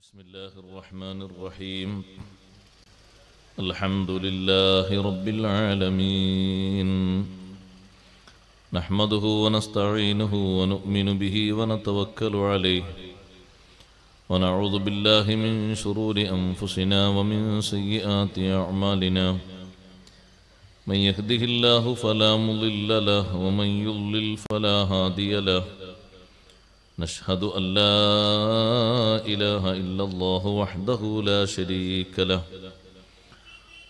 بسم الله الرحمن الرحيم. الحمد لله رب العالمين، نحمده ونستعينه ونؤمن به ونتوكل عليه، ونعوذ بالله من شرور أنفسنا ومن سيئات أعمالنا. من يهده الله فلا مضل له ومن يضلل فلا هادي له. نشهد أن لا إله إلا الله وحده لا شريك له،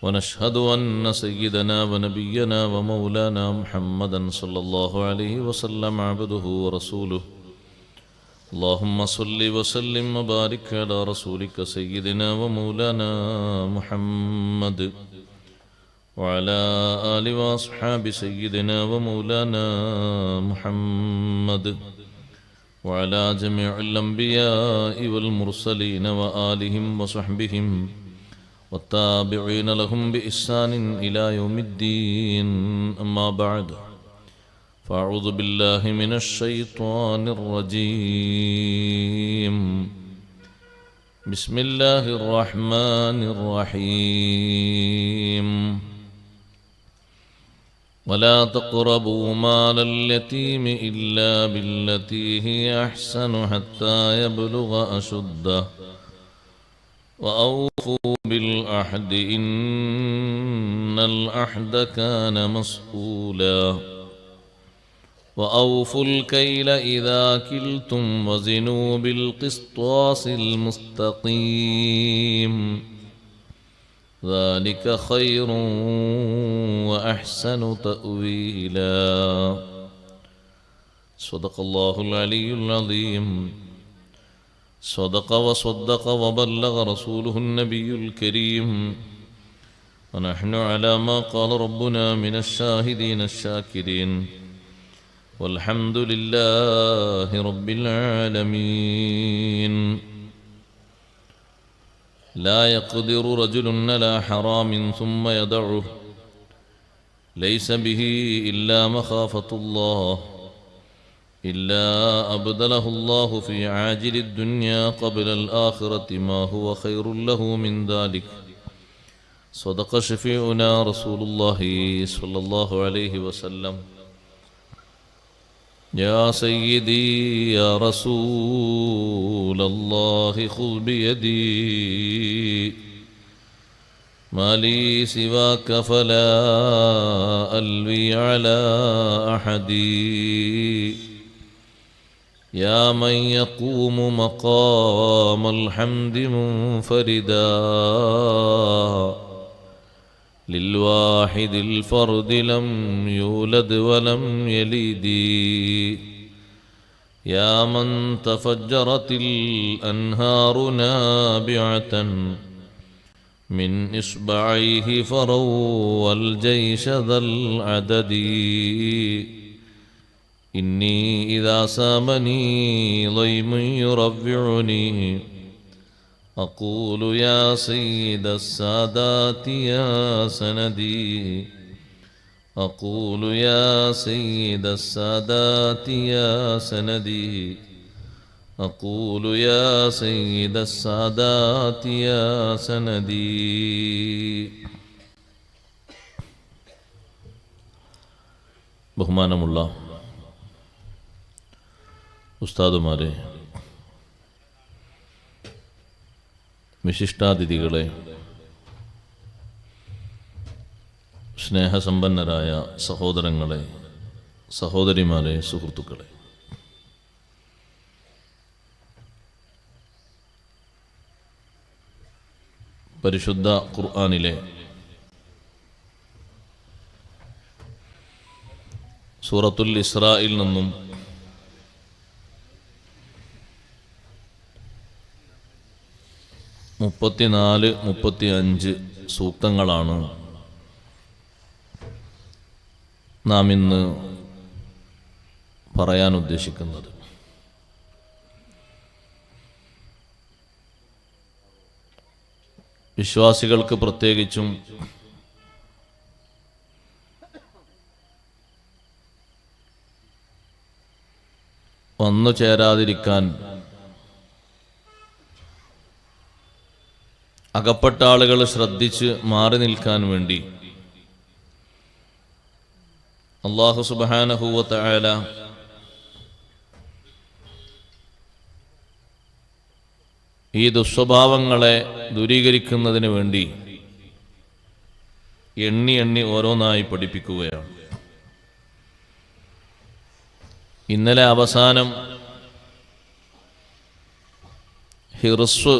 ونشهد أن سيدنا ونبينا ومولانا محمدا صلى الله عليه وسلم عبده ورسوله. اللهم صل وسلم وبارك على رسولك سيدنا ومولانا محمد وعلى آل وأصحاب سيدنا ومولانا محمد وعلى جميع الأنبياء والمرسلين وآلهم وصحبهم والتابعين لهم بإحسان إلى يوم الدين. أما بعد، فأعوذ بالله من الشيطان الرجيم. بسم الله الرحمن الرحيم. ولا تقربوا مال اليتيم إلا بالتي هي أحسن حتى يبلغ أشده وأوفوا بالعهد إن العهد كان مسؤولا. وأوفوا الكيل إذا كلتم وزنوا بالقسطاس المستقيم، ذلك خير وأحسن تأويلا. صدق الله العلي العظيم. صدق وصدق وبلغ رسوله النبي الكريم، ونحن على ما قال ربنا من الشاهدين الشاكرين، والحمد لله رب العالمين. لا يقدر رجل على حرام ثم يدعه، ليس به إلا مخافة الله، إلا أبدله الله في عاجل الدنيا قبل الآخرة ما هو خير له من ذلك. صدق شفيعنا رسول الله صلى الله عليه وسلم. يا سيدي يا رسول الله خذ بيدي، ما لي سواك فلا ألوي على أحد. يا من يقوم مقام الحمد منفردا، للواحد الفرد لم يولد ولم يلد. يا من تفجرت الأنهار نابعة من إصبعيه فروا الجيش ذا العدد. إني إذا سامني ضيم يربعني أقول يا سيد السادات يا سندي، أقول يا سيد السادات يا سندي، أقول يا سيد السادات يا سندي. ബഹുമാനമുള്ള ഉസ്താദുമാരെ, വിശിഷ്ടാതിഥികളെ, സ്നേഹസമ്പന്നരായ സഹോദരങ്ങളെ, സഹോദരിമാരെ, സുഹൃത്തുക്കളെ, പരിശുദ്ധ ഖുർആനിലെ സൂറത്തുൽ ഇസ്രായിൽ നിന്നും 34-35 സൂക്തങ്ങളാണ് നാം ഇന്ന് പറയാൻ ഉദ്ദേശിക്കുന്നത്. വിശ്വാസികൾക്ക് പ്രത്യേകിച്ചും വന്നു ചേരാതിരിക്കാൻ അകപ്പെട്ട ആളുകൾ ശ്രദ്ധിച്ച് മാറി നിൽക്കാൻ വേണ്ടി അല്ലാഹു സുബ്ഹാനഹു വ തആല ഈ ദുസ്വഭാവങ്ങളെ ദൂരീകരിക്കുന്നതിന് വേണ്ടി എണ്ണി എണ്ണി ഓരോന്നായി പഠിപ്പിക്കുകയാണ്. ഇന്നലെ അവസാനം ഹിർസ്,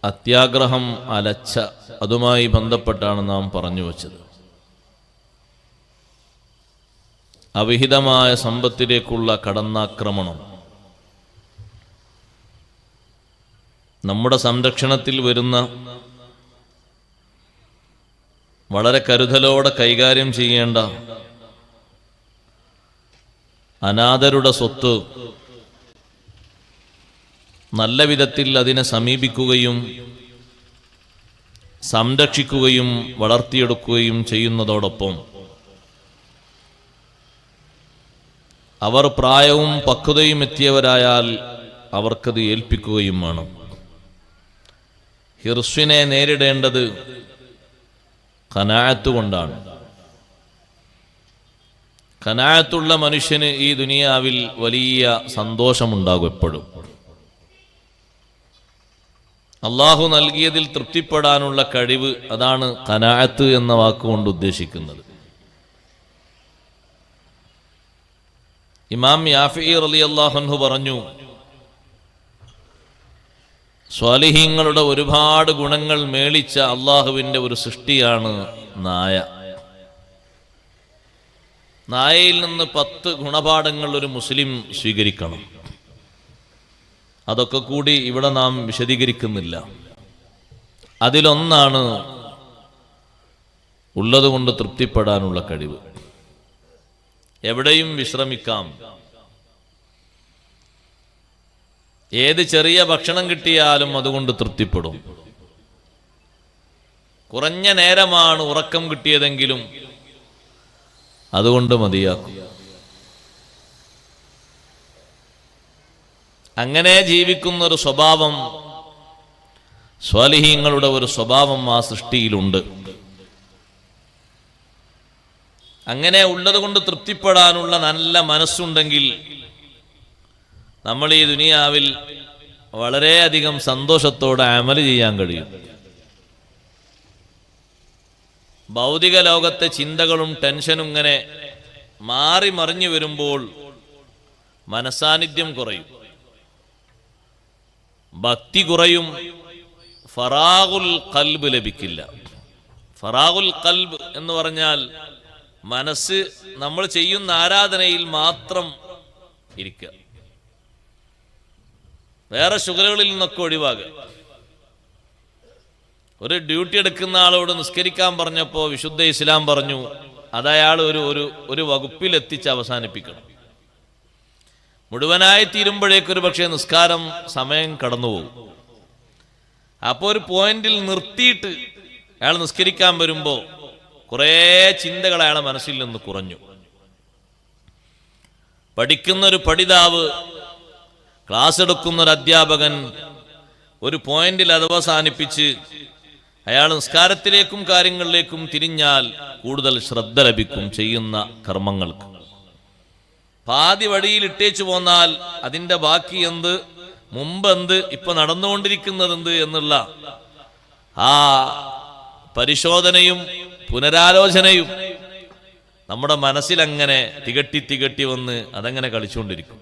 അത്യാഗ്രഹം, അലച്ച, അതുമായി ബന്ധപ്പെട്ടാണ് നാം പറഞ്ഞു വച്ചത്. അവിഹിതമായ സമ്പത്തിലേക്കുള്ള കടന്നാക്രമണം നമ്മുടെ സംരക്ഷണത്തിൽ വരുന്ന, വളരെ കരുതലോടെ കൈകാര്യം ചെയ്യേണ്ട അനാഥരുടെ സ്വത്ത് നല്ല വിധത്തിൽ അതിനെ സമീപിക്കുകയും സംരക്ഷിക്കുകയും വളർത്തിയെടുക്കുകയും ചെയ്യുന്നതോടൊപ്പം അവർ പ്രായവും പക്വതയും എത്തിയവരായാൽ അവർക്കത് ഏൽപ്പിക്കുകയും വേണം. ഹിർസിനെ നേരിടേണ്ടത് ഖനാഅത്ത് കൊണ്ടാണ്. ഖനാഅത്തുള്ള മനുഷ്യന് ഈ ദുനിയാവിൽ വലിയ സന്തോഷമുണ്ടാകും. എപ്പോഴും അള്ളാഹു നൽകിയതിൽ തൃപ്തിപ്പെടാനുള്ള കഴിവ്, അതാണ് ഖനാഅത്ത് എന്ന വാക്കുകൊണ്ട് ഉദ്ദേശിക്കുന്നത്. ഇമാം യാഫിഈ റളിയല്ലാഹു അൻഹു പറഞ്ഞു, സ്വാലിഹീങ്ങളുടെ ഒരുപാട് ഗുണങ്ങൾ മേളിച്ച അള്ളാഹുവിൻ്റെ ഒരു സൃഷ്ടിയാണ് നായ. നായയിൽ നിന്ന് 10 ഗുണപാഠങ്ങൾ ഒരു മുസ്ലിം സ്വീകരിക്കണം. അതൊക്കെ കൂടി ഇവിടെ നാം വിശദീകരിക്കുന്നില്ല. അതിലൊന്നാണ് ഉള്ളതുകൊണ്ട് തൃപ്തിപ്പെടാനുള്ള കഴിവ്. എവിടെയും വിശ്രമിക്കാം. ഏത് ചെറിയ ഭക്ഷണം കിട്ടിയാലും അതുകൊണ്ട് തൃപ്തിപ്പെടും. കുറഞ്ഞ നേരമാണ് ഉറക്കം കിട്ടിയതെങ്കിലും അതുകൊണ്ട് മതിയാക്കും. അങ്ങനെ ജീവിക്കുന്ന ഒരു സ്വഭാവം, സ്വാലിഹീങ്ങളുടെ ഒരു സ്വഭാവം ആ സൃഷ്ടിയിലുണ്ട്. അങ്ങനെ ഉള്ളതുകൊണ്ട് തൃപ്തിപ്പെടാനുള്ള നല്ല മനസ്സുണ്ടെങ്കിൽ നമ്മൾ ഈ ദുനിയാവിൽ വളരെയധികം സന്തോഷത്തോടെ അമൽ ചെയ്യാൻ കഴിയും. ഭൗതിക ലോകത്തെ ചിന്തകളും ടെൻഷനും ഇങ്ങനെ മാറി മറിഞ്ഞു വരുമ്പോൾ മനസാന്നിധ്യം കുറയും, ഭക്തി കുറയും, ഫറാഗുൽ ഖൽബ് ലഭിക്കില്ല. ഫറാഗുൽ ഖൽബ് എന്ന് പറഞ്ഞാൽ മനസ്സ് നമ്മൾ ചെയ്യുന്ന ആരാധനയിൽ മാത്രം ഇരിക്കുക, വേറെ ശുഗലുകളിൽ നിന്നൊക്കെ ഒഴിവാകുക. ഒരു ഡ്യൂട്ടി എടുക്കുന്ന ആളോട് നിസ്കരിക്കാൻ പറഞ്ഞപ്പോൾ വിശുദ്ധ ഇസ്ലാം പറഞ്ഞു അതയാൾ ഒരു വകുപ്പിൽ എത്തിച്ച് അവസാനിപ്പിക്കണം. മുഴുവനായി തീരുമ്പോഴേക്കൊരു പക്ഷേ നിസ്കാരം സമയം കടന്നുപോകും. അപ്പോൾ ഒരു പോയിന്റിൽ നിർത്തിയിട്ട് അയാൾ നിസ്കരിക്കാൻ വരുമ്പോൾ കുറേ ചിന്തകൾ അയാളെ മനസ്സിൽ നിന്ന് കുറഞ്ഞു. പഠിക്കുന്നൊരു പഠിതാവ്, ക്ലാസ് എടുക്കുന്നൊരു അധ്യാപകൻ ഒരു പോയിന്റിൽ അത് അവസാനിപ്പിച്ച് അയാൾ നിസ്കാരത്തിലേക്കും കാര്യങ്ങളിലേക്കും തിരിഞ്ഞാൽ കൂടുതൽ ശ്രദ്ധ ലഭിക്കും ചെയ്യുന്ന കർമ്മങ്ങൾക്ക്. പാതി വഴിയിൽ ഇട്ടേച്ചു പോന്നാൽ അതിൻ്റെ ബാക്കി എന്ത്, മുമ്പെന്ത്, ഇപ്പൊ നടന്നുകൊണ്ടിരിക്കുന്നതെന്ത് എന്നുള്ള ആ പരിശോധനയും പുനരാലോചനയും നമ്മുടെ മനസ്സിലങ്ങനെ തികട്ടി വന്ന് അതങ്ങനെ കളിച്ചുകൊണ്ടിരിക്കും.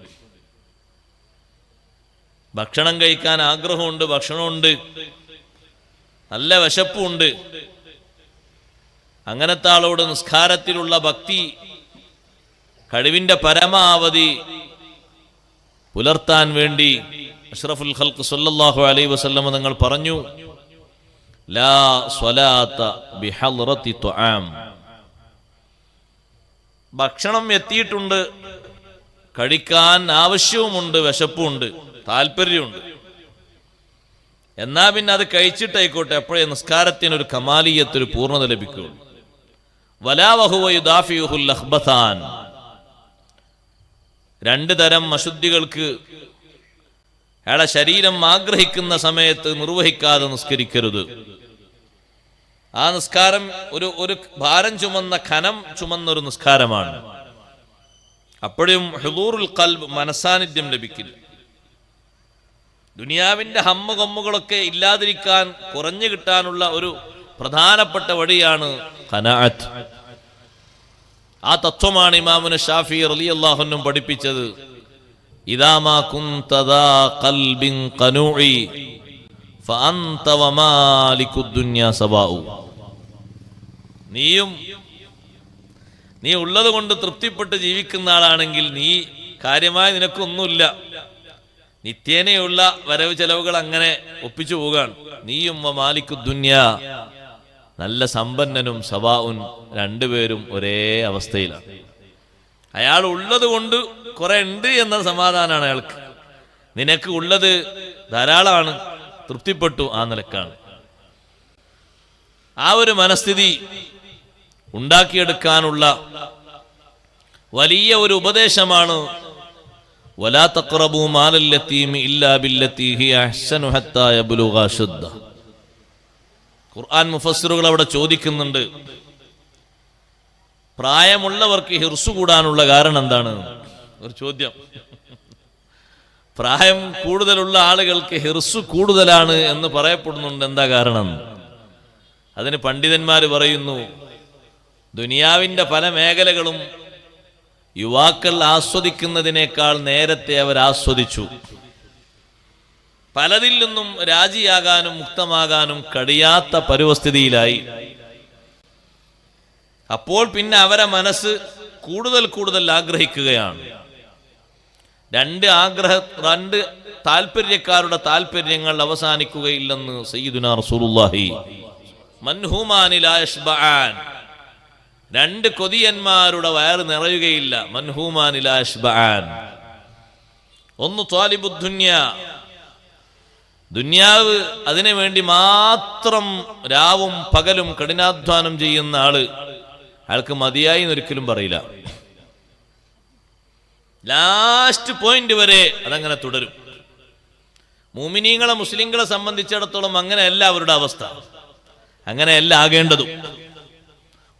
ഭക്ഷണം കഴിക്കാൻ ആഗ്രഹമുണ്ട്, ഭക്ഷണമുണ്ട്, നല്ല വിശപ്പുണ്ട്. അങ്ങനത്തെ ആളോട് നിസ്കാരത്തിലുള്ള ഭക്തി കഴിവിന്റെ പരമാവധി പുലർത്താൻ വേണ്ടി അഷ്റഫുൽ ഖൽഖ് സല്ലല്ലാഹു അലൈഹി വസല്ലം തങ്ങൾ പറഞ്ഞു, ലാ സ്വലാത്ത ബിഹദ്റതി തുആം. ഭക്ഷണം എത്തിയിട്ടുണ്ട്, കഴിക്കാൻ ആവശ്യവുമുണ്ട്, വിശപ്പുമുണ്ട്, താല്പര്യമുണ്ട്, എന്നാ പിന്നെ അത് കഴിച്ചിട്ടായിക്കോട്ടെ, എപ്പോഴേ നിസ്കാരത്തിനൊരു കമാലിയത്തൊരു പൂർണ്ണത ലഭിക്കുകയുള്ളൂ. വലാ വഹുവ യുദാഫിഉൽ അഖ്ബഥാൻ. 2 തരം അശുദ്ധികൾക്ക് അയാളെ ശരീരം ആഗ്രഹിക്കുന്ന സമയത്ത് നിർവഹിക്കാതെ നിസ്കരിക്കരുത്. ആ നിസ്കാരം ഒരു ഭാരം ചുമന്ന ഖനം ചുമന്നൊരു നിസ്കാരമാണ്. അപ്പോഴും ഹുദൂറുൽ ഖൽബ്, മനസാന്നിധ്യം ലഭിക്കില്ല. ദുനിയാവിന്റെ ഹമ്മ കൊമ്മുകളൊക്കെ ഇല്ലാതിരിക്കാൻ, കുറഞ്ഞു കിട്ടാനുള്ള ഒരു പ്രധാനപ്പെട്ട വഴിയാണ് ഖനാഅത്ത്. ആ തത്വമാണ് ഇമാമുന ഷാഫി റളിയല്ലാഹു അൻഹു പഠിപ്പിച്ചത്. ഇദാ മാ കുൻത ദാ ഖൽബിൻ ഖനൂഇ ഫഅൻത വമാലികുദ് ദുനിയ സവാഉ. നീ ഉള്ളത് കൊണ്ട് തൃപ്തിപ്പെട്ട് ജീവിക്കുന്ന ആളാണെങ്കിൽ നീ കാര്യമായി നിനക്കൊന്നുമില്ല, നിത്യേനയുള്ള വരവ് ചെലവുകൾ അങ്ങനെ ഒപ്പിച്ചു പോവുകയാണ്. നീയും വമാലികുദ് ദുനിയ, നല്ല സമ്പന്നനും സവാഉൻ, രണ്ടുപേരും ഒരേ അവസ്ഥയിലാണ്. അയാൾ ഉള്ളത് കൊണ്ട് കുറെ ഉണ്ട് എന്ന സമാധാനമാണ് അയാൾക്ക്. നിനക്ക് ഉള്ളത് ധാരാളമാണ്, തൃപ്തിപ്പെട്ടു, ആ നിലക്കാണ്. ആ ഒരു മനസ്ഥിതി ഉണ്ടാക്കിയെടുക്കാനുള്ള വലിയ ഒരു ഉപദേശമാണ് വലാ തഖറബൂ മാലൽ യതീമി ഇല്ലാ ബില്ലതീ ഹിയ അഹ്സനു ഹത്താ യബ്ലുഗ അശുദ്ദ. ഖുർആൻ മുഫസ്സിറുകൾ അവിടെ ചോദിക്കുന്നുണ്ട്, പ്രായമുള്ളവർക്ക് ഹിർസ് കൂടാനുള്ള കാരണം എന്താണ്? ഒരു ചോദ്യം. പ്രായം കൂടുതലുള്ള ആളുകൾക്ക് ഹിർസ് കൂടുതലാണ് എന്ന് പറയപ്പെടുന്നുണ്ട്. എന്താ കാരണം? അതിന് പണ്ഡിതന്മാർ പറയുന്നു, ദുനിയാവിന്റെ പല മേഖലകളും യുവാക്കൾ ആസ്വദിക്കുന്നതിനേക്കാൾ നേരത്തെ അവർ ആസ്വദിച്ചു. പലതിൽ നിന്നും രാജിയാകാനും മുക്തമാകാനും കഴിയാത്ത പരിവസ്ഥിതിയിലായി. അപ്പോൾ പിന്നെ അവരെ മനസ്സ് കൂടുതൽ കൂടുതൽ ആഗ്രഹിക്കുകയാണ്. രണ്ട് താല്പര്യക്കാരുടെ താല്പര്യങ്ങൾ അവസാനിക്കുകയില്ലെന്ന് സയ്യിദുനാ റസൂലുള്ളാഹി. മൻഹൂമാനി ലാ യശ്ബആൻ, രണ്ട് കൊതിയന്മാരുടെ വയറ് നിറയുകയില്ല. മൻഹൂമാനി ലാ യശ്ബആൻ. ഒന്ന് ത്വാലിബുദ് ദുനിയ, ദുനിയാവ് അതിനു വേണ്ടി മാത്രം രാവും പകലും കഠിനാധ്വാനം ചെയ്യുന്ന ആള്, അയാൾക്ക് മതിയായി ഒരിക്കലും പറയില്ല. ലാസ്റ്റ് പോയിന്റ് വരെ അതങ്ങനെ തുടരും. മുഅ്മിനീങ്ങളെ, മുസ്ലിങ്ങളെ സംബന്ധിച്ചിടത്തോളം അങ്ങനെയല്ല അവരുടെ അവസ്ഥ. അങ്ങനെയല്ല ആകേണ്ടതും.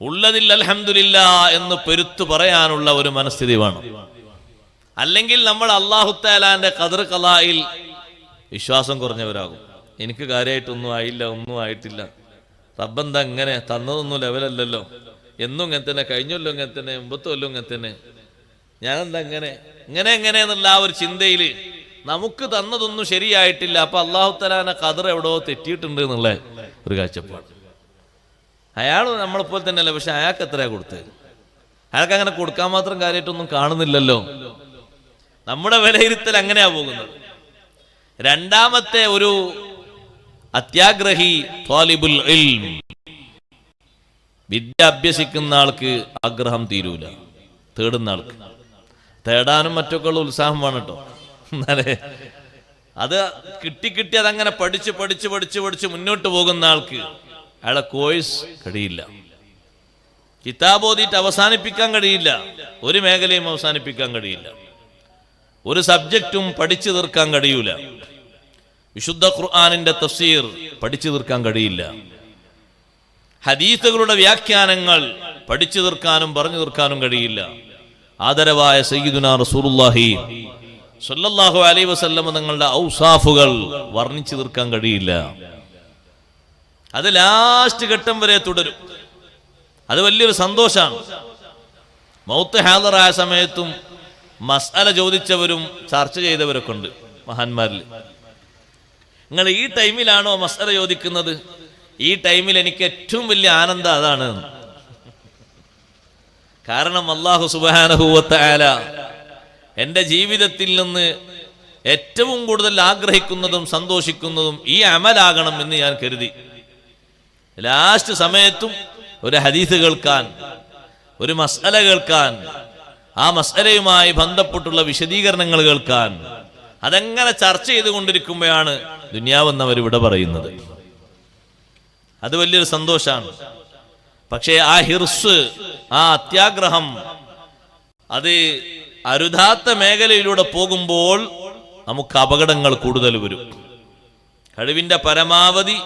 ഉള്ളതിൽ അൽഹംദുലില്ലാഹ് എന്ന് പെരുത്തു പറയാനുള്ള ഒരു മനസ്ഥിതി വേണം. അല്ലെങ്കിൽ നമ്മൾ അല്ലാഹു തആലാന്റെ ഖദർ ഖലായിൽ വിശ്വാസം കുറഞ്ഞവരാകും. എനിക്ക് കാര്യമായിട്ടൊന്നും ആയില്ല, ഒന്നും ആയിട്ടില്ല, റബ്ബെന്താ ഇങ്ങനെ, തന്നതൊന്നും ലെവലല്ലല്ലോ, എന്നും ഇങ്ങനെ തന്നെ, കഴിഞ്ഞല്ലോ ഇങ്ങനെ തന്നെ, മുമ്പത്തൊല്ലോ ഇങ്ങനെ തന്നെ, ഞാനെന്താ ഇങ്ങനെ എന്നുള്ള ആ ഒരു ചിന്തയിൽ നമുക്ക് തന്നതൊന്നും ശരിയായിട്ടില്ല, അപ്പൊ അല്ലാഹു തആലാന്റെ ഖദർ എവിടെയോ തെറ്റിയിട്ടുണ്ട് എന്നുള്ള ഒരു കാഴ്ചപ്പാട്. അയാൾ നമ്മളെപ്പോലെ തന്നെയല്ലേ, പക്ഷെ അയാൾക്ക് എത്രയാ കൊടുത്തത്? അയാൾക്ക് അങ്ങനെ കൊടുക്കാൻ മാത്രം കാര്യമായിട്ടൊന്നും കാണുന്നില്ലല്ലോ. നമ്മുടെ വിലയിരുത്തൽ അങ്ങനെയാ പോകുന്നത്. രണ്ടാമത്തെ ഒരു അത്യാഗ്രഹി ത്വാലിബുൽ ഇൽം, വിദ്യ അഭ്യസിക്കുന്ന ആൾക്ക് ആഗ്രഹം തീരൂല, തേടുന്ന ആൾക്ക്. തേടാനും മറ്റൊക്കെ ഉള്ള ഉത്സാഹം വേണം കേട്ടോ. എന്നാലേ അത് കിട്ടി അതങ്ങനെ പഠിച്ച് മുന്നോട്ട് പോകുന്ന ആൾക്ക് അയാളെ കോഴ്സ് കഴിയില്ല. കിതാബ് ഓതിയിട്ട് അവസാനിപ്പിക്കാൻ കഴിയില്ല, ഒരു മേഖലയും അവസാനിപ്പിക്കാൻ കഴിയില്ല, ഒരു സബ്ജക്റ്റും പഠിച്ചു തീർക്കാൻ കഴിയൂല. വിശുദ്ധ ഖുർആനിന്റെ തഫ്സീർ പഠിച്ചു തീർക്കാൻ കഴിയില്ല. ഹദീസുകളുടെ വ്യാഖ്യാനങ്ങൾ പഠിച്ചു തീർക്കാനും പറഞ്ഞു തീർക്കാനും കഴിയില്ല. ആദരവായ സയ്യിദുനാ റസൂലുള്ളാഹി സ്വല്ലല്ലാഹു അലൈഹി വസല്ലം തങ്ങളുടെ ഔസാഫുകൾ വർണ്ണിച്ചു തീർക്കാൻ കഴിയില്ല. അത് ലാസ്റ്റ് ഘട്ടം വരെ തുടരും. അത് വലിയൊരു സന്തോഷമാണ്. മൗത്ത് ഹാദറായ സമയത്തും മസ്അല ചോദിച്ചവരും ചർച്ച ചെയ്തവരൊക്കെ ഉണ്ട് മഹാന്മാരിൽ. നിങ്ങൾ ഈ ടൈമിലാണോ മസ്അല ചോദിക്കുന്നത്? ഈ ടൈമിൽ എനിക്ക് ഏറ്റവും വലിയ ആനന്ദം അതാണ്. കാരണം അല്ലാഹു സുബ്ഹാനഹു വ തആല എൻ്റെ ജീവിതത്തിൽ നിന്ന് ഏറ്റവും കൂടുതൽ ആഗ്രഹിക്കുന്നതും സന്തോഷിക്കുന്നതും ഈ അമലാകണം എന്ന് ഞാൻ കരുതി. ലാസ്റ്റ് സമയത്തും ഒരു ഹദീസ് കേൾക്കാൻ, ഒരു മസ്അല കേൾക്കാൻ, ആ മസ്അലയുമായി ബന്ധപ്പെട്ടുള്ള വിശദീകരണങ്ങൾ കേൾക്കാൻ, അതെങ്ങനെ ചർച്ച ചെയ്തുകൊണ്ടിരിക്കുമ്പോഴാണ് ദുനിയാവെന്നവർ ഇവിടെ പറയുന്നത്. അത് വലിയൊരു സന്തോഷമാണ്. പക്ഷേ ആ ഹിർസ്, ആ അത്യാഗ്രഹം, അത് അരുതാത്ത മേഖലയിലൂടെ പോകുമ്പോൾ നമുക്ക് അപകടങ്ങൾ കൂടുതൽ വരും. കഴിവിന്റെ പരമാവധി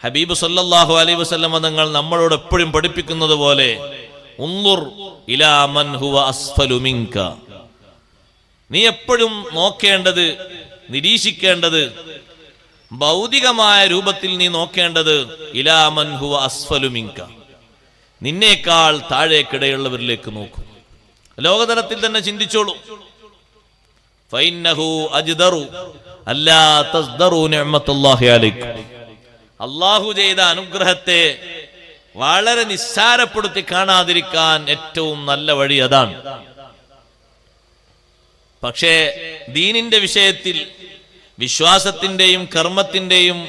ഹബീബ് സല്ലല്ലാഹു അലൈഹി വസല്ലം തങ്ങൾ നമ്മളോട് എപ്പോഴും പഠിപ്പിക്കുന്നത് പോലെ ഉൻദുർ ഇലാ മൻ ഹുവ അസ്ഫലു മിൻക, നീ എപ്പോഴും നോക്കേണ്ടത്, നിരീക്ഷിക്കേണ്ടത്, ഭൗതികമായ രൂപത്തിൽ നീ നോക്കേണ്ടത് ഇലാ മൻ ഹുവ അസ്ഫലു മിൻക, നിന്നേക്കാൾ താഴേക്കിടയുള്ളവരിലേക്ക് നോക്കൂ. ലോകതലത്തിൽ തന്നെ ചിന്തിച്ചോളൂ. ഫഇന്നഹു അജ്ദറു അല്ലാ തസ്ദറു നിഅമത്തുല്ലാഹി അലൈക്കും, അല്ലാഹു ചെയ്ത അനുഗ്രഹത്തെ വളരെ നിസ്സാരപ്പെടുത്തി കാണാതിരിക്കാൻ ഏറ്റവും നല്ല വഴി അതാണ്. പക്ഷേ ദീനിന്റെ വിഷയത്തിൽ, വിശ്വാസത്തിന്റെയും കർമ്മത്തിന്റെയും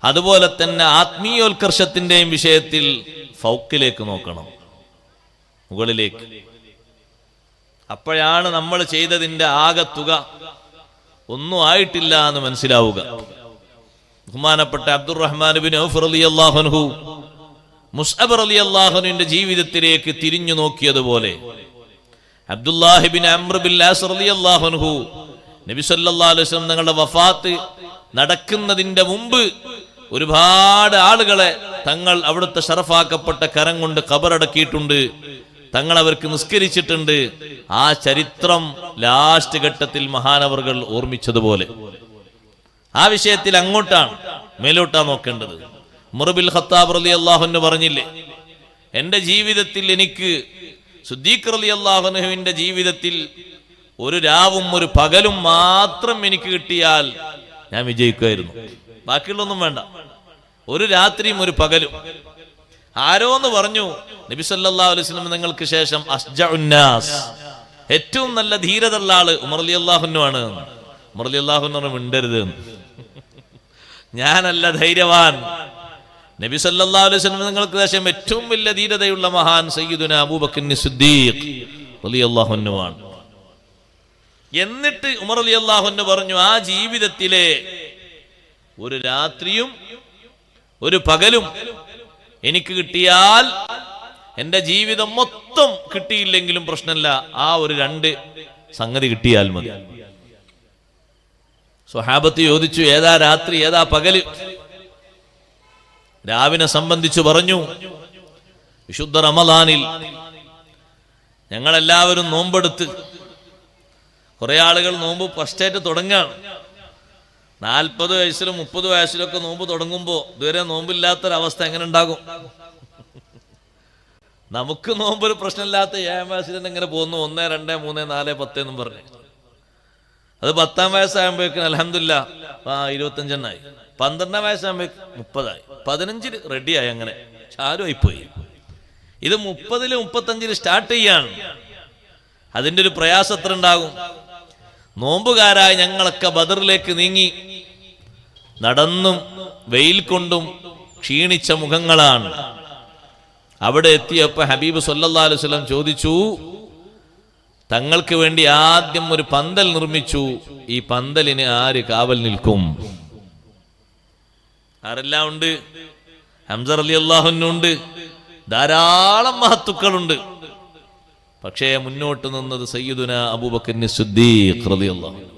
അതുപോലെ തന്നെ ആത്മീയോത്കർഷത്തിന്റെയും വിഷയത്തിൽ ഫൗക്കിലേക്ക് നോക്കണം, മുകളിലേക്ക്. അപ്പോഴാണ് നമ്മൾ ചെയ്തതിന്റെ ആകെ തുക ഒന്നും ആയിട്ടില്ല എന്ന് മനസ്സിലാവുക. ബഹുമാനപ്പെട്ട അബ്ദുറഹ്മാൻ ഇബ്നു ഔഫ് റളിയല്ലാഹു അൻഹു മുസ്അബ് റളിയല്ലാഹു അൻഹുവിന്റെ ജീവിതത്തിലേക്ക് തിരിഞ്ഞു നോക്കിയതുപോലെ Abdullahi ibn Amr bin As റളിയല്ലാഹു അൻഹു നബി സല്ലല്ലാഹു അലൈഹി വസല്ലം തങ്ങളുടെ വഫാത്ത് നടക്കുന്നതിന്റെ മുമ്പ് ഒരുപാട് ആളുകളെ തങ്ങൾ അവിടുത്തെ ഷറഫാക്കപ്പെട്ട കരം കൊണ്ട് ഖബറടക്കിയിട്ടുണ്ട്, തങ്ങൾ അവർക്ക് നിസ്കരിച്ചിട്ടുണ്ട്. ആ ചരിത്രം ലാസ്റ്റ് ഘട്ടത്തിൽ മഹാനവറുകൾ ഓർമ്മിച്ചതുപോലെ ആ വിഷയത്തിൽ അങ്ങോട്ടാണ്, മേലോട്ടാ നോക്കേണ്ടത്. ഉമർ ബിൻ ഖത്താബ് റളിയല്ലാഹു അൻഹു പറഞ്ഞില്ലേ, എന്റെ ജീവിതത്തിൽ എനിക്ക് സിദ്ദീഖ് റളിയല്ലാഹു അൻഹുവിന്റെ ജീവിതത്തിൽ ഒരു രാവും ഒരു പകലും മാത്രം എനിക്ക് കിട്ടിയാൽ ഞാൻ വിജയിക്കുമായിരുന്നു, ബാക്കിയുള്ളൊന്നും വേണ്ട. ഒരു രാത്രിയും ഒരു പകലും. ആരോന്ന് പറഞ്ഞു, നബി സല്ലല്ലാഹു അലൈഹി വസല്ലം നിങ്ങൾക്ക് ശേഷം അസ്ജഉൻ നാസ്, ഏറ്റവും നല്ല ധീരത ഉള്ള ആള് ഉമർ റളിയല്ലാഹു അൻഹു ആണ്. ഉമർ റളിയല്ലാഹു അൻഹു മിണ്ടരുത്, ഞാനല്ല ധൈര്യവാൻ, നബി സല്ലല്ലാഹു അലൈഹി വസല്ലം നിങ്ങൾക്ക് ശേഷം ഏറ്റവും വലിയ ധീരതയുള്ള മഹാൻ സയ്യിദുനാ അബൂബക്കർ സിദ്ദീഖ് റളിയല്ലാഹു അൻഹു ആണ്. എന്നിട്ട് ഉമർ റളിയല്ലാഹു അൻഹു പറഞ്ഞു, ആ ജീവിതത്തിലെ ഒരു രാത്രിയും ഒരു പകലും എനിക്ക് കിട്ടിയാൽ, എന്റെ ജീവിതം മൊത്തം കിട്ടിയില്ലെങ്കിലും പ്രശ്നമില്ല, ആ ഒരു 2 സംഗതി കിട്ടിയാൽ മതി. സ്വഹാബത്ത് ചോദിച്ചു, ഏതാ രാത്രി ഏതാ പകല്? രാവിനെ സംബന്ധിച്ചു പറഞ്ഞു, വിശുദ്ധ റമദാനിൽ ഞങ്ങളെല്ലാവരും നോമ്പെടുത്ത്, കുറെ ആളുകൾ നോമ്പ് ഫസ്റ്റായിട്ട് തുടങ്ങാണ്. 40 വയസ്സിലും 30 വയസ്സിലൊക്കെ നോമ്പ് തുടങ്ങുമ്പോ ഇതുവരെ നോമ്പില്ലാത്തൊരവസ്ഥ എങ്ങനെ ഉണ്ടാകും? നമുക്ക് നോമ്പ് ഒരു പ്രശ്നമില്ലാത്ത 7 വയസ്സിൽ തന്നെ എങ്ങനെ പോകുന്നു, 1, 2, 3, 4, 10 എന്നും പറഞ്ഞു. അത് 10-ാം വയസ്സാകുമ്പോഴേക്കും അൽഹംദുലില്ലാഹ് 25 എണ്ണായി, 12-ാം വയസ്സാകുമ്പോഴേക്കും 30-ആയി, 15-ൽ റെഡിയായി. അങ്ങനെ ചാരുമായിപ്പോയി. ഇത് 30-ൽ 35-ൽ സ്റ്റാർട്ട് ചെയ്യാണ്. അതിൻ്റെ ഒരു പ്രയാസം എത്ര ഉണ്ടാകും? നോമ്പുകാരായ ഞങ്ങളൊക്കെ ബദറിലേക്ക് നീങ്ങി നടന്നും വെയിൽ കൊണ്ടും ക്ഷീണിച്ച മുഖങ്ങളാണ്. അവിടെ എത്തിയപ്പോൾ ഹബീബ് സല്ലല്ലാഹു അലൈഹി വസല്ലം ചോദിച്ചു, തങ്ങൾക്ക് വേണ്ടി ആദ്യം ഒരു പന്തൽ നിർമ്മിച്ചു, ഈ പന്തലിന് ആര് കാവൽ നിൽക്കും? ആരെല്ലാം ഉണ്ട്? ഹംസ റളിയല്ലാഹു അൻഹു ഉണ്ട്, ധാരാളം മഹത്തുക്കളുണ്ട്. പക്ഷേ മുന്നോട്ട് നിന്നത് സയ്യിദുനാ അബൂബക്കർ സിദ്ദീഖ് റളിയല്ലാഹു അൻഹു.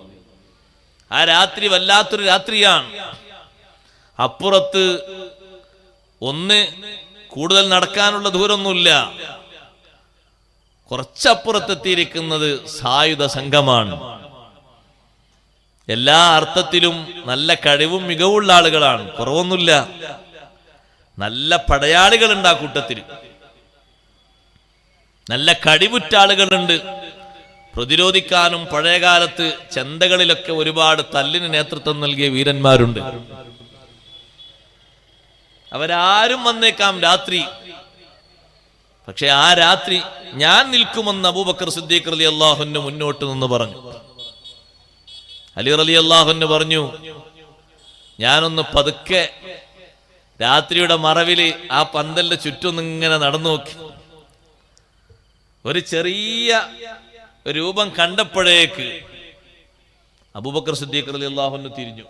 ആ രാത്രി വല്ലാത്തൊരു രാത്രിയാണ്. അപ്പുറത്ത് ഒന്ന് കൂടുതൽ നടക്കാനുള്ള ദൂരമൊന്നുമില്ല, കുറച്ചപ്പുറത്തെത്തിയിരിക്കുന്നത് സായുധ സംഘമാണ്. എല്ലാ അർത്ഥത്തിലും നല്ല കഴിവും മികവുള്ള ആളുകളാണ്, കുറവൊന്നുമില്ല. നല്ല പടയാളികളുണ്ട് ആ കൂട്ടത്തിൽ, നല്ല കഴിവുറ്റ ആളുകളുണ്ട്. പ്രതിരോധിക്കാനും പഴയകാലത്ത് ചന്തകളിലൊക്കെ ഒരുപാട് തല്ലിന് നേതൃത്വം നൽകിയ വീരന്മാരുണ്ട്. അവരാരും വന്നേക്കാം രാത്രി, പക്ഷെ ആ രാത്രി ഞാൻ നിൽക്കുമെന്ന് അബൂബക്കർ സിദ്ദീഖ് റളിയല്ലാഹു അൻഹു മുന്നോട്ട് നിന്ന് പറഞ്ഞു. അലി റളിയല്ലാഹു അൻഹു പറഞ്ഞു, ഞാനൊന്ന് പതുക്കെ രാത്രിയുടെ മറവില് ആ പന്തലിന്റെ ചുറ്റും ഇങ്ങനെ നടന്നു നോക്കി. ഒരു ചെറിയ രൂപം കണ്ടപ്പോഴേക്ക് അബൂബക്കർ സിദ്ദീഖ് റളിയല്ലാഹു അൻഹു തിരിഞ്ഞു,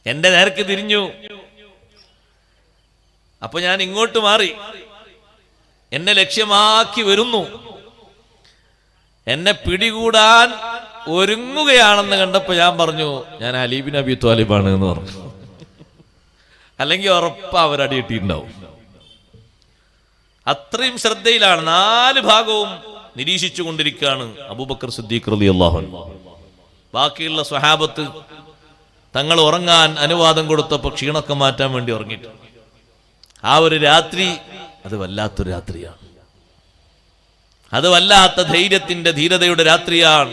എന്റെ നേർക്ക് തിരിഞ്ഞു. അപ്പൊ ഞാൻ ഇങ്ങോട്ട് മാറി, എന്നെ ലക്ഷ്യമാക്കി വരുന്നു, എന്നെ പിടികൂടാൻ ഒരുങ്ങുകയാണെന്ന് കണ്ടപ്പോ ഞാൻ പറഞ്ഞു, ഞാൻ അലി ബിൻ അബി ത്വാലിബാണ് എന്ന് പറഞ്ഞു. അല്ലെങ്കിൽ ഉറപ്പാ അവരടി കിട്ടിയിട്ടുണ്ടാവും. അത്രയും ശ്രദ്ധയിലാണ്. 4 ഭാഗവും നിരീക്ഷിച്ചു കൊണ്ടിരിക്കുകയാണ് അബൂബക്കർ സിദ്ദീഖ് റളിയല്ലാഹു അൻഹു. ബാക്കിയുള്ള സ്വഹാബത്ത് തങ്ങൾ ഉറങ്ങാൻ അനുവാദം കൊടുത്തപ്പോൾ ക്ഷീണമൊക്കെ മാറ്റാൻ വേണ്ടി ഉറങ്ങിയിട്ട് ആ ഒരു രാത്രി അത് വല്ലാത്തൊരു രാത്രിയാണ്. അത് വല്ലാത്ത ധൈര്യത്തിന്റെ ധീരതയുടെ രാത്രിയാണ്.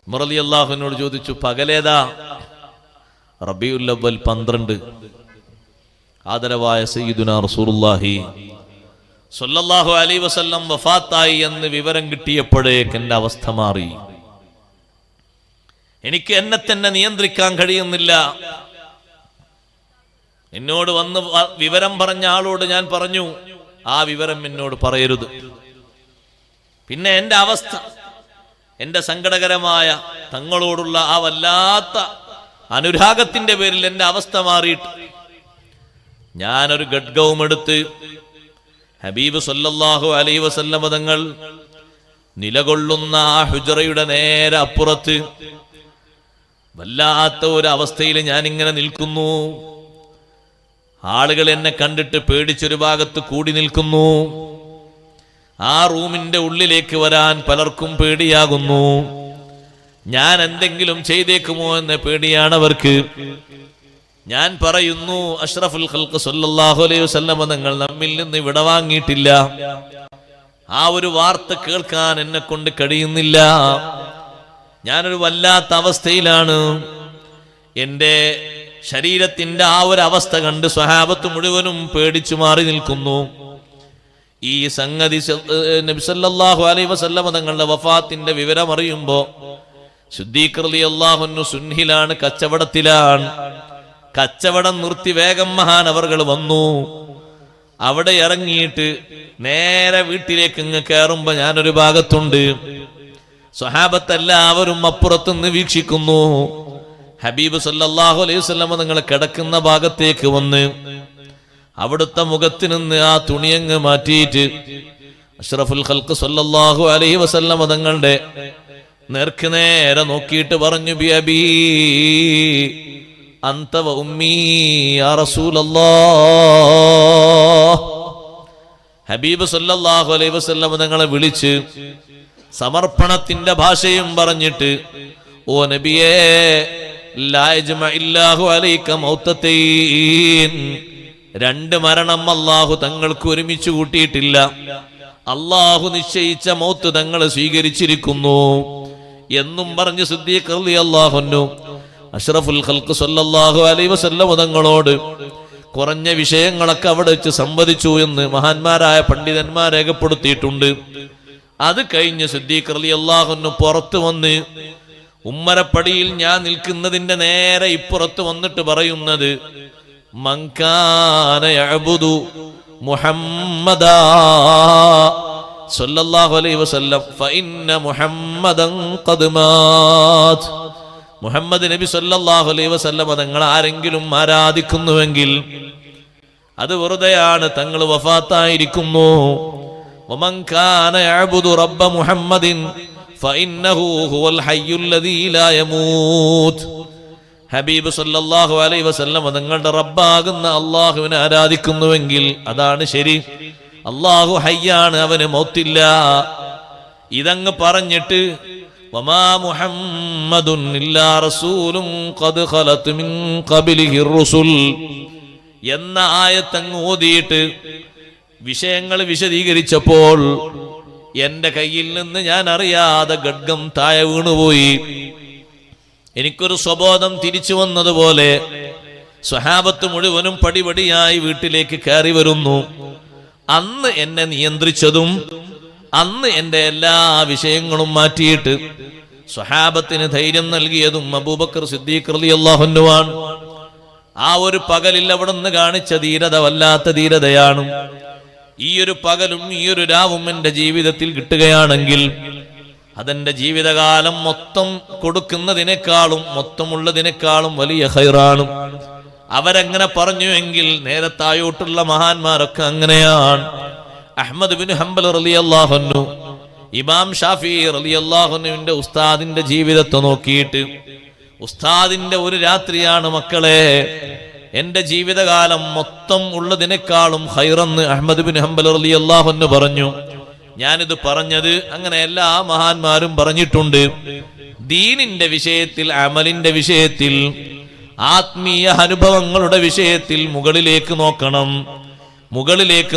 ഉമർ റളിയല്ലാഹു അൻഹുവോട് ചോദിച്ചു, പകലേതാ? റബീഉൽ അവ്വൽ 12. ആദരവായ സയ്യിദുനാ റസൂലുള്ളാഹി സ്വല്ലല്ലാഹു അലൈഹി വസല്ലം വഫാത്തായി എന്ന് വിവരം കിട്ടിയപ്പോഴേക്ക് എന്റെ അവസ്ഥ മാറി. എനിക്ക് എന്നെ തന്നെ നിയന്ത്രിക്കാൻ കഴിയുന്നില്ല. എന്നോട് വന്ന് വിവരം പറഞ്ഞ ആളോട് ഞാൻ പറഞ്ഞു, ആ വിവരം എന്നോട് പറയരുത്. പിന്നെ എന്റെ അവസ്ഥ, എന്റെ സങ്കടകരമായ തങ്ങളോടുള്ള ആ വല്ലാത്ത അനുരാഗത്തിന്റെ പേരിൽ എന്റെ അവസ്ഥ മാറിയിട്ട് ഞാനൊരു ഗഡ്ഗവും എടുത്ത് ഹബീബ് സല്ലല്ലാഹു അലൈഹി വസല്ലം തങ്ങൾ നിലകൊള്ളുന്ന ആ ഹുജറയുടെ നേരെ അപ്പുറത്ത് വല്ലാത്ത ഒരു അവസ്ഥയിൽ ഞാനിങ്ങനെ നിൽക്കുന്നു. ആളുകൾ എന്നെ കണ്ടിട്ട് പേടിച്ചൊരു ഭാഗത്ത് കൂടി നിൽക്കുന്നു. ആ റൂമിന്റെ ഉള്ളിലേക്ക് വരാൻ പലർക്കും പേടിയാകുന്നു. ഞാൻ എന്തെങ്കിലും ചെയ്തേക്കുമോ എന്ന പേടിയാണ് അവർക്ക്. ഞാൻ പറയുന്നു, അഷ്റഫുൽ ഖൽഖ് സല്ലല്ലാഹു അലൈഹി വസല്ലം തങ്ങൾ നമ്മിൽ നിന്ന് വിടവാങ്ങിയിട്ടില്ല. ആ ഒരു വാർത്ത കേൾക്കാൻ എന്നെ കൊണ്ട് കഴിയുന്നില്ല. ഞാനൊരു വല്ലാത്ത അവസ്ഥയിലാണ്. എൻ്റെ ശരീരത്തിന്റെ ആ ഒരു അവസ്ഥ കണ്ട് സ്വഹാബത്ത് മുഴുവനും പേടിച്ചു മാറി നിൽക്കുന്നു. ഈ സംഗതി നബി സല്ലല്ലാഹു അലൈഹി വസല്ലം തങ്ങളുടെ വഫാത്തിന്റെ വിവരം അറിയുമ്പോ സിദ്ദീഖ് റളിയല്ലാഹു അൻഹു സുൻഹിലാണ്, കച്ചവടത്തിലാണ്. കച്ചവടം നിർത്തി വേഗം മഹാനവർകൾ വന്നു. അവിടെ ഇറങ്ങിയിട്ട് നേരെ വീട്ടിലേക്ക് ഇങ്ങ് കയറുമ്പോ ഞാനൊരു ഭാഗത്തുണ്ട്. സ്വഹാബത്ത് എല്ലാവരും അപ്പുറത്തുനിന്ന് വീക്ഷിക്കുന്നു. ഹബീബ് സല്ലല്ലാഹു അലൈഹി വസല്ലം നിങ്ങൾ കിടക്കുന്ന ഭാഗത്തേക്ക് വന്ന് അവിടുത്തെ മുഖത്ത് നിന്ന് ആ തുണിയങ്ങ് മാറ്റിയിട്ട് അഷ്റഫുൽ ഖൽഖ് സല്ലല്ലാഹു അലൈഹി വസല്ലം തങ്ങളുടെ നേർക്ക് നേരെ നോക്കിയിട്ട് പറഞ്ഞു, ബി അബീ അൻത വ ഉമ്മീ യാ റസൂലല്ലാഹ്. ഹബീബ് സല്ലല്ലാഹു അലൈഹി വസല്ലം തങ്ങളെ വിളിച്ച് സമർപ്പണത്തിന്റെ ഭാഷയും പറഞ്ഞിട്ട്, ഓ നബിയേ, ലാ യജ്മഇല്ലാഹു അലൈക മൗതതൈൻ. 2 മരണം അല്ലാഹു തങ്ങൾക്ക് ഒരുമിച്ച് കൂട്ടിയിട്ടില്ല. അല്ലാഹു നിശ്ചയിച്ച മൗത്ത് തങ്ങൾ സ്വീകരിച്ചിരിക്കുന്നു എന്നും പറഞ്ഞ് സിദ്ദീഖ് റളിയല്ലാഹു അൻഹു അഷ്റഫുൽ ഖൽഖ് സല്ലല്ലാഹു അലൈഹി വസല്ലം തങ്ങളോട് കുറഞ്ഞ വിഷയങ്ങളൊക്കെ അവിടെ വെച്ച് സംവദിച്ചു എന്ന് മഹാന്മാരായ പണ്ഡിതന്മാർ രേഖപ്പെടുത്തിയിട്ടുണ്ട്. അത് കഴിഞ്ഞ് സിദ്ദീഖ് റളിയല്ലാഹു അൻഹു പുറത്തു വന്ന് ഉമ്മറപ്പടിയിൽ ഞാൻ നിൽക്കുന്നതിന്റെ നേരെ ഇപ്പുറത്ത് വന്നിട്ട് പറയുന്നത്, മൻ കാന യഅബുദു മുഹമ്മദാ സല്ലല്ലാഹു അലൈഹി വസല്ലം ഫഇന്ന മുഹമ്മദൻ ഖദ് മാത്. മുഹമ്മദ് നബി സല്ലല്ലാഹു അലൈഹി വസല്ലം തങ്ങൾ ആരെങ്കിലും ആരാധിക്കുന്നുവെങ്കിൽ അത് വെറുതെയാണ്, തങ്ങൾ വഫാത്തായിരിക്കുന്നു. വമൻ കാന യഅബുദു റബ്ബ മുഹമ്മദിൻ ഫഇന്നഹു ഹുവൽ ഹയ്യുൽ ലദീ ലാ യമൂത്. ഹബീബ് സല്ലല്ലാഹു അലൈഹി വസല്ലം തങ്ങളുടെ റബ്ബാകുന്ന അല്ലാഹുവിനെ ആരാധിക്കുന്നുവെങ്കിൽ അതാണ് ശരി. അല്ലാഹു ഹയ്യാണ്, അവന് മൗത്തില്ല. ഇതങ്ങ് പറഞ്ഞിട്ട് വമാ മുഹമ്മദുൻ ഇല്ലാ റസൂലുൻ ഖദ് ഖലത് മിൻ ഖബ്ലിഹി റുസുൽ എന്ന ആയത്തങ്ങ് ഓതിയിട്ട് വിഷയങ്ങൾ വിശദീകരിച്ചപ്പോൾ എന്റെ കയ്യിൽ നിന്ന് ഞാൻ അറിയാതെ ഖഡ്ഗം താഴെ വീണുപോയി. എനിക്കൊരു സ്വബോധം തിരിച്ചു വന്നതുപോലെ സ്വഹാബത്ത് മുഴുവനും പടിപടിയായി വീട്ടിലേക്ക് കയറി വരുന്നു. അന്ന് എന്നെ നിയന്ത്രിച്ചതും അന്ന് എന്റെ എല്ലാ വിഷയങ്ങളും മാറ്റിയിട്ട് സ്വഹാബത്തിന് ധൈര്യം നൽകിയതും അബൂബക്കർ സിദ്ദീഖ് റളിയല്ലാഹു അൻഹുവാണ്. ആ ഒരു പകലിൽ അവിടുന്ന് കാണിച്ച ധീരത വല്ലാത്ത ധീരതയാണ്. ഈ ഒരു പകലും ഈ ഒരു രാവും എന്റെ ജീവിതത്തിൽ കിട്ടുകയാണെങ്കിൽ അതെന്റെ ജീവിതകാലം മൊത്തം കൊടുക്കുന്നതിനേക്കാളും മൊത്തമുള്ളതിനേക്കാളും വലിയ ഖൈറാണ്. അവരങ്ങനെ പറഞ്ഞുവെങ്കിൽ നേരെ താഴോട്ടുള്ള മഹാന്മാരൊക്കെ അങ്ങനെയാണ്. അഹ്മദ് ബിൻ ഹംബൽ റളിയല്ലാഹു അൻഹു ഇമാം ഷാഫി റളിയല്ലാഹു അൻഹുവിന്റെ ഉസ്താദിന്റെ ജീവിതത്തെ നോക്കിയിട്ട് ഉസ്താദിന്റെ ഒരു രാത്രിയാണ് മക്കളെ എന്റെ ജീവിതകാലം മൊത്തം ഉള്ളതിനേക്കാളും ഖൈറെന്ന് അഹ്മദ് ബിൻ ഹംബൽ റളിയല്ലാഹു അൻഹു പറഞ്ഞു. ഞാനിത് പറഞ്ഞത് അങ്ങനെ എല്ലാ മഹാന്മാരും പറഞ്ഞിട്ടുണ്ട്. ദീനിന്റെ വിഷയത്തിൽ, അമലിന്റെ വിഷയത്തിൽ, ആത്മീയ അനുഭവങ്ങളുടെ വിഷയത്തിൽ മുകളിലേക്ക്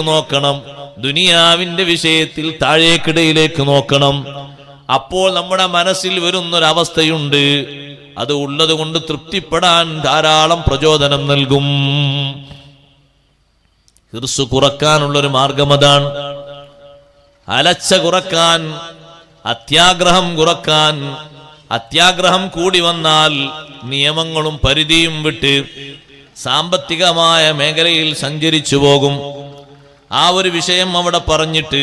നോക്കണം. ദുനിയാവിന്റെ വിഷയത്തിൽ താഴേക്കിടയിലേക്ക് നോക്കണം. അപ്പോൾ നമ്മുടെ മനസ്സിൽ വരുന്നൊരവസ്ഥയുണ്ട്, അത് ഉള്ളത് കൊണ്ട് തൃപ്തിപ്പെടാൻ ധാരാളം പ്രചോദനം നൽകും. ഹിർസ് കുറക്കാനുള്ളൊരു മാർഗം അതാണ്. അലച്ച കുറക്കാൻ, അത്യാഗ്രഹം കുറക്കാൻ. അത്യാഗ്രഹം കൂടി വന്നാൽ നിയമങ്ങളും പരിധിയും വിട്ട് സാമ്പത്തികമായ മേഖലയിൽ സഞ്ചരിച്ചു പോകും. ആ ഒരു വിഷയം അവിടെ പറഞ്ഞിട്ട്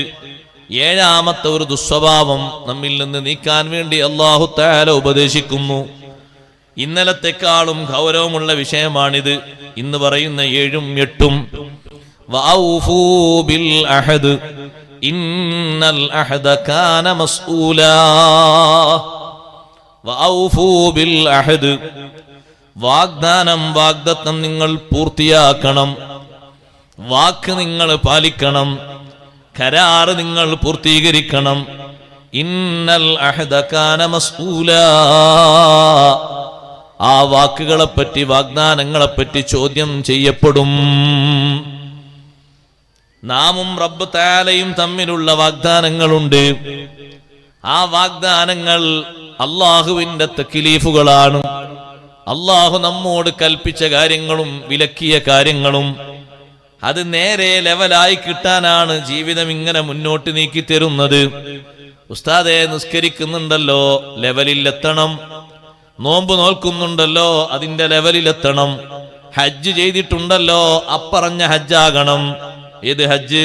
ഏഴാമത്തെ ഒരു ദുസ്വഭാവം നമ്മിൽ നിന്ന് നീക്കാൻ വേണ്ടി അല്ലാഹു തആല ഉപദേശിക്കുന്നു. ഇന്നലത്തെക്കാളും ഗൗരവമുള്ള വിഷയമാണിത്. ഇന്ന് പറയുന്ന 7ഉം 8ഉം വഔഫൂ ബിൽ അഹദ് ഇന്നൽ അഹദ കാന മസ്ഊലാ. വഔഫൂ ബിൽ അഹദ്, വാഗ്ദത്തം നിങ്ങൾ പൂർത്തിയാക്കണം. വാക്ക് നിങ്ങൾ പാലിക്കണം. കരാറ് നിങ്ങൾ പൂർത്തീകരിക്കണം. ഇന്നൽ അഹദ കാന മസ്ഊലാ. ആ വാക്കുകളെപ്പറ്റി, വാഗ്ദാനങ്ങളെപ്പറ്റി ചോദ്യം ചെയ്യപ്പെടും. നാമും റബ്ബ് തആലയും തമ്മിലുള്ള വാഗ്ദാനങ്ങളുണ്ട്. ആ വാഗ്ദാനങ്ങൾ അള്ളാഹുവിന്റെ തക്ലീഫുകളാണ്. അള്ളാഹു നമ്മോട് കൽപ്പിച്ച കാര്യങ്ങളും വിലക്കിയ കാര്യങ്ങളും അത് നേരെ ലെവലായി കിട്ടാനാണ് ജീവിതം ഇങ്ങനെ മുന്നോട്ട് നീക്കി തരുന്നത്. ഉസ്താദെ, നിസ്കരിക്കുന്നുണ്ടല്ലോ, ലെവലിലെത്തണം. നോമ്പ് നോൽക്കുന്നുണ്ടല്ലോ, അതിന്റെ ലെവലിലെത്തണം. ഹജ്ജ് ചെയ്തിട്ടുണ്ടല്ലോ, അപ്പറഞ്ഞ ഹജ്ജാകണം. ഏത് ഹജ്ജ്?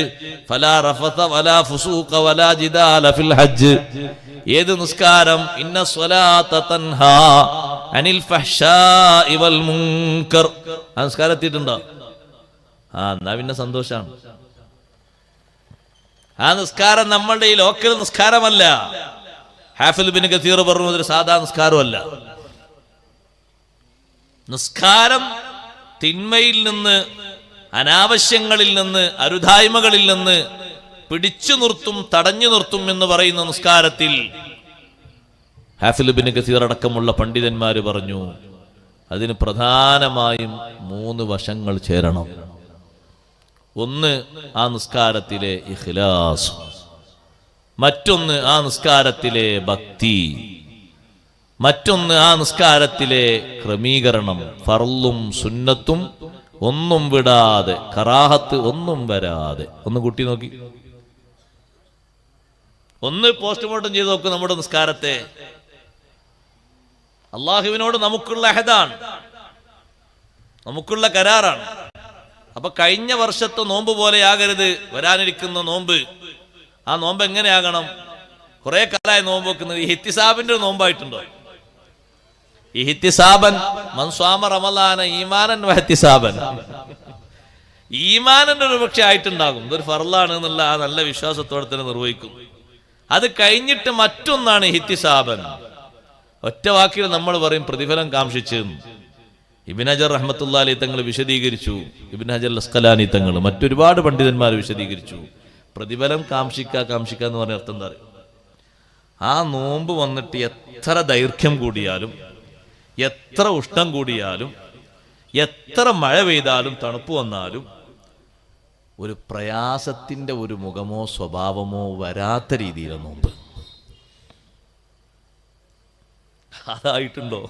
ഫലാ റഫസ വലാ ഫുസൂഖ വലാ ജിദാല ഫിൽ ഹജ്ജ്. ഏത് നിസ്കാരം? ഇന്ന സ്വലാത്ത തൻഹാ അനിൽ ഫഹ്ശാഇ വൽ മുൻകർ. ആ നിസ്കാരം എത്തിയിട്ടുണ്ടോ? എന്നാ പിന്നെ സന്തോഷാണ്. ആ നിസ്കാരം നമ്മളുടെ ഈ ലോക്കൽ നിസ്കാരമല്ല. ഹാഫിദ് ഇബ്നു കസീർ പറഞ്ഞു, ഒരു സാധാ നിസ്കാരമല്ല. നിസ്കാരം തിന്മയിൽ നിന്ന്, അനാവശ്യങ്ങളിൽ നിന്ന്, അരുതായ്മകളിൽ നിന്ന് പിടിച്ചു നിർത്തും, തടഞ്ഞു നിർത്തും എന്ന് പറയുന്ന നിസ്കാരത്തിൽ ഹാഫിദ് ഇബ്നു കസീർ അടക്കമുള്ള പണ്ഡിതന്മാര് പറഞ്ഞു, അതിന് പ്രധാനമായും 3 വശങ്ങൾ ചേരണം. ഒന്ന്, ആ നിസ്കാരത്തിലെ ഇഖ്ലാസ്. മറ്റൊന്ന്, ആ നിസ്കാരത്തിലെ ഭക്തി. മറ്റൊന്ന്, ആ നിസ്കാരത്തിലെ ക്രമീകരണം. ഫർളും സുന്നത്തും ഒന്നും വിടാതെ, കറാഹത്ത് ഒന്നും വരാതെ. ഒന്ന് കൂട്ടി നോക്കി, ഒന്ന് പോസ്റ്റ്മോർട്ടം ചെയ്ത് നോക്ക് നമ്മുടെ നിസ്കാരത്തെ. അള്ളാഹുവിനോട് നമുക്കുള്ള അഹദാണ്, നമുക്കുള്ള കരാറാണ്. അപ്പൊ കഴിഞ്ഞ വർഷത്തെ നോമ്പ് പോലെ ആകരുത് വരാനിരിക്കുന്ന നോമ്പ്. ആ നോമ്പ് എങ്ങനെയാകണം? കുറെ കാലമായി നോമ്പ് വെക്കുന്നത് ഇഹ്തിസാബിന്റെ ഒരു നോമ്പായിട്ടുണ്ടോ? ഇഹ്തിസാബൻ മൻ സ്വാമ റമളാന ഈമാനൻ വഹ്തിസാബൻ. ഈമാനന്റെ ഒരു പക്ഷെ ആയിട്ടുണ്ടാകും, ഇതൊരു ഫർളാണ് എന്നുള്ള ആ നല്ല വിശ്വാസത്തോടെ തന്നെ നിർവഹിക്കും. അത് കഴിഞ്ഞിട്ട് മറ്റൊന്നാണ് ഇഹ്തിസാബൻ. ഒറ്റ വാക്കിൽ നമ്മൾ പറയും പ്രതിഫലം കാംക്ഷിച്ച്. ഇബ്നു ഹജർ റഹ്മത്തുള്ളാഹി അലൈഹി തങ്ങൾ വിശദീകരിച്ചു, ഇബ്നു ഹജർ അസ്ഖലാനി തങ്ങൾ, മറ്റൊരുപാട് പണ്ഡിതന്മാർ വിശദീകരിച്ചു. പ്രതിഫലം കാംക്ഷിക്കുക എന്ന് പറഞ്ഞ അർത്ഥം എന്താ പറയുക? ആ നോമ്പ് വന്നിട്ട് എത്ര ദൈർഘ്യം കൂടിയാലും, എത്ര ഉഷ്ണം കൂടിയാലും, എത്ര മഴ പെയ്താലും, തണുപ്പ് വന്നാലും ഒരു പ്രയാസത്തിന്റെ ഒരു മുഖമോ സ്വഭാവമോ വരാത്ത രീതിയിലെ നോമ്പ് അതായിട്ടുണ്ടോ?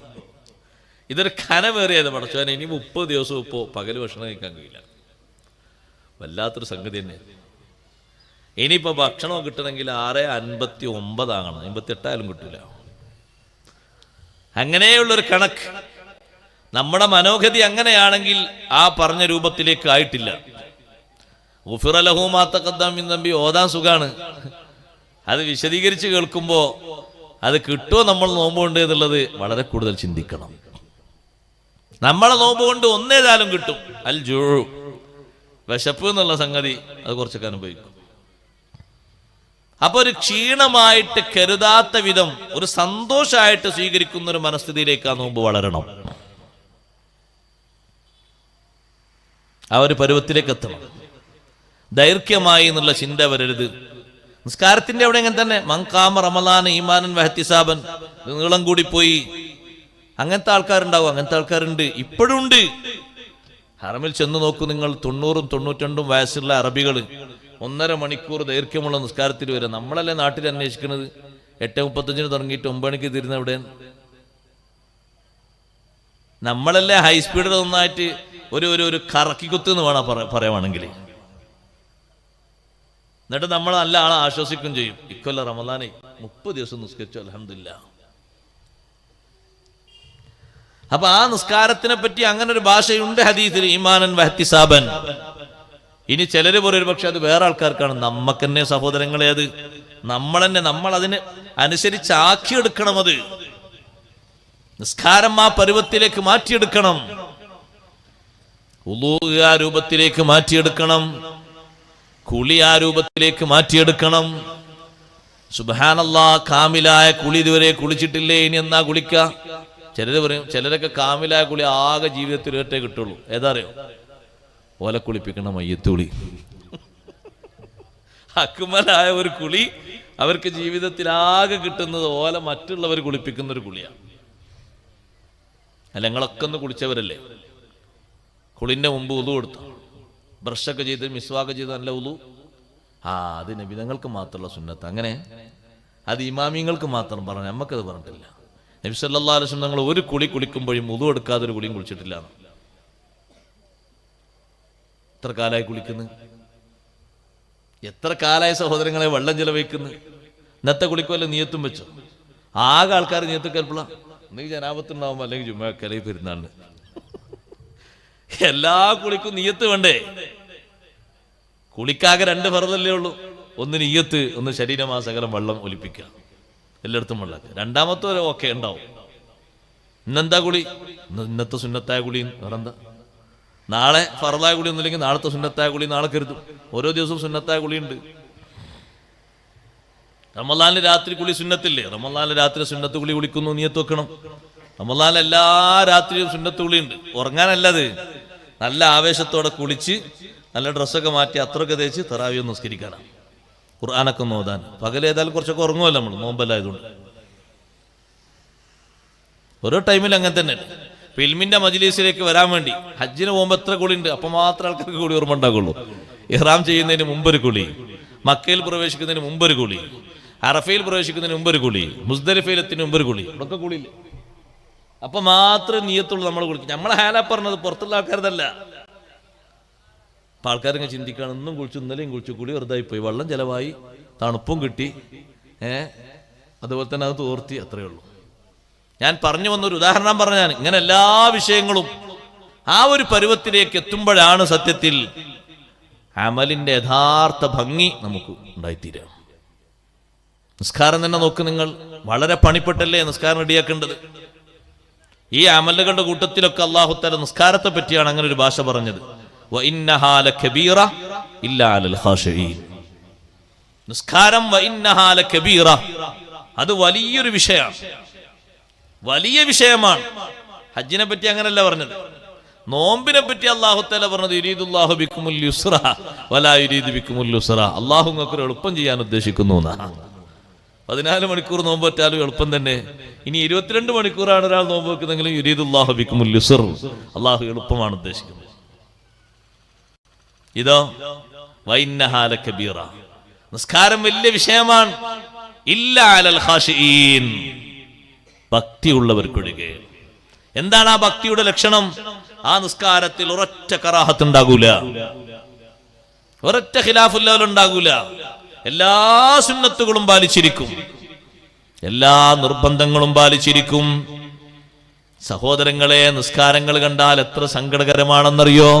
ഇതൊരു കനമേറിയത് പടച്ചോനെ. ഇനി 30 ദിവസം ഇപ്പോ പകല് ഭക്ഷണം കഴിക്കാൻ കഴിയില്ല. വല്ലാത്തൊരു സംഗതി തന്നെ. ഇനിയിപ്പോ ഭക്ഷണം കിട്ടണമെങ്കിൽ 6:59 ആകണം, 58 ആയാലും കിട്ടൂല. അങ്ങനെയുള്ളൊരു കണക്ക്. നമ്മുടെ മനോഗതി അങ്ങനെയാണെങ്കിൽ ആ പറഞ്ഞ രൂപത്തിലേക്ക് ആയിട്ടില്ല. ഗുഫിറ ലഹു മാ തഖദ്ദമ മിൻ ദംബി ഓതാൻ സുഖാണ്. അത് വിശദീകരിച്ച് കേൾക്കുമ്പോ അത് കിട്ടുമോ നമ്മൾ നോമ്പ് കൊണ്ട് എന്നുള്ളത് വളരെ കൂടുതൽ ചിന്തിക്കണം. നമ്മളെ നോമ്പ് കൊണ്ട് ഒന്നേതായാലും കിട്ടും. അൽ ജൂ, വിശപ്പ് എന്നുള്ള സംഗതി, അത് കുറച്ചൊക്കെ അനുഭവിക്കും. അപ്പൊ ഒരു ക്ഷീണമായിട്ട് കരുതാത്ത വിധം ഒരു സന്തോഷമായിട്ട് സ്വീകരിക്കുന്ന ഒരു മനസ്ഥിതിയിലേക്ക് ആ നോമ്പ് വളരണം. ആ ഒരു പരുവത്തിലേക്ക് എത്തണം. ദൈർഘ്യമായി എന്നുള്ള ചിന്ത വരരുത്. നിസ്കാരത്തിന്റെ അവിടെ എങ്ങനെ തന്നെ മങ്കാമ റമളാൻ ഈമാനൻ വഹ്തിസാബൻ, നീളം കൂടി പോയി, അങ്ങനത്തെ ആൾക്കാരുണ്ടാവും. അങ്ങനത്തെ ആൾക്കാരുണ്ട്, ഇപ്പോഴും ഉണ്ട്. ഹറമിൽ ചെന്ന് നോക്കൂ നിങ്ങൾ, 90ഉം 92ഉം വയസ്സുള്ള അറബികൾ 1.5 മണിക്കൂർ ദൈർഘ്യമുള്ള നിസ്കാരത്തിൽ വരും. നമ്മളല്ലേ നാട്ടിൽ അന്വേഷിക്കുന്നത് 8:35 തുടങ്ങിയിട്ട് 9 മണിക്ക് തീരുന്ന എവിടെ? നമ്മളല്ലേ ഹൈ സ്പീഡിൽ ഒന്നായിട്ട് ഒരു കറക്കിക്കുത്ത് എന്ന് വേണം പറയുവാണെങ്കിൽ. എന്നിട്ട് നമ്മൾ നല്ല ആളെ ആശ്വസിക്കും ചെയ്യും. ഇക്കൊല്ല റമളാനെ 30 ദിവസം നിസ്കരിച്ചു, അൽഹംദുലില്ലാ. അപ്പൊ ആ നിസ്കാരത്തിനെ പറ്റി അങ്ങനെ ഒരു ഭാഷയുണ്ട് ഹദീസിൽ, ഈമാനൻ വഹ്തിസാബൻ. ഇനി ചിലര് പറയും പക്ഷെ അത് വേറെ ആൾക്കാർക്കാണ്. നമ്മക്ക് തന്നെ സഹോദരങ്ങളെ, അത് നമ്മൾ അതിന് അനുസരിച്ചാക്കിയെടുക്കണം. അത് നിസ്കാരം ആ പരുവത്തിലേക്ക് മാറ്റിയെടുക്കണം. വുളൂ ആ രൂപത്തിലേക്ക് മാറ്റിയെടുക്കണം. കുളി ആ രൂപത്തിലേക്ക് മാറ്റിയെടുക്കണം. സുബ്ഹാനല്ലാഹ്, കാമിലായ കുളി ഇതുവരെ കുളിച്ചിട്ടില്ലേ, ഇനി എന്നാ കുളിക്ക? ചിലര് പറയും, ചിലരൊക്കെ കാമിലായ കുളി ആകെ ജീവിതത്തിൽ ഒരേ കിട്ടുള്ളൂ. ഏതാ അറിയോ? ഓല കുളിപ്പിക്കണം, മയ്യത്ത് കുളി. അക്മലായ ഒരു കുളി അവർക്ക് ജീവിതത്തിൽ ആകെ കിട്ടുന്നത് ഓല മറ്റുള്ളവർ കുളിപ്പിക്കുന്ന ഒരു കുളിയാണ്. അല്ല, നിങ്ങളൊക്കെ ഒന്ന് കുളിച്ചവരല്ലേ? കുളിന്റെ മുമ്പ് ഉളു കൊടുത്തു, ബ്രഷൊക്കെ ചെയ്ത് മിസ്വാക്ക് ചെയ്ത് നല്ല ഉളു. അത് നബിതങ്ങൾക്ക് മാത്രമുള്ള സുന്നത്ത്. അങ്ങനെ അത് ഇമാമിങ്ങൾക്ക് മാത്രം പറഞ്ഞു, നമുക്കത് പറഞ്ഞിട്ടില്ല. നബി സല്ലല്ലാഹു അലൈഹി വസല്ലം ഞങ്ങൾ ഒരു കുളി കുളിക്കുമ്പോഴും ഉളു എടുക്കാതെ ഒരു കുളിയും കുളിച്ചിട്ടില്ല. എത്ര കാലമായി കുളിക്കുന്നു? എത്ര കാലമായി സഹോദരങ്ങളെ വെള്ളം ചെലവഴിക്കുന്നു? ഇന്നത്തെ കുളിക്കുമല്ലോ നീയത്തും വെച്ചോ. ആകെ ആൾക്കാർ നീയത്തൊക്കെ എപ്പോഴാണ്? ഒന്നെങ്കിൽ ജനാപത്തുണ്ടാവുമ്പോ, അല്ലെങ്കിൽ ജുമാക്കലയിൽ പെരുന്നാളിന്. എല്ലാ കുളിക്കും നീയത്ത് വേണ്ടേ? കുളിക്കാകെ 2 ഫർളല്ലേ ഉള്ളൂ. ഒന്ന് നീയത്ത്, ഒന്ന് ശരീരമാസകലം വെള്ളം ഒലിപ്പിക്കുക. എല്ലായിടത്തും വെള്ളമൊക്കെ. രണ്ടാമത്തെ ഓക്കെ ഉണ്ടാവും. ഇന്നെന്താ കുളി? ഇന്നത്തെ സുന്നത്തായ കുളി. വേറെന്താ? നാളെ ഫർളായ കുളി ഒന്നുമില്ലെങ്കിൽ നാളത്തെ സുന്നത്തായ കുളി നാളെ കരുതും. ഓരോ ദിവസവും സുന്നത്തായ കുളിയുണ്ട്. റമളാനിൽ രാത്രി കുളി സുന്നത്തില്ലേ? റമളാനിൽ രാത്രി സുന്നത്ത് കുളി കുളിക്കുന്നു, നീയത്ത് വെക്കണം. റമളാനിൽ എല്ലാ രാത്രിയും സുന്നത്ത് കുളിയുണ്ട്. ഉറങ്ങാനല്ലത്, നല്ല ആവേശത്തോടെ കുളിച്ച് നല്ല ഡ്രസ്സൊക്കെ മാറ്റി അത്രയൊക്കെ തേച്ച് തറാവിയെ നിസ്കരിക്കാനാണ്. ഖുർആനൊക്കെ ഓതാൻ. പകലേതായാലും കുറച്ചൊക്കെ ഉറങ്ങുമല്ലോ നമ്മൾ, നോമ്പല്ലായതുകൊണ്ട്. ഓരോ ടൈമിൽ അങ്ങനെ തന്നെ. ഫിൽമിന്റെ മജ്‌ലിസിലേക്ക് വരാൻ വേണ്ടി ഹജ്ജിന് പോകുമ്പോൾ എത്ര കുളിയുണ്ട്, അപ്പൊ മാത്രം ആൾക്കാർക്ക് കുളി ഓർമ്മ ഉണ്ടാകുള്ളൂ. ഇഹ്റാം ചെയ്യുന്നതിന് മുമ്പൊരു കുളി, മക്കയിൽ പ്രവേശിക്കുന്നതിന് മുമ്പൊരു കുളി, അറഫയിൽ പ്രവേശിക്കുന്നതിന് മുമ്പൊരു കുളി, മുസ്ദലിഫയിലെത്തിന് മുമ്പൊരു കുളി. ഇവിടൊക്കെ കുളിയില്ല. അപ്പൊ മാത്രമേ നീയത്തുള്ളൂ നമ്മൾ കുളിക്കും. നമ്മളെ ഹാലാ പറഞ്ഞത്, പുറത്തുള്ള ആൾക്കാരതല്ല. അപ്പൊ ആൾക്കാരിങ്ങനെ ചിന്തിക്കുകയാണ്, ഇന്നും കുളിച്ചു, ഇന്നലെയും കുളിച്ചു, കുളി വെറുതായി പോയി, വെള്ളം ചെലവായി, തണുപ്പും കിട്ടി, അതുപോലെ തന്നെ അത് തോർത്തി, അത്രയേ ഉള്ളൂ. ഞാൻ പറഞ്ഞു വന്നൊരു ഉദാഹരണം പറഞ്ഞാൽ, ഇങ്ങനെ എല്ലാ വിഷയങ്ങളും ആ ഒരു പരുവത്തിലേക്ക് എത്തുമ്പോഴാണ് സത്യത്തിൽ അമലിന്റെ യഥാർത്ഥ ഭംഗി നമുക്ക് ഉണ്ടായിത്തീരുക. നിസ്കാരം തന്നെ നോക്ക് നിങ്ങൾ, വളരെ പണിപ്പെട്ടല്ലേ നിസ്കാരം റെഡിയാക്കേണ്ടത്. ഈ അമലുകളുടെ കൂട്ടത്തിലൊക്കെ അല്ലാഹു തആല നിസ്കാരത്തെ പറ്റിയാണ് അങ്ങനെ ഒരു ഭാഷ പറഞ്ഞത്. വഇന്നഹാ ലകബീറ ഇല്ലാ അലൽ ഖാശിഈൻ. നിസ്കാരം വഇന്നഹാ ലകബീറ, അത് വലിയൊരു വിഷയമാണ്, വലിയ വിഷയമാണ്. ഹജ്ജിനെ പറ്റി അങ്ങനല്ല പറഞ്ഞത്. നോമ്പിനെ പറ്റി അല്ലാഹു തആല പറഞ്ഞത് യുരീദുല്ലാഹു ബിക്കുമുൽ യുസ്റ വലാ യുരീദു ബിക്കുമുൽ ഉസ്റ. അല്ലാഹു നിങ്ങൾക്ക് എളുപ്പം ചെയ്യാൻ ഉദ്ദേശിക്കുന്നു എന്നാണ്. 14 മണിക്കൂർ നോമ്പ് വെച്ചാലും എളുപ്പം തന്നെ. ഇനി 22 മണിക്കൂറാണ് ഒരാൾ നോമ്പ് വെക്കുന്നെങ്കിലും യുരീദുല്ലാഹു ബിക്കുമുൽ യുസ്ർ, അല്ലാഹു എളുപ്പമാണ് ഉദ്ദേശിക്കുന്നത്. ഇതോ വഇന്നഹാ ലകബീറ, നിസ്കാരം വലിയ വിഷയമാണ്. ഇല്ലാ അലൽ ഖാശിഈൻ, ഭക്തിയുള്ളവർക്കൊഴികെ. എന്താണ് ആ ഭക്തിയുടെ ലക്ഷണം? ആ നിസ്കാരത്തിൽ ഒരൊറ്റ കറാഹത്ത് ഉണ്ടാകൂല, ഒരൊറ്റ ഖിലാഫുൽ ഉണ്ടാകൂല. എല്ലാ സുന്നത്തുകളും പാലിച്ചിരിക്കും, എല്ലാ നിർബന്ധങ്ങളും പാലിച്ചിരിക്കും. സഹോദരങ്ങളെ, നിസ്കാരങ്ങൾ കണ്ടാൽ എത്ര സങ്കടകരമാണെന്നറിയോ?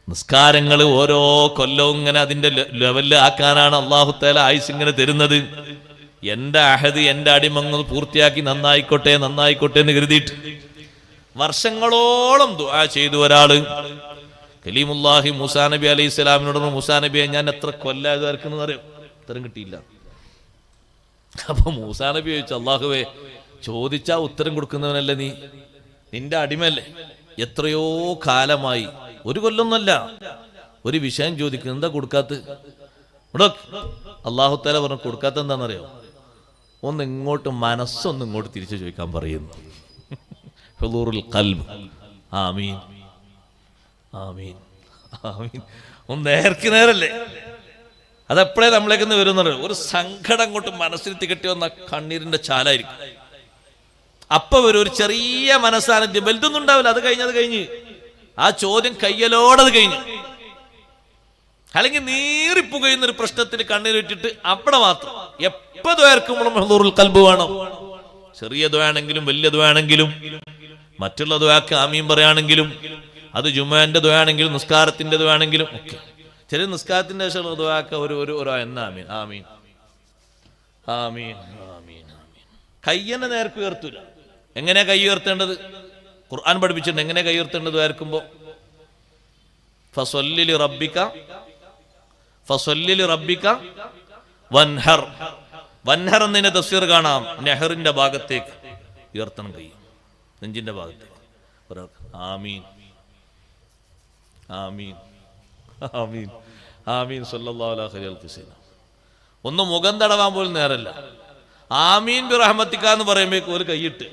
നിസ്കാരങ്ങൾ ഓരോ കൊല്ലവും ഇങ്ങനെ അതിന്റെ ലെവലിൽ ആക്കാനാണ് അല്ലാഹു തആല ആയുസ് ഇങ്ങനെ തരുന്നത്. എന്റെ അഹദ്, എന്റെ അടിമങ്ങൾ പൂർത്തിയാക്കി നന്നായിക്കോട്ടെ നന്നായിക്കോട്ടെ എന്ന് കരുതിയിട്ട് വർഷങ്ങളോളം ദുആ ചെയ്തു ഒരാള്. കലീമുല്ലാഹി മൂസാ നബി അലൈഹി സ്വലാമിനോട്, മൂസാ നബിയെ ഞാൻ എത്ര കൊല്ലാതെ വരക്കുന്നത് അറിയാം, ഉത്തരം കിട്ടിയില്ല. അപ്പൊ മൂസാ നബി ചോദിച്ചു, അള്ളാഹുവേ, ചോദിച്ചാ ഉത്തരം കൊടുക്കുന്നവനല്ലേ നീ? നിന്റെ അടിമല്ലേ? എത്രയോ കാലമായി, ഒരു കൊല്ലൊന്നല്ല, ഒരു വിഷയം ചോദിക്കുന്നു, എന്താ കൊടുക്കാത്ത? അള്ളാഹു തആല പറഞ്ഞു, കൊടുക്കാത്ത എന്താണെന്നറിയോ? ഒന്ന് ഇങ്ങോട്ട്, മനസ്സൊന്ന് ഇങ്ങോട്ട് തിരിച്ചു ചോദിക്കാൻ പറയുന്നു. ഹുളൂറുൽ ഖൽബ്. ആമീൻ ആമീൻ ആമീൻ. ഒന്ന് നേർക്ക് നേരല്ലേ? അതെപ്പോഴേ നമ്മളേക്കൊന്ന് വരുന്നുണ്ട്. ഒരു സങ്കടം അങ്ങോട്ട് മനസ്സിൽ തികട്ടി വന്ന കണ്ണീരിന്റെ ചാലായിരിക്കും. അപ്പൊ വരും ഒരു ചെറിയ മനസ്സാന്നിധ്യം, വലുതൊന്നും ഉണ്ടാവില്ല. അത് കഴിഞ്ഞ് ആ ചോദ്യം കയ്യലോടെ അത് കഴിഞ്ഞു. അല്ലെങ്കിൽ നീറിപ്പുകയുന്നൊരു പ്രശ്നത്തിൽ കണ്ണീരിട്ടിട്ട് അവിടെ മാത്രം എപ്പോ ദ്വാർക്കുമ്പോഴും ഹുളൂറുൽ ഖൽബ് വേണം. ചെറിയ ദ്വാണെങ്കിലും വലിയ ദ്വാണെങ്കിലും, മറ്റുള്ള ദ്വാക്ക് ആമീൻ പറയാണെങ്കിലും, അത് ജുമുഅന്റെ ദ്വാണെങ്കിലും നിസ്കാരത്തിന്റെ ദ്വാണെങ്കിലും ഒക്കെ. ചെറിയ നിസ്കാരത്തിന്റെ ശേഷമുള്ള ദ്വാക്ക് ഒരു ആമീൻ ആമീൻ ആമീൻ ആമീൻ ആമീൻ. കയ്യന്നെ നേർക്ക് ഉയർത്തൂല. എങ്ങനെയാ കൈ ഉയർത്തേണ്ടത്? ഖുർആൻ പഠിപ്പിച്ചിട്ടുണ്ട് എങ്ങനെയാ കൈ ഉയർത്തേണ്ടത് ദ്വാർക്കുമ്പോ. ഫസ്വല്ലി റബ്ബിക വൻഹർ. വൻഹർ എന്നതിന്റെ തഫ്സീർ കാണാം, നെഹറിന്റെ ഭാഗത്തേക്ക് ഉയർത്തണം കൈ, നെഞ്ചിന്റെ ഭാഗത്തേക്ക്. ഒരാൾക്ക് ആമീൻ ആമീൻ ആമീൻ ആമീൻ സല്ലല്ലാഹു അലൈഹി വസല്ലം. ഒന്ന് മുഖം തടവാൻ പോലും നേരല്ല. ആമീൻ ബി റഹ്മത്തിക എന്ന് പറയുമ്പോഴേക്കും ഒരു കൈയിട്ട്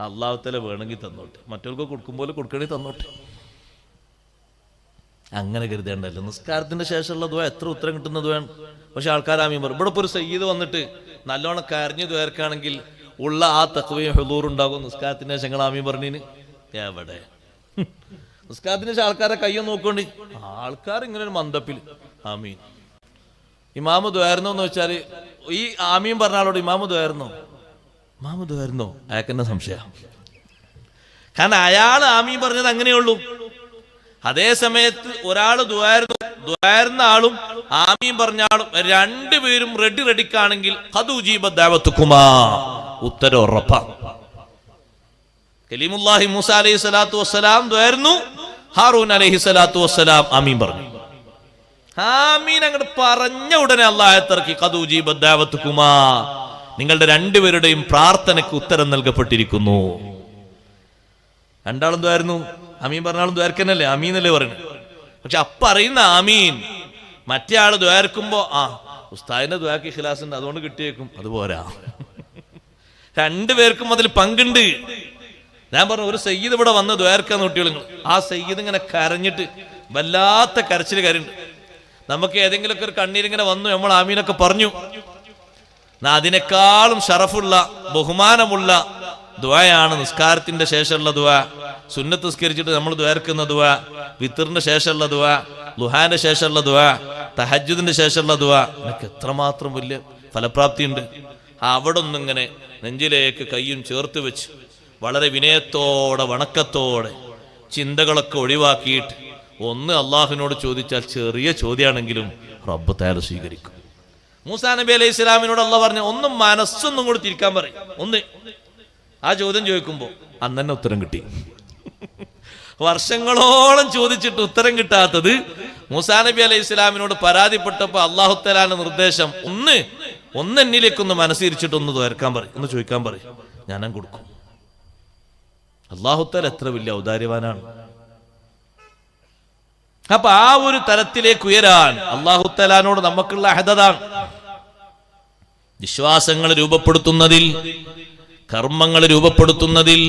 അല്ലാഹു തആല വേണമെങ്കിൽ തന്നോട്ടെ, മറ്റവർക്ക് കൊടുക്കുമ്പോൾ കൊടുക്കണമെങ്കിൽ തന്നോട്ടെ. അങ്ങനെ കരുതേണ്ടല്ലോ. നിസ്കാരത്തിന്റെ ശേഷമുള്ള ദുആ എത്ര ഉത്തരം കിട്ടുന്ന ദുആണ്. പക്ഷെ ആൾക്കാർ ആമീൻ പറയും. ഇവിടെ ഇപ്പോൾ ഒരു സയ്യിദ് വന്നിട്ട് നല്ലോണം കരഞ്ഞു ദ്വാർക്കാണെങ്കിൽ ഉള്ള ആ തഖ്വയും ഹുളൂറും ഉണ്ടാകും. നിസ്കാരത്തിന്റെ ശേഷം ഞങ്ങൾ ആമീൻ പറഞ്ഞിന് എവിടെ? നിസ്കാരത്തിന് ശേഷം ആൾക്കാരെ കയ്യൊന്ന് നോക്കണ്ടി, ആൾക്കാർ ഇങ്ങനെ ഒരു മന്ദപ്പിൽ ആമീൻ. ഇമാമ് ദ്വാരുന്നോ എന്ന് വെച്ചാൽ ഈ ആമീൻ പറഞ്ഞ ആളോട് ഇമാമ് ദ്വാരുന്നോ അയാൾക്കെന്നെ സംശയം. കാരണം അയാൾ ആമീൻ പറഞ്ഞത് അങ്ങനെയുള്ളൂ. അതേ സമയത്ത് ഒരാൾ ദ്വാരുന്ന ആളും ആമീൻ പറഞ്ഞ ആളും രണ്ടുപേരും റെഡിക്കാണെങ്കിൽ ഉത്തരം ഉറപ്പാ. കലീമുല്ലാഹി മൂസ അലൈഹി സ്വലാത്തു വസ്സലാം ദ്വാരുന്നു, ഹാറൂൻ അലൈഹി സ്വലാത്തു വസ്സലാം ആമീൻ പറഞ്ഞു. ആമീൻ അങ്ങോട്ട് പറഞ്ഞ ഉടനെ അല്ലാഹു തർക്കി ഖദൂജീബത് ദഅവതുകുമാ, നിങ്ങളുടെ രണ്ടുപേരുടെയും പ്രാർത്ഥനയ്ക്ക് ഉത്തരം നൽകപ്പെട്ടിരിക്കുന്നു. രണ്ടാളും ദ്വാരുന്നു, ആമീൻ പറഞ്ഞാളും ദ്വാർക്കനല്ലേ ആമീൻ അല്ലേ പറയുന്നത്. പക്ഷെ അപ്പൊ അറിയുന്ന ആമീൻ മറ്റേ ആള് ദ്വാർക്കുമ്പോ ഉസ്താദിന്റെ ദ്വാക്ക് ഇഖ്ലാസ് ഉണ്ട്, അതുകൊണ്ട് കിട്ടിയേക്കും. അതുപോരാ, രണ്ടുപേർക്കും അതിൽ പങ്കുണ്ട്. ഞാൻ പറഞ്ഞു, ഒരു സയ്യിദ് ഇവിടെ വന്ന് ദ്വാരക്കാന്ന് കുട്ടികൾ, ആ സയ്യിദ് ഇങ്ങനെ കരഞ്ഞിട്ട് വല്ലാത്ത കരച്ചിൽ കരയുണ്ട്. നമുക്ക് ഏതെങ്കിലുമൊക്കെ ഒരു കണ്ണീരിങ്ങനെ വന്നു, നമ്മൾ ആമീനൊക്കെ പറഞ്ഞു. അതിനേക്കാളും ഷറഫുള്ള ബഹുമാനമുള്ള ദുആയാണ് നിസ്കാരത്തിന്റെ ശേഷമുള്ള ദുആ. സുന്നത്ത് നിസ്കരിച്ചിട്ട് നമ്മൾ ദ്വാരക്കുന്ന ദുആ, വിത്തറിന്റെ ശേഷമുള്ള ദുആ, ളുഹാന്റെ ശേഷമുള്ള ദുആ, തഹജ്ജുദിന്റെ ശേഷമുള്ള ദുആ. എനിക്ക് എത്രമാത്രം വലിയ ഫലപ്രാപ്തി ഉണ്ട്. അവിടെ ഒന്നിങ്ങനെ നെഞ്ചിലേക്ക് കയ്യും ചേർത്ത് വെച്ച് വളരെ വിനയത്തോടെ വണക്കത്തോടെ ചിന്തകളൊക്കെ ഒഴിവാക്കിയിട്ട് ഒന്ന് അള്ളാഹുവിനോട് ചോദിച്ചാൽ ചെറിയ ചോദ്യമാണെങ്കിലും റബ്ബ് തആല സ്വീകരിക്കും. മൂസാ നബി അലൈഹി സ്വലാമിനോട് അള്ളാഹ് പറഞ്ഞു, ഒന്നും മനസ്സൊന്നും കൂടി തിരിക്കാൻ പറയും. ഒന്ന് ആ ചോദ്യം ചോദിക്കുമ്പോ അന്ന് തന്നെ ഉത്തരം കിട്ടി. വർഷങ്ങളോളം ചോദിച്ചിട്ട് ഉത്തരം കിട്ടാത്തത് മൂസാ നബി അലൈഹി സ്വലാമിനോട് പരാതിപ്പെട്ടപ്പോ അല്ലാഹു തആലയുടെ നിർദ്ദേശം, ഒന്ന് എന്നിലേക്കൊന്ന് മനസ്സിരിച്ചിട്ട് ഒന്ന് ദ്വാരക്കാൻ പറയും, ഒന്ന് ചോദിക്കാൻ പറയും, ഞാനും കൊടുക്കും. അല്ലാഹു തആല എത്ര വലിയ ഔദാര്യവാനാണ്. അപ്പൊ ആ ഒരു തലത്തിലേക്ക് ഉയരാൻ അല്ലാഹു തആലയോട് നമുക്കുള്ള അഹദതാണ്. വിശ്വാസങ്ങൾ രൂപപ്പെടുത്തുന്നതിൽ, കർമ്മങ്ങൾ രൂപപ്പെടുത്തുന്നതിൽ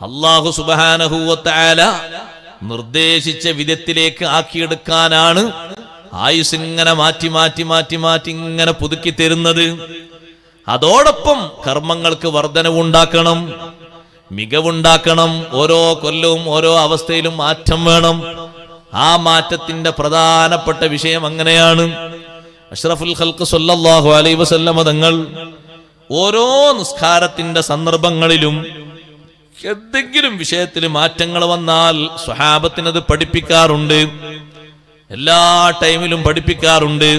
അല്ലാഹു സുബ്ഹാനഹു വ തആല നിർദ്ദേശിച്ച വിധത്തിലേക്ക് ആക്കിയെടുക്കാനാണ് ആയുസ് ഇങ്ങനെ മാറ്റി മാറ്റി മാറ്റി മാറ്റി ഇങ്ങനെ പുതുക്കി തരുന്നത്. അതോടൊപ്പം കർമ്മങ്ങൾക്ക് വർധനവുണ്ടാക്കണം, മികവുണ്ടാക്കണം. ഓരോ കൊല്ലവും ഓരോ അവസ്ഥയിലും മാറ്റം വേണം. ആ മാറ്റത്തിന്റെ പ്രധാനപ്പെട്ട വിഷയം അങ്ങനെയാണ്. അഷ്റഫുൽ ഖൽഖ് സ്വല്ലല്ലാഹു അലൈഹി വസല്ലം തങ്ങൾ ഓരോ നിസ്കാരത്തിന്റെ സന്ദർഭങ്ങളിലും എന്തെങ്കിലും വിഷയത്തിൽ മാറ്റങ്ങൾ വന്നാൽ സ്വഹാബത്തിനത് പഠിപ്പിക്കാറുണ്ട്. എല്ലാ ടൈമിലും പഠിപ്പിക്കാറുണ്ട്.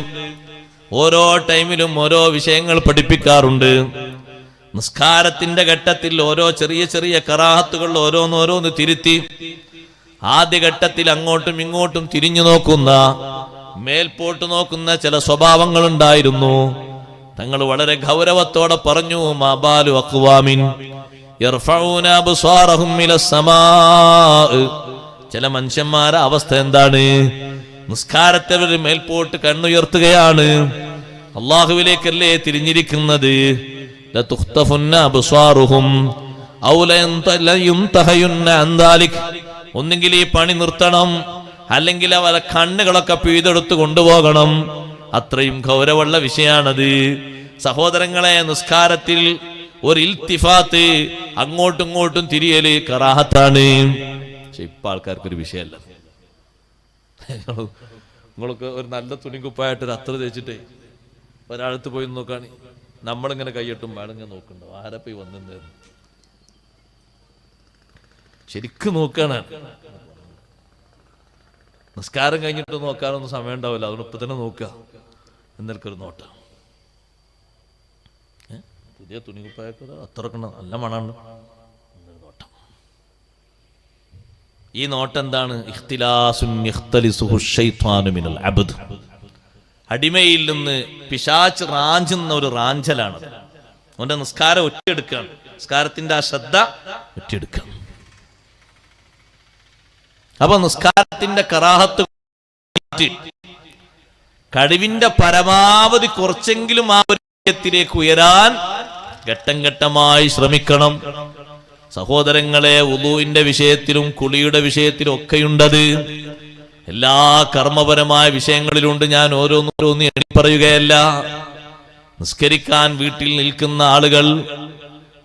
ഓരോ ടൈമിലും ഓരോ വിഷയങ്ങൾ പഠിപ്പിക്കാറുണ്ട്. നിസ്കാരത്തിന്റെ ഘട്ടത്തിൽ ഓരോ ചെറിയ ചെറിയ കറാഹത്തുകൾ ഓരോന്നോരോന്ന് തിരുത്തി ആദ്യഘട്ടത്തിൽ അങ്ങോട്ടും ഇങ്ങോട്ടും തിരിഞ്ഞു നോക്കുന്ന മേൽപോട്ട് നോക്കുന്ന ചില സ്വഭാവങ്ങളുണ്ടായിരുന്നു. തങ്ങൾ വളരെ ഗൗരവത്തോടെ പറഞ്ഞു, മാബാലു അഖ്വാമിൻ യർഫഊന അബ്സാറഹും ഇലസ്സമാ. ചില മനുഷ്യന്മാരുടെ അവസ്ഥ എന്താണ്? നിസ്കാരത്തെ മേൽപോട്ട് കണ്ണുയർത്തുകയാണ്, അള്ളാഹുവിലേക്കല്ലേ തിരിഞ്ഞിരിക്കുന്നത്. ലതുഖ്തഫുന്ന അബ്സാറുഹും ഔ ലയൻതഹയുന്ന അൻ ദാലിക്. ഒന്നുകിൽ ഈ പണി നിർത്തണം, അല്ലെങ്കിൽ അവരെ കണ്ണുകളൊക്കെ പിഴുതെടുത്ത് കൊണ്ടുപോകണം. അത്രയും ഗൗരവമുള്ള വിഷയാണത്. സഹോദരങ്ങളെ, നിസ്കാരത്തിൽ ഒരു ഇൽത്തിഫാത്ത്, അങ്ങോട്ടും ഇങ്ങോട്ടും തിരിയല് കറാഹത്താണ്. പക്ഷെ ഇപ്പൊ ആൾക്കാർക്കൊരു വിഷയമല്ല. നിങ്ങൾക്ക് ഒരു നല്ല തുണിക്കുപ്പായിട്ട് ഒരു അത്ര തേച്ചിട്ടേ ഒരാളത്ത് പോയി നോക്കാണ്, നമ്മളിങ്ങനെ കൈയിട്ടും വേണമെങ്കിൽ നോക്കണ്ടോ ആരപ്പോ വന്നെന്ന് ശരിക്കും നോക്കാണ്. നിസ്കാരം കഴിഞ്ഞിട്ട് നോക്കാനൊന്നും സമയം ഉണ്ടാവില്ല, അതുകൊണ്ട് ഇപ്പൊ തന്നെ നോക്കുക. എന്നൊരു നോട്ടം, പുതിയ തുണിക്കുപ്പായൊക്കെ അത്രക്ക് നല്ല മണമുണ്ട്. നോട്ടം, ഈ നോട്ടം എന്താണ്? അടിമയിൽ നിന്ന് പിശാച്ച് റാഞ്ചുന്ന ഒരു റാഞ്ചലാണ്. അവന്റെ നിസ്കാരം ഒറ്റയെടുക്കുകയാണ്, നിസ്കാരത്തിന്റെ ആ ശ്രദ്ധ ഒറ്റയെടുക്കുകയാണ്. അപ്പൊ നിസ്കാരത്തിന്റെ കറാഹത്ത് കഴിവിന്റെ പരമാവധി കുറച്ചെങ്കിലും ആ ഒരു ത്തിലേക്ക് ഉയരാൻ ഘട്ടം ഘട്ടമായി ശ്രമിക്കണം. സഹോദരങ്ങളെ, വുളൂഇന്റെ വിഷയത്തിലും കുളിയുടെ വിഷയത്തിലും ഒക്കെയുണ്ടത്. എല്ലാ കർമ്മപരമായ വിഷയങ്ങളിലുണ്ട്. ഞാൻ ഓരോന്നോരോന്ന് എണ്ണി പറയുകയല്ല. നിസ്കരിക്കാൻ വീട്ടിൽ നിൽക്കുന്ന ആളുകൾ,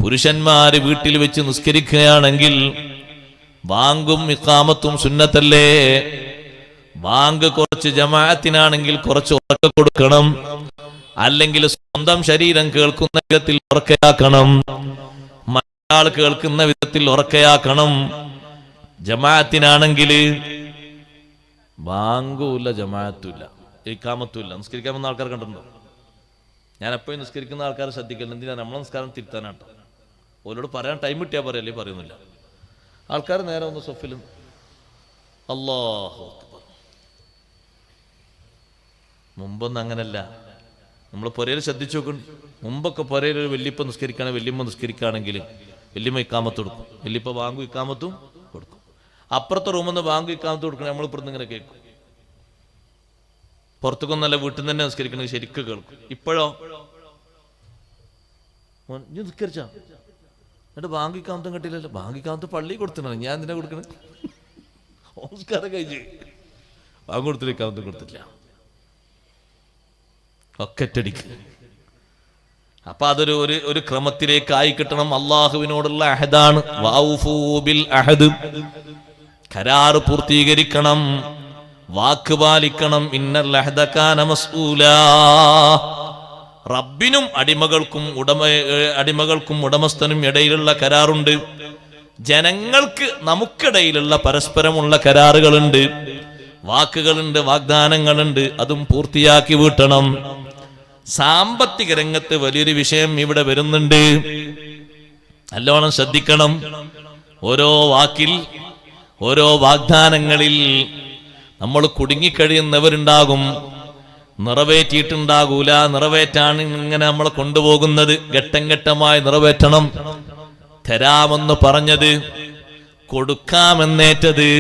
പുരുഷന്മാര് വീട്ടിൽ വെച്ച് നിസ്കരിക്കുകയാണെങ്കിൽ ബാങ്കും ഇഖാമത്തും സുന്നത്തല്ലേ. ബാങ്ക് കുറച്ച് ജമാഅത്തിനാണെങ്കിൽ കുറച്ച് ഉറക്ക കൊടുക്കണം, അല്ലെങ്കിൽ സ്വന്തം ശരീരം കേൾക്കുന്ന വിധത്തിൽ ഉറക്കയാക്കണം, മറ്റൊരാൾ കേൾക്കുന്ന വിധത്തിൽ ഉറക്കയാക്കണം. ജമാഅത്തിനാണെങ്കിൽ ബാങ്കുമില്ല, ജമാഅത്തുമില്ല, ഇഖാമത്തുമില്ല. നിസ്കരിക്കാൻ വന്ന ആൾക്കാർ കണ്ടിട്ടുണ്ടോ? ഞാൻ എപ്പോഴും നിസ്കരിക്കുന്ന ആൾക്കാരെ ശ്രദ്ധിക്കലുണ്ട്. എന്തിനാ? നമ്മളെ നിസ്കാരം തിരുത്താനാട്ടോ. ഓരോട് പറയാൻ ടൈം കിട്ടിയാൽ പറയല്ലേ, പറയുന്നില്ല. ആൾക്കാർ നേരെ ഒന്ന് സൊഫിലും അല്ലാഹു അക്ബർ. മുമ്പൊന്നും അങ്ങനല്ല. നമ്മൾ പുരയിൽ ശ്രദ്ധിച്ചു നോക്കും. മുമ്പൊക്കെ പുരയിൽ ഒരു വല്യപ്പ നിസ്കരിക്കുകയാണെങ്കിൽ, വല്യമ്മ നിസ്കരിക്കുകയാണെങ്കിൽ വല്യമ്മ ഇക്കാമത്ത് കൊടുക്കും, വല്യപ്പ ബാങ്കും ഇക്കാമത്തും കൊടുക്കും. അപ്പുറത്തെ റൂമിൽ നിന്ന് ബാങ്ക് ഇക്കാമത്ത് കൊടുക്കണം, നമ്മളിപ്പുറത്ത് ഇങ്ങനെ കേൾക്കും. പുറത്തേക്കൊന്നല്ല, വീട്ടിൽ നിന്ന് തന്നെ നിസ്കരിക്കണമെങ്കിൽ ശരിക്കും കേൾക്കും. ഇപ്പോഴോ നിസ്കരിച്ചാ എന്നിട്ട് ബാങ്ക് ഇക്കാമത്തും കിട്ടിയില്ലല്ലോ. ബാങ്ക് ഇക്കാമത്ത് പള്ളി കൊടുത്തിട്ടാണ്, ഞാൻ എന്തിനാ കൊടുക്കണേ? നമസ്കാരം കഴിച്ച് ബാങ്ക് കൊടുത്തില്ല, ഇക്കാമത്തും കൊടുത്തില്ല, ഒക്കെറ്റടിക്ക്. അപ്പൊ അതൊരു ഒരു ക്രമത്തിലേക്ക് ആയി കിട്ടണം. അള്ളാഹുവിനോടുള്ള അഹദാണ്. വഔഫൂ ബിൽ അഹദ്, കരാർ പൂർത്തീകരിക്കണം, വാക്ക് പാലിക്കണം. ഇന്നൽ അഹദ കാന മസ്ഊലാ. റബ്ബിനും അടിമകൾക്കും ഉടമസ്ഥനും ഇടയിലുള്ള കരാറുണ്ട്. ജനങ്ങൾക്ക് നമുക്കിടയിലുള്ള പരസ്പരമുള്ള കരാറുകളുണ്ട്, വാക്കുകളുണ്ട്, വാഗ്ദാനങ്ങളുണ്ട്. അതും പൂർത്തിയാക്കി വീട്ടണം. സാമ്പത്തിക രംഗത്ത് വലിയൊരു വിഷയം ഇവിടെ വരുന്നുണ്ട്, നല്ലോണം ശ്രദ്ധിക്കണം. ഓരോ വാക്കിൽ, ഓരോ വാഗ്ദാനങ്ങളിൽ നമ്മൾ കുടുങ്ങിക്കഴിയുന്നവരുണ്ടാകും. നിറവേറ്റിയിട്ടുണ്ടാകൂല. നിറവേറ്റാണ് ഇങ്ങനെ നമ്മളെ കൊണ്ടുപോകുന്നത്. ഘട്ടം ഘട്ടമായി നിറവേറ്റണം. തരാമെന്ന് പറഞ്ഞത്, കൊടുക്കാമെന്നേറ്റത്,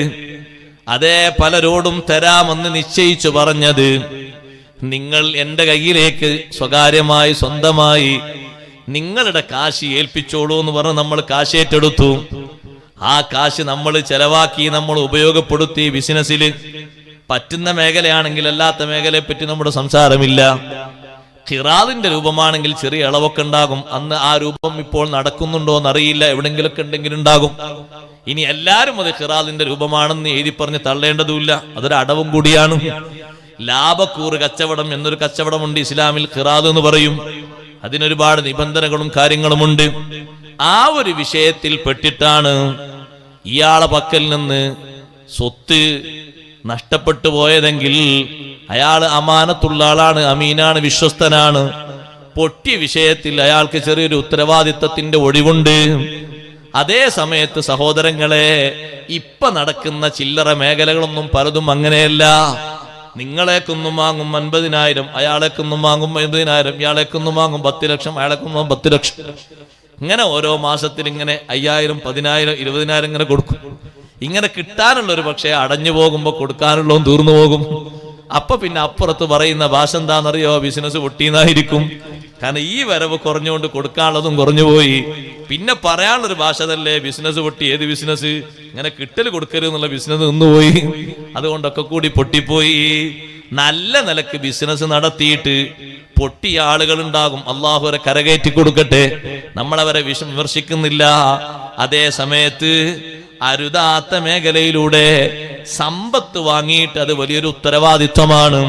അതേ പലരോടും തരാമെന്ന് നിശ്ചയിച്ചു പറഞ്ഞത്, നിങ്ങൾ എൻ്റെ കയ്യിലേക്ക് സ്വകാര്യമായി സ്വന്തമായി നിങ്ങളുടെ കാശ് ഏൽപ്പിച്ചോളൂ എന്ന് പറഞ്ഞ് നമ്മൾ കാശ് ഏറ്റെടുത്തു. ആ കാശ് നമ്മൾ ചെലവാക്കി, നമ്മൾ ഉപയോഗപ്പെടുത്തി. ബിസിനസ്സിൽ പറ്റുന്ന മേഖലയാണെങ്കിൽ അല്ലാത്ത മേഖലയെ പറ്റി നമ്മുടെ സംസാരമില്ല. ഖിറാദിന്റെ രൂപമാണെങ്കിൽ ചെറിയ ഇളവൊക്കെ ഉണ്ടാകും. അന്ന് ആ രൂപം ഇപ്പോൾ നടക്കുന്നുണ്ടോ എന്നറിയില്ല, എവിടെങ്കിലൊക്കെ ഉണ്ടെങ്കിലും ഉണ്ടാകും. ഇനി എല്ലാവരും അത് ഖിറാദിന്റെ രൂപമാണെന്ന് എഴുതി പറഞ്ഞ് തള്ളേണ്ടതുമില്ല. അതൊരു അടവും കൂടിയാണ്. ലാഭക്കൂറ് കച്ചവടം എന്നൊരു കച്ചവടമുണ്ട് ഇസ്ലാമിൽ, ഖിറാദ് എന്ന് പറയും. അതിനൊരുപാട് നിബന്ധനകളും കാര്യങ്ങളുമുണ്ട്. ആ ഒരു വിഷയത്തിൽ പെട്ടിട്ടാണ് ഇയാളെ പക്കൽ നിന്ന് സ്വത്ത് നഷ്ടപ്പെട്ടു പോയതെങ്കിൽ അയാൾ അമാനത്തുള്ള ആളാണ്, അമീനാണ്, വിശ്വസ്തനാണ്. പൊട്ടിയ വിഷയത്തിൽ അയാൾക്ക് ചെറിയൊരു ഉത്തരവാദിത്തത്തിന്റെ ഒഴിവുണ്ട്. അതേ സമയത്ത് സഹോദരങ്ങളെ, ഇപ്പൊ നടക്കുന്ന ചില്ലറ മേഖലകളൊന്നും പലതും അങ്ങനെയല്ല. നിങ്ങളേക്കൊന്നും വാങ്ങും 50,000, അയാളേക്കൊന്നും വാങ്ങും 50,000, ഇയാളേക്കൊന്നും വാങ്ങും 10 ലക്ഷം, അയാളേക്കൊന്നും 10 ലക്ഷം. ഇങ്ങനെ ഓരോ മാസത്തിൽ ഇങ്ങനെ 5,000, 10,000, 20,000 ഇങ്ങനെ കൊടുക്കും. ഇങ്ങനെ കിട്ടാനുള്ളൊരു പക്ഷേ അടഞ്ഞു പോകുമ്പോൾ കൊടുക്കാനുള്ളതും തീർന്നു പോകും. അപ്പൊ പിന്നെ അപ്പുറത്ത് പറയുന്ന ഭാഷ എന്താണെന്നറിയോ? ബിസിനസ് പൊട്ടിയെന്നായിരിക്കും. കാരണം ഈ വരവ് കുറഞ്ഞുകൊണ്ട് കൊടുക്കാനുള്ളതും കുറഞ്ഞുപോയി. പിന്നെ പറയാനുള്ളൊരു ഭാഷ തന്നെ ബിസിനസ് പൊട്ടി. ഏത് ബിസിനസ്? ഇങ്ങനെ കിട്ടൽ കൊടുക്കരുത് എന്നുള്ള ബിസിനസ് നിന്നുപോയി. അതുകൊണ്ടൊക്കെ കൂടി പൊട്ടിപ്പോയി. നല്ല നിലക്ക് ബിസിനസ് നടത്തിയിട്ട് പൊട്ടിയ ആളുകൾ ഉണ്ടാകും. അള്ളാഹു അവരെ കരകയറ്റി കൊടുക്കട്ടെ. നമ്മളവരെ വിമർശിക്കുന്നില്ല. അതേ സമയത്ത് അരുതാത്ത മേഖലയിലൂടെ സമ്പത്ത് വാങ്ങിയിട്ട് അത് വലിയൊരു ഉത്തരവാദിത്വമാണ്.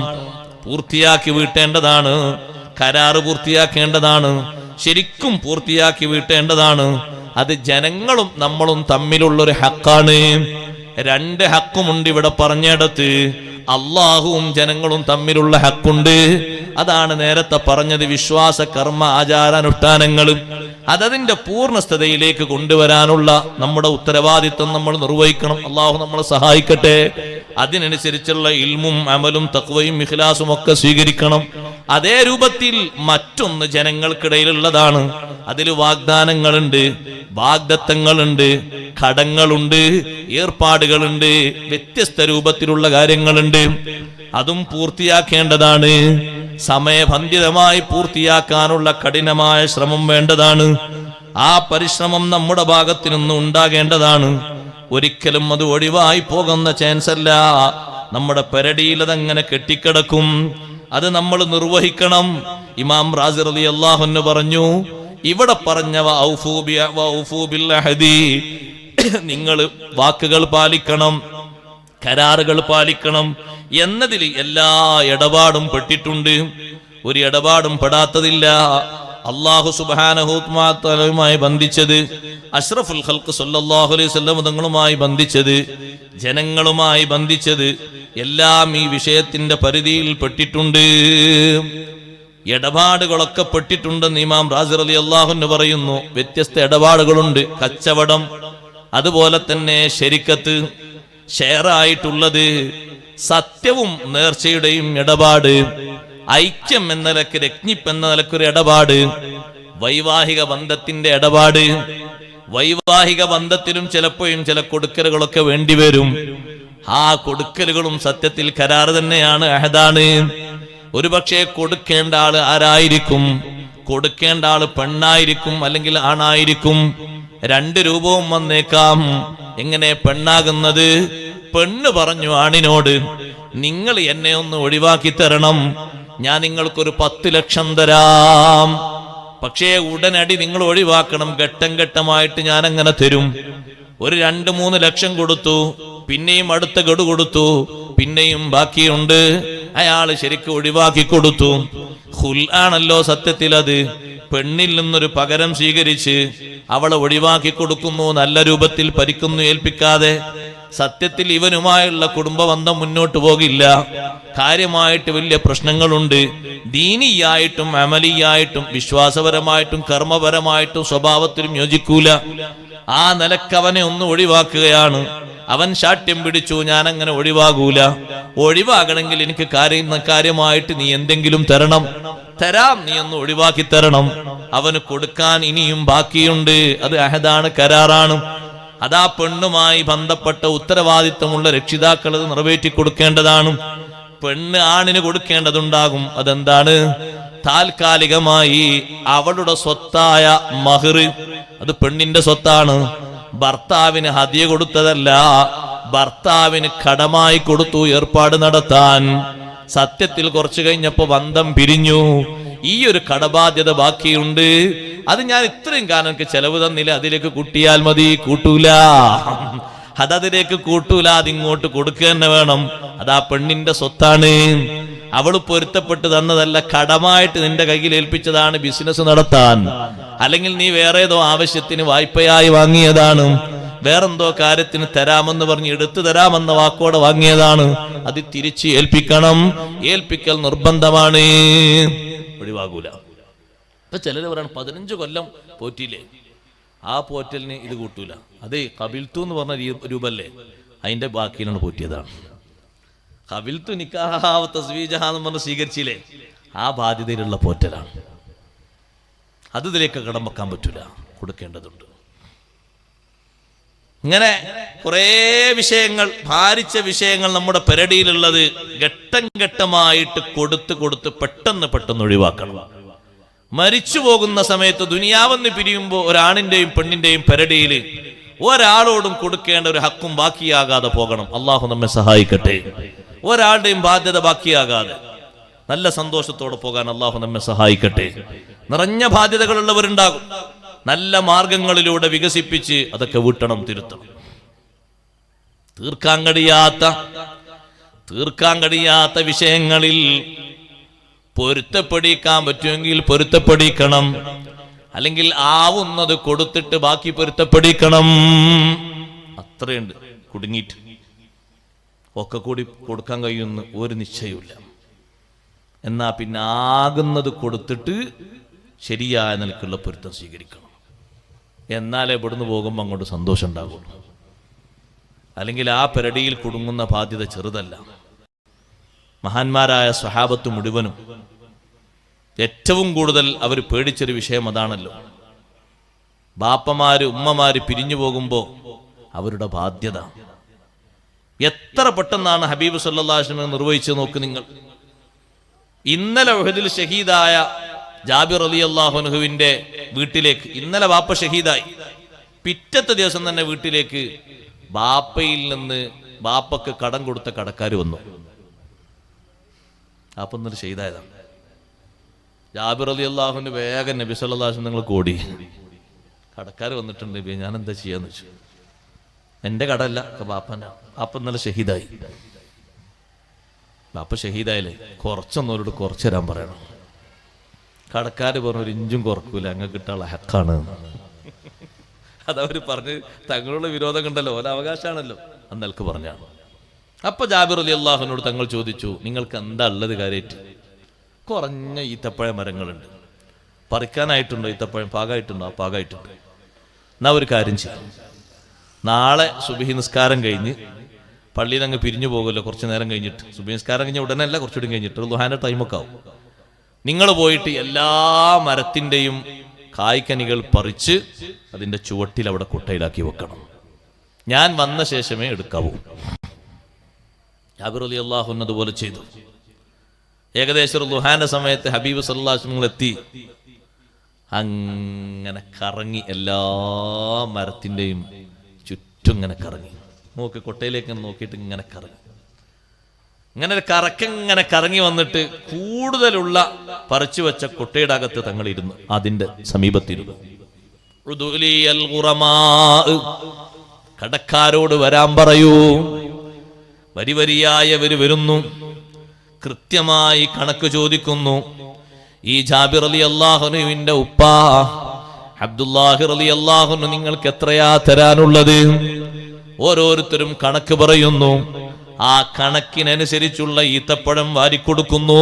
പൂർത്തിയാക്കി വീട്ടേണ്ടതാണ്. കരാറ് പൂർത്തിയാക്കേണ്ടതാണ്. ശരിക്കും പൂർത്തിയാക്കി വീട്ടേണ്ടതാണ്. അത് ജനങ്ങളും നമ്മളും തമ്മിലുള്ളൊരു ഹക്കാണ്. 2 ഹക്കുമുണ്ട് ഇവിടെ പറഞ്ഞിടത്ത്. അള്ളാഹുവും ജനങ്ങളും തമ്മിലുള്ള ഹക്കുണ്ട്. അതാണ് നേരത്തെ പറഞ്ഞത്. വിശ്വാസ കർമ്മ ആചാരാനുഷ്ഠാനങ്ങളും അതതിന്റെ പൂർണ്ണസ്ഥതയിലേക്ക് കൊണ്ടുവരാനുള്ള നമ്മുടെ ഉത്തരവാദിത്വം നമ്മൾ നിർവഹിക്കണം. അള്ളാഹു നമ്മളെ സഹായിക്കട്ടെ. അതിനനുസരിച്ചുള്ള ഇൽമും അമലും തഖ്വയും ഇഖ്ലാസും ഒക്കെ സ്വീകരിക്കണം. അതേ രൂപത്തിൽ മറ്റൊന്ന് ജനങ്ങൾക്കിടയിലുള്ളതാണ്. അതിൽ വാഗ്ദാനങ്ങളുണ്ട്, വാഗ്ദത്തങ്ങളുണ്ട്, കടങ്ങളുണ്ട്, ഏർപ്പാടുകളുണ്ട്, വ്യത്യസ്ത രൂപത്തിലുള്ള കാര്യങ്ങളുണ്ട്. അതും പൂർത്തിയാക്കേണ്ടതാണ്. സമയബന്ധിതമായി പൂർത്തിയാക്കാനുള്ള കഠിനമായ ശ്രമം വേണ്ടതാണ്. ആ പരിശ്രമം നമ്മുടെ ഭാഗത്തു നിന്ന് ഉണ്ടാകേണ്ടതാണ്. ഒരിക്കലും അത് ഒഴിവായി പോകുന്ന ചാൻസ് അല്ല. നമ്മുടെ പെരടിയിൽ അതങ്ങനെ കെട്ടിക്കിടക്കും. അത് നമ്മൾ നിർവഹിക്കണം. ഇമാം റാസി റളിയല്ലാഹു അൻഹു പറഞ്ഞു, ഇവിടെ പറഞ്ഞ നിങ്ങൾ വാക്കുകൾ പാലിക്കണം, കരാറുകൾ പാലിക്കണം എന്നതിൽ എല്ലാ ഇടപാടും പെട്ടിട്ടുണ്ട്. ഒരു ഇടപാടും പെടാത്തതില്ല. അല്ലാഹു സുബ്ഹാനഹു വ തആലയുമായി ബന്ധിച്ചത്, അഷ്റഫുൽ ഖൽഖ് സല്ലല്ലാഹു അലൈഹി വസല്ലം തങ്ങളുമായി ബന്ധിച്ചത്, ജനങ്ങളുമായി ബന്ധിച്ചത് എല്ലാം ഈ വിഷയത്തിന്റെ പരിധിയിൽ പെട്ടിട്ടുണ്ട്. ഇടപാടുകളൊക്കെ പെട്ടിട്ടുണ്ടെന്ന് ഇമാം റാസി റളിയല്ലാഹു അൻഹു പറയുന്നു. വ്യത്യസ്ത ഇടപാടുകളുണ്ട്. കച്ചവടം, അതുപോലെ തന്നെ ശരിക്കത്ത്, ഷെയറായിട്ടുള്ളത്, സത്യവും നേർച്ചയുടെയും ഇടപാട്, ഐക്യം എന്ന നിലക്ക്, രജ്ഞിപ്പ് എന്ന നിലക്കൊരു ഇടപാട്, വൈവാഹിക ബന്ധത്തിന്റെ ഇടപാട്. വൈവാഹിക ബന്ധത്തിലും ചിലപ്പോഴും ചില കൊടുക്കലുകളൊക്കെ വേണ്ടിവരും. ആ കൊടുക്കലുകളും സത്യത്തിൽ കരാറ് തന്നെയാണ്, അഹദാണ്. ഒരുപക്ഷെ കൊടുക്കേണ്ട ആള് ആരായിരിക്കും? കൊടുക്കേണ്ട ആള് പെണ്ണായിരിക്കും, അല്ലെങ്കിൽ ആണായിരിക്കും. 2 രൂപവും വന്നേക്കാം. എങ്ങനെ പെണ്ണാകുന്നത്? പെണ്ണ് പറഞ്ഞു ആണിനോട്, നിങ്ങൾ എന്നെ ഒന്ന് ഒഴിവാക്കി തരണം, ഞാൻ നിങ്ങൾക്കൊരു 10 ലക്ഷം തരാം. പക്ഷേ ഉടനടി നിങ്ങൾ ഒഴിവാക്കണം. ഘട്ടം ഘട്ടമായിട്ട് ഞാൻ അങ്ങനെ തരും. ഒരു 2-3 ലക്ഷം കൊടുത്തു, പിന്നെയും അടുത്ത ഗഡു കൊടുത്തു, പിന്നെയും ബാക്കിയുണ്ട്. അയാള് ശരിക്കും ഒഴിവാക്കി കൊടുത്തു. ഖുൽ ആണല്ലോ സത്യത്തിൽ. അത് പെണ്ണിൽ നിന്നൊരു പകരം സ്വീകരിച്ച് അവളെ ഒഴിവാക്കി കൊടുക്കുന്നു. നല്ല രൂപത്തിൽ പരിക്കുന്നു ഏൽപ്പിക്കാതെ. സത്യത്തിൽ ഇവനുമായുള്ള കുടുംബബന്ധം മുന്നോട്ട് പോകില്ല. കാര്യമായിട്ട് വലിയ പ്രശ്നങ്ങളുണ്ട്. ദീനിയായിട്ടും അമലിയായിട്ടും വിശ്വാസപരമായിട്ടും കർമ്മപരമായിട്ടും സ്വഭാവത്തിലും യോജിക്കൂല. ആ നിലക്കവനെ ഒന്ന് ഒഴിവാക്കുകയാണ്. അവൻ ശാഠ്യം പിടിച്ചു, ഞാൻ അങ്ങനെ ഒഴിവാകൂല. ഒഴിവാകണമെങ്കിൽ എനിക്ക് കാര്യമായിട്ട് നീ എന്തെങ്കിലും തരണം. തരാം, നീ ഒന്ന് ഒഴിവാക്കി തരണം. അവന് കൊടുക്കാൻ ഇനിയും ബാക്കിയുണ്ട്. അത് അഹദാണ്, കരാറാണ്. അതാ പെണ്ണുമായി ബന്ധപ്പെട്ട ഉത്തരവാദിത്വമുള്ള രക്ഷിതാക്കൾ അത് നിറവേറ്റി കൊടുക്കേണ്ടതാണ്. പെണ്ണ് ആണിന് കൊടുക്കേണ്ടതുണ്ടാകും. അതെന്താണ്? താൽക്കാലികമായി അവളുടെ സ്വത്തായ മഹർ, അത് പെണ്ണിന്റെ സ്വത്താണ്. ഭർത്താവിന് ഹദിയ കൊടുത്തതല്ല, ഭർത്താവിന് കടമായി കൊടുത്തു ഏർപ്പാട് നടത്താൻ. സത്യത്തിൽ കുറച്ചു കഴിഞ്ഞപ്പോ ബന്ധം പിരിഞ്ഞു. ഈ ഒരു കടബാധ്യത ബാക്കിയുണ്ട്. അത് ഞാൻ ഇത്രയും കാലം എനിക്ക് ചെലവ് തന്നില്ല, അതിലേക്ക് കൂട്ടിയാൽ മതി. കൂട്ടൂല, അതതിലേക്ക് കൂട്ടൂല. അതിങ്ങോട്ട് കൊടുക്കുക തന്നെ വേണം. അതാ പെണ്ണിന്റെ സ്വത്താണ്. അവള് പൊരുത്തപ്പെട്ട് തന്നതല്ല, കടമായിട്ട് നിന്റെ കയ്യിൽ ഏൽപ്പിച്ചതാണ് ബിസിനസ് നടത്താൻ. അല്ലെങ്കിൽ നീ വേറെ ഏതോ ആവശ്യത്തിന് വായ്പയായി വാങ്ങിയതാണ്. വേറെന്തോ കാര്യത്തിന് തരാമെന്ന് പറഞ്ഞ് എടുത്തു തരാമെന്ന വാക്കോടെ വാങ്ങിയതാണ്. അത് തിരിച്ച് ഏൽപ്പിക്കണം. ഏൽപ്പിക്കൽ നിർബന്ധമാണ്, ഒഴിവാകൂല. ഇപ്പൊ ചിലര് പറയണം 15 കൊല്ലം പോറ്റിയില്ലേ, ആ പോറ്റലിന് ഇത് കൂട്ടൂല. അത് കബിൽത്തു എന്ന് പറഞ്ഞ രൂപല്ലേ, അതിന്റെ ബാക്കിയിലാണ് പോറ്റിയതാണ്. ഖബിൽതു നിക്കാഹ വ തസ്വീജഹ എന്ന് പറഞ്ഞ് സ്വീകരിച്ചില്ലേ, ആ ബാധ്യതയിലുള്ള പോറ്റലാണ്. അത് ഇതിലേക്ക് കടം വെക്കാൻ പറ്റൂല, കൊടുക്കേണ്ടതുണ്ട്. ഇങ്ങനെ കുറേ വിഷയങ്ങൾ, ഭാരിച്ച വിഷയങ്ങൾ നമ്മുടെ പെരടിയിലുള്ളത് ഘട്ടം ഘട്ടമായിട്ട് കൊടുത്ത് പെട്ടെന്ന് ഒഴിവാക്കണം. മരിച്ചു പോകുന്ന സമയത്ത് ദുനിയാവെന്ന് പിരിയുമ്പോൾ ഒരാണിന്റെയും പെണ്ണിന്റെയും പെരടിയിൽ ഒരാളോടും കൊടുക്കേണ്ട ഒരു ഹക്കും ബാക്കിയാകാതെ പോകണം. അള്ളാഹു നമ്മെ സഹായിക്കട്ടെ. ഒരാളുടെയും ബാധ്യത ബാക്കിയാകാതെ നല്ല സന്തോഷത്തോടെ പോകാൻ അള്ളാഹു നമ്മെ സഹായിക്കട്ടെ. നിറഞ്ഞ ബാധ്യതകളുള്ളവരുണ്ടാകും. നല്ല മാർഗങ്ങളിലൂടെ വികസിപ്പിച്ച് അതൊക്കെ വീട്ടണം, തിരുത്തണം. തീർക്കാൻ കഴിയാത്ത വിഷയങ്ങളിൽ പൊരുത്തപ്പെടിക്കാൻ പറ്റുമെങ്കിൽ പൊരുത്തപ്പെടിക്കണം. അല്ലെങ്കിൽ ആവുന്നത് കൊടുത്തിട്ട് ബാക്കി പൊരുത്തപ്പെടിക്കണം. അത്രയുണ്ട്. കുടുങ്ങിയിട്ട് ഒക്കെ കൂടി കൊടുക്കാൻ കഴിയുമെന്ന് ഒരു നിശ്ചയമില്ല. എന്നാ പിന്നെ ആകുന്നത് കൊടുത്തിട്ട് ശരിയായ നിലക്കുള്ള പൊരുത്തം സ്വീകരിക്കണം. എന്നാലേ ഇവിടുന്ന് പോകുമ്പോൾ അങ്ങോട്ട് സന്തോഷം ഉണ്ടാകുള്ളൂ. അല്ലെങ്കിൽ ആ പെരടിയിൽ കുടുങ്ങുന്ന ബാധ്യത ചെറുതല്ല. മഹാന്മാരായ സ്വഹാബത്ത് മുഴുവനും ഏറ്റവും കൂടുതൽ അവർ പേടിച്ചൊരു വിഷയം അതാണല്ലോ. ബാപ്പമാര് ഉമ്മമാര് പിരിഞ്ഞു പോകുമ്പോൾ അവരുടെ ബാധ്യത എത്ര പെട്ടെന്നാണ് ഹബീബ് സല്ലല്ലാഹു അലൈഹി വസല്ലം നിർവഹിച്ചത് നോക്ക് നിങ്ങൾ. ഇന്നലെ ഉഹദിൽ ഷഹീദായ ജാബിർ റളിയല്ലാഹു അൻഹുവിന്റെ വീട്ടിലേക്ക് ഇന്നലെ ബാപ്പ ഷഹീദായി. പിറ്റത്തെ ദിവസം തന്നെ വീട്ടിലേക്ക് ബാപ്പയിൽ നിന്ന് ബാപ്പക്ക് കടം കൊടുത്ത കടക്കാർ വന്നു. അപ്പം എന്നിട്ട് ഷഹീദായതാണ്. ജാബിർ റളിയല്ലാഹുവിന് വേഗം നബി സല്ലല്ലാഹു അലൈഹി വസല്ലം നിങ്ങൾ കൂടി, കടക്കാർ വന്നിട്ടുണ്ട് നബി, ഞാൻ എന്താ ചെയ്യാന്ന് വെച്ചു. എൻ്റെ കടല്ല, ബാപ്പന. ബാപ്പ ഇന്നലെ ഷഹീദായി. ബാപ്പ ഷഹീദായാലേ കുറച്ചൊന്നവരോട് കുറച്ചു തരാൻ പറയണം. കടക്കാർ പറഞ്ഞു ഒരു ഇഞ്ചും കുറക്കൂല, അങ്ങ് കിട്ടാനുള്ള ഹക്കാണ്. അതവർ പറഞ്ഞ് തങ്ങളുടെ വിരോധം കണ്ടല്ലോ, ഓരോ അവകാശമാണല്ലോ അന്നൽക്ക് പറഞ്ഞാണ്. അപ്പൊ ജാബിർ റളിയല്ലാഹുവിനോട് തങ്ങൾ ചോദിച്ചു, നിങ്ങൾക്ക് എന്താ ഉള്ളത് കാര്യമായിട്ട്? കുറഞ്ഞ ഈത്തപ്പഴ മരങ്ങളുണ്ട്, പറിക്കാനായിട്ടുണ്ടോ? ഈത്തപ്പഴം പാകമായിട്ടുണ്ടോ? ആ പാകമായിട്ടുണ്ട്. എന്നാ ഒരു കാര്യം ചെയ്യും, നാളെ സുബഹി നിസ്കാരം കഴിഞ്ഞ് പള്ളിയിൽ അങ്ങ് പിരിഞ്ഞു പോകുമല്ലോ, കുറച്ച് നേരം കഴിഞ്ഞിട്ട്. സുബഹി നിസ്കാരം കഴിഞ്ഞ ഉടനെയല്ല, കുറച്ചുകൂടി കഴിഞ്ഞിട്ട്, ഒരു ദുഹാന്റെ ടൈമൊക്കെ ആവും. നിങ്ങൾ പോയിട്ട് എല്ലാ മരത്തിൻ്റെയും കായ്ക്കനികൾ പറിച്ച് അതിൻ്റെ ചുവട്ടിൽ അവിടെ കുട്ടയിലാക്കി വെക്കണം. ഞാൻ വന്ന ശേഷമേ എടുക്കാവൂ. ജാബിർ റളിയല്ലാഹു അൻഹു അതുപോലെ ചെയ്തു. ഏകദേശം ഒരു ദുഹാന്റെ സമയത്ത് ഹബീബ് സല്ലല്ലാഹു അലൈഹി വസല്ലം എത്തി. അങ്ങനെ കറങ്ങി എല്ലാ മരത്തിൻ്റെയും ചുറ്റും ഇങ്ങനെ കറങ്ങി നോക്കി, കൊട്ടയിലേക്ക് നോക്കിയിട്ട് ഇങ്ങനെ കറങ്ങി. ഇങ്ങനെ ഒരു കറക്കിങ്ങനെ കറങ്ങി വന്നിട്ട് കൂടുതലുള്ള പറിച്ചു വെച്ച കൊട്ടയുടെ അകത്ത് തങ്ങൾ ഇരുന്നു, അതിന്റെ സമീപത്തിരുന്നു. കടക്കാരോട് വരാൻ പറയൂ. വരിവരിയായവര് വരുന്നു, കൃത്യമായി കണക്ക് ചോദിക്കുന്നു. ഈ ജാബിർ റളിയല്ലാഹുവിന്റെ ഉപ്പ അബ്ദുല്ലാഹി റളിയല്ലാഹു അൻഹു നിങ്ങൾക്ക് എത്രയാ തരാനുള്ളത്? ഓരോരുത്തരും കണക്ക് പറയുന്നു. ആ കണക്കിനനുസരിച്ചുള്ള ഈത്തപ്പഴം വാരിക്കൊടുക്കുന്നു.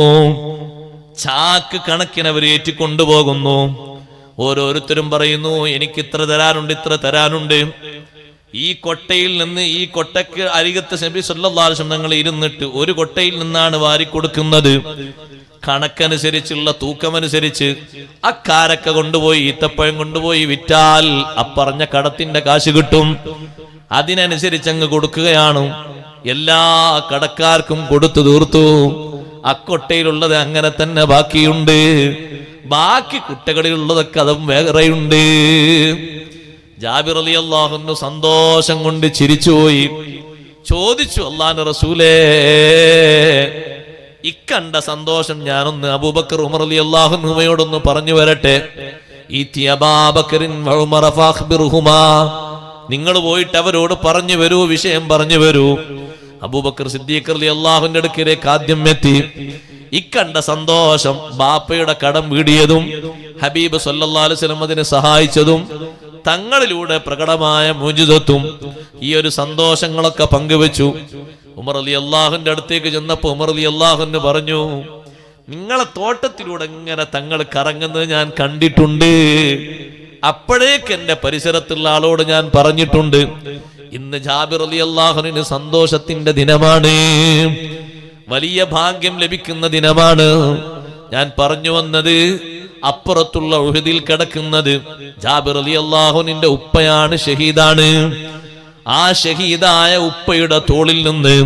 ചാക്ക് കണക്കിന് അവർ ഏറ്റിക്കൊണ്ടുപോകുന്നു. ഓരോരുത്തരും പറയുന്നു, എനിക്ക് ഇത്ര തരാനുണ്ട്, ഇത്ര തരാനുണ്ട്. ഈ കൊട്ടയിൽ നിന്ന് ഈ കൊട്ടയ്ക്ക് അരികത്ത് നബി സല്ലല്ലാഹു അലൈഹി വസല്ലം തങ്ങൾ ഇരുന്നിട്ട് ഒരു കൊട്ടയിൽ നിന്നാണ് വാരിക്കൊടുക്കുന്നത്. കണക്കനുസരിച്ചുള്ള തൂക്കമനുസരിച്ച് അക്കാരക്ക കൊണ്ടുപോയി ഈത്തപ്പഴം കൊണ്ടുപോയി വിറ്റാൽ അപ്പറഞ്ഞ കടത്തിന്റെ കാശ് കിട്ടും. അതിനനുസരിച്ച് അങ്ങ് കൊടുക്കുകയാണ്. എല്ലാ കടക്കാർക്കും കൊടുത്തു തീർത്തു. അക്കൊട്ടയിലുള്ളത് അങ്ങനെ തന്നെ ബാക്കിയുണ്ട്. ബാക്കി കുട്ടകളിലുള്ളതൊക്കെ അതും വേറെയുണ്ട്. ജാബിർ റളിയല്ലാഹു അൻഹു സന്തോഷം കൊണ്ട് ചിരിച്ചുപോയി. ചോദിച്ചു, അല്ലാഹുവിന്റെ റസൂലേ, ഇക്കണ്ട സന്തോഷം ഞാനൊന്ന് അബൂബക്കർ ഉമർ റളിയല്ലാഹു അൻഹുമയോടൊന്ന് പറഞ്ഞു വരട്ടെ. നിങ്ങൾ പോയിട്ട് അവരോട് പറഞ്ഞു വരൂ, വിഷയം പറഞ്ഞു വരൂ. അബൂബക്കർ സിദ്ദീഖ് റളിയല്ലാഹുവിന്റെ അടുക്കലേക്ക് ആദ്യം എത്തി. ഇക്കണ്ട സന്തോഷം, ബാപ്പയുടെ കടം വീടിയതും ഹബീബ് സല്ലല്ലാഹു അലൈഹി വസല്ലം അതിനെ സഹായിച്ചതും തങ്ങളിലൂടെ പ്രകടമായ മുജിദത്തും ഈ ഒരു സന്തോഷങ്ങളൊക്കെ പങ്കുവെച്ചു. ഉമർ റളിയല്ലാഹുവിന്റെ അടുത്തേക്ക് ചെന്നപ്പോ ഉമർ റളിയല്ലാഹു അൻഹു പറഞ്ഞു, നിങ്ങളെ തോട്ടത്തിലൂടെ ഇങ്ങനെ തങ്ങൾ കറങ്ങുന്നത് ഞാൻ കണ്ടിട്ടുണ്ട്. അപ്പോഴേക്ക് എന്റെ പരിസരത്തുള്ള ആളോട് ഞാൻ പറഞ്ഞിട്ടുണ്ട്, ഇന്ന് ജാബിർ റളിയല്ലാഹു അൻഹു സന്തോഷത്തിന്റെ ദിനമാണ്. വലിയ ഭാഗ്യം ലഭിക്കുന്ന ദിനമാണ്. ഞാൻ പറഞ്ഞു വന്നത്, അപ്പുറത്തുള്ള ഉഹദിൽ കിടക്കുന്നത് ജാബിർ റളിയല്ലാഹു അൻഹുവിന്റെ ഉപ്പയാണ്, ഷഹീദാണ്. ആ ഷഹീദായ ഉപ്പയുടെ തോളിൽ നിന്ന്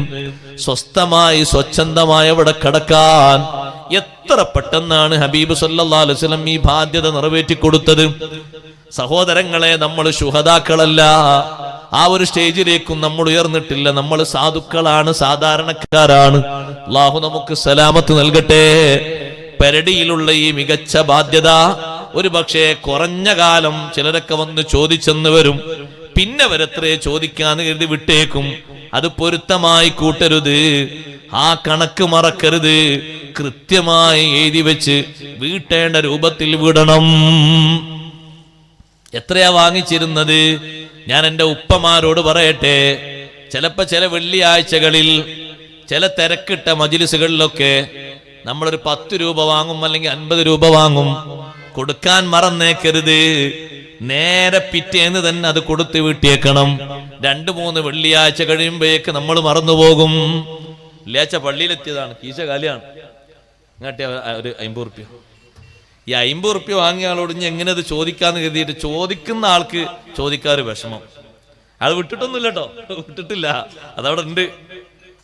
സ്വസ്ഥമായി സ്വച്ഛന്തമായി അവിടെ കിടക്കാൻ എത്ര പെട്ടെന്നാണ് ഹബീബ് സല്ലല്ലാഹു അലൈഹി വസല്ലം ഈ ബാധ്യത നിറവേറ്റി കൊടുത്തത്. സഹോദരങ്ങളെ, നമ്മൾ ശുഹദാക്കളല്ല, ആ ഒരു സ്റ്റേജിലേക്കും നമ്മൾ ഉയർന്നിട്ടില്ല. നമ്മൾ സാധുക്കളാണ്, സാധാരണക്കാരാണ്. അല്ലാഹു നമുക്ക് സലാമത്ത് നൽകട്ടെ. പെരടിയിലുള്ള ഈ മികച്ച ബാധ്യത ഒരു പക്ഷേ കുറഞ്ഞ കാലം ചിലരൊക്കെ വന്ന് ചോദിച്ചെന്ന് വരും, പിന്നെ വരത്രേ ചോദിക്കാന്ന് കരുതി വിട്ടേക്കും. അത് പൊരുത്തമായി കൂട്ടരുത്, ആ കണക്ക് മറക്കരുത്. കൃത്യമായി എഴുതി വെച്ച് വീട്ടേണ്ട രൂപത്തിൽ വിടണം. എത്രയാ വാങ്ങിച്ചിരുന്നത്? ഞാൻ എൻ്റെ ഉപ്പമാരോട് പറയട്ടെ, ചിലപ്പോ ചില വെള്ളിയാഴ്ചകളിൽ ചില തിരക്കിട്ട മജ്‌ലിസുകളിലൊക്കെ നമ്മളൊരു 10 രൂപ വാങ്ങും, അല്ലെങ്കിൽ 50 രൂപ വാങ്ങും. കൊടുക്കാൻ മറന്നേക്കരുത്. നേരെ പിറ്റേന്ന് തന്നെ അത് കൊടുത്ത് വീട്ടിയേക്കണം. 2-3 വെള്ളിയാഴ്ച കഴിയുമ്പോഴേക്ക് നമ്മൾ മറന്നുപോകും. വെള്ളിയാഴ്ച പള്ളിയിലെത്തിയതാണ്, കീശ കാലിയാണ്, ഇങ്ങോട്ടേ ഒരു 50 റുപ്യ. ഈ 50 റുപ്യ വാങ്ങിയ ആളോട് ഇനി എങ്ങനെ അത് ചോദിക്കാന്ന് കരുതിയിട്ട് ചോദിക്കുന്ന ആൾക്ക് ചോദിക്കാറ് വിഷമം. അത് വിട്ടിട്ടൊന്നുമില്ല കേട്ടോ, വിട്ടിട്ടില്ല, അതവിടെ ഉണ്ട്,